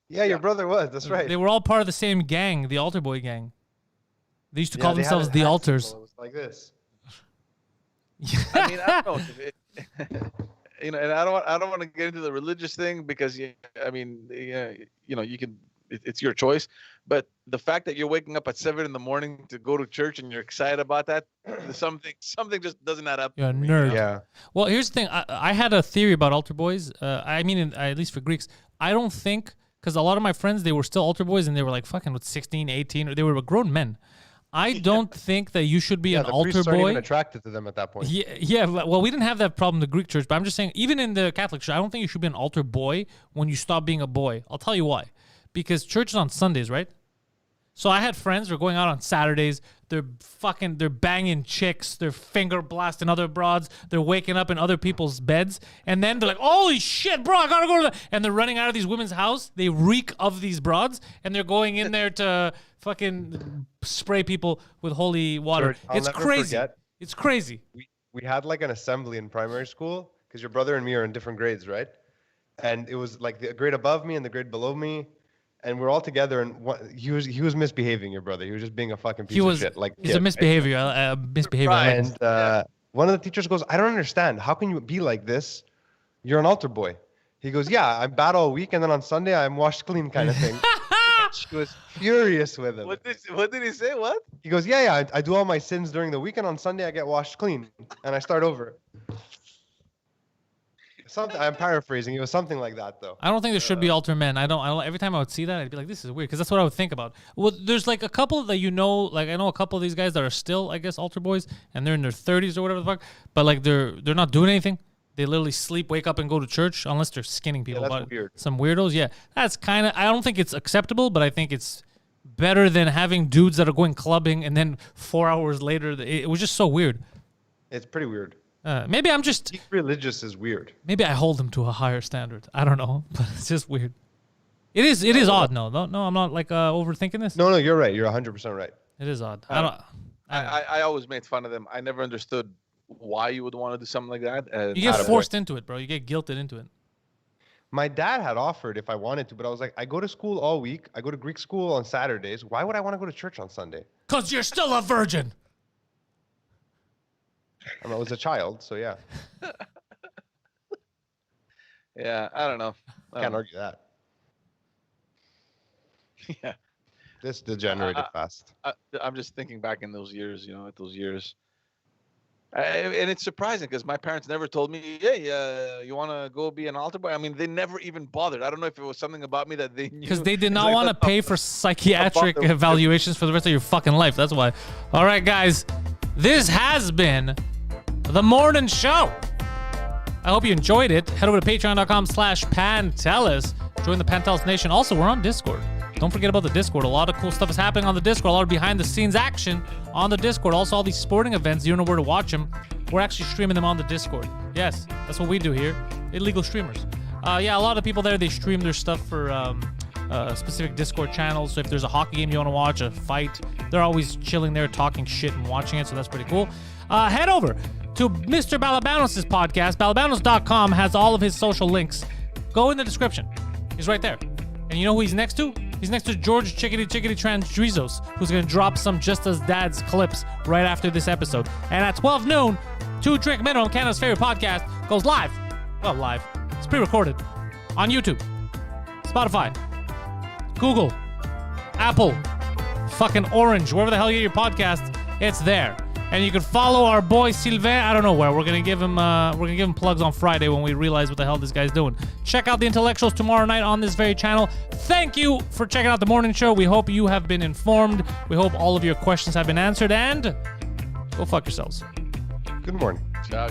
Yeah, your brother was. That's right. They were all part of the same gang, the altar boy gang. They used to Yeah, call they had themselves a the hat altars. symbol. It was like this. I mean, I don't know. And I don't want to get into the religious thing because you can. It's your choice. But the fact that you're waking up at 7 a.m. to go to church and you're excited about that, something just doesn't add up. You're a for me, nerd. Yeah. Well, here's the thing. I had a theory about altar boys. At least for Greeks, I don't think, because a lot of my friends, they were still altar boys and they were like fucking with 16, 18, or they were grown men. I don't think that you should be Yeah, an the altar priests aren't boy. even attracted to them at that point. Yeah. Well, we didn't have that problem in the Greek church, but I'm just saying, even in the Catholic church, I don't think you should be an altar boy when you stop being a boy. I'll tell you why. Because church is on Sundays, right? So I had friends who are going out on Saturdays. They're banging chicks. They're finger blasting other broads. They're waking up in other people's beds. And then they're like, holy shit, bro, I gotta go to the... And they're running out of these women's house. They reek of these broads. And they're going in there to fucking spray people with holy water. George, I'll It's never crazy. forget. It's crazy. We had like an assembly in primary school because your brother and me are in different grades, right? And it was like the grade above me and the grade below me, and we're all together. And he was misbehaving, your brother. He was just being a fucking piece of shit. Like He's a kid. misbehavior. Misbehavior. Right. And one of the teachers goes, "I don't understand. How can you be like this? You're an altar boy." He goes, "Yeah, I'm bad all week, and then on Sunday I'm washed clean," kind of thing. And she was furious with him. What did he say? What? He goes, "Yeah, I do all my sins during the week, and on Sunday I get washed clean, and I start over." Something. I'm paraphrasing. It was something like that, though. I don't think there should be altar men. I don't. Every time I would see that, I'd be like, "This is weird," because that's what I would think about. Well, there's like a couple that like I know a couple of these guys that are still, I guess, altar boys, and they're in their 30s or whatever the fuck. But like they're not doing anything. They literally sleep, wake up, and go to church unless they're skinning people. that's But weird. some weirdos, yeah, that's kind of. I don't think it's acceptable, but I think it's better than having dudes that are going clubbing and then 4 hours later, it was just so weird. It's pretty weird. Maybe I'm just. Being religious is weird. Maybe I hold them to a higher standard. I don't know, but it's just weird. It is odd. No, I'm not like overthinking this. No, you're right. You're 100% right. It is odd. I always made fun of them. I never understood why you would want to do something like that. And You get forced into it, bro. You get guilted into it. My dad had offered if I wanted to, but I was like, I go to school all week. I go to Greek school on Saturdays. Why would I want to go to church on Sunday? Because you're still a virgin. I was a child, so yeah. Yeah, I don't know. Can't argue that. Yeah. This degenerated fast. I'm just thinking back in those years, at those years. And it's surprising because my parents never told me, hey, you want to go be an altar boy? I mean, they never even bothered. I don't know if it was something about me that they knew. Because they did not want to pay for psychiatric evaluations for the rest of your fucking life. That's why. All right, guys. This has been The Morning Show. I hope you enjoyed it. Head over to patreon.com/Pantelis. Join the Pantelis Nation. Also, we're on Discord. Don't forget about the Discord. A lot of cool stuff is happening on the Discord. A lot of behind-the-scenes action on the Discord. Also, all these sporting events, you don't know where to watch them. We're actually streaming them on the Discord. Yes, that's what we do here. Illegal streamers. Yeah, a lot of people there, they stream their stuff for specific Discord channels. So if there's a hockey game you want to watch, a fight, they're always chilling there, talking shit and watching it. So that's pretty cool. Head over to Mr. Balabanos' podcast. Balabanos.com has all of his social links. Go in the description. He's right there. And you know who he's next to? He's next to George Chickadee Transdrizos, who's going to drop some Just As Dad's clips right after this episode. And at 12 noon, 2 Drink Minimum, Canada's favorite podcast, goes live. Well, live. It's pre-recorded. On YouTube. Spotify. Google. Apple. Fucking Orange. Wherever the hell you get your podcast, it's there. And you can follow our boy Sylvain. I don't know where. We're gonna give him plugs on Friday when we realize what the hell this guy's doing. Check out the Intellectuals tomorrow night on this very channel. Thank you for checking out the morning show. We hope you have been informed. We hope all of your questions have been answered. And go fuck yourselves. Good morning. Ciao.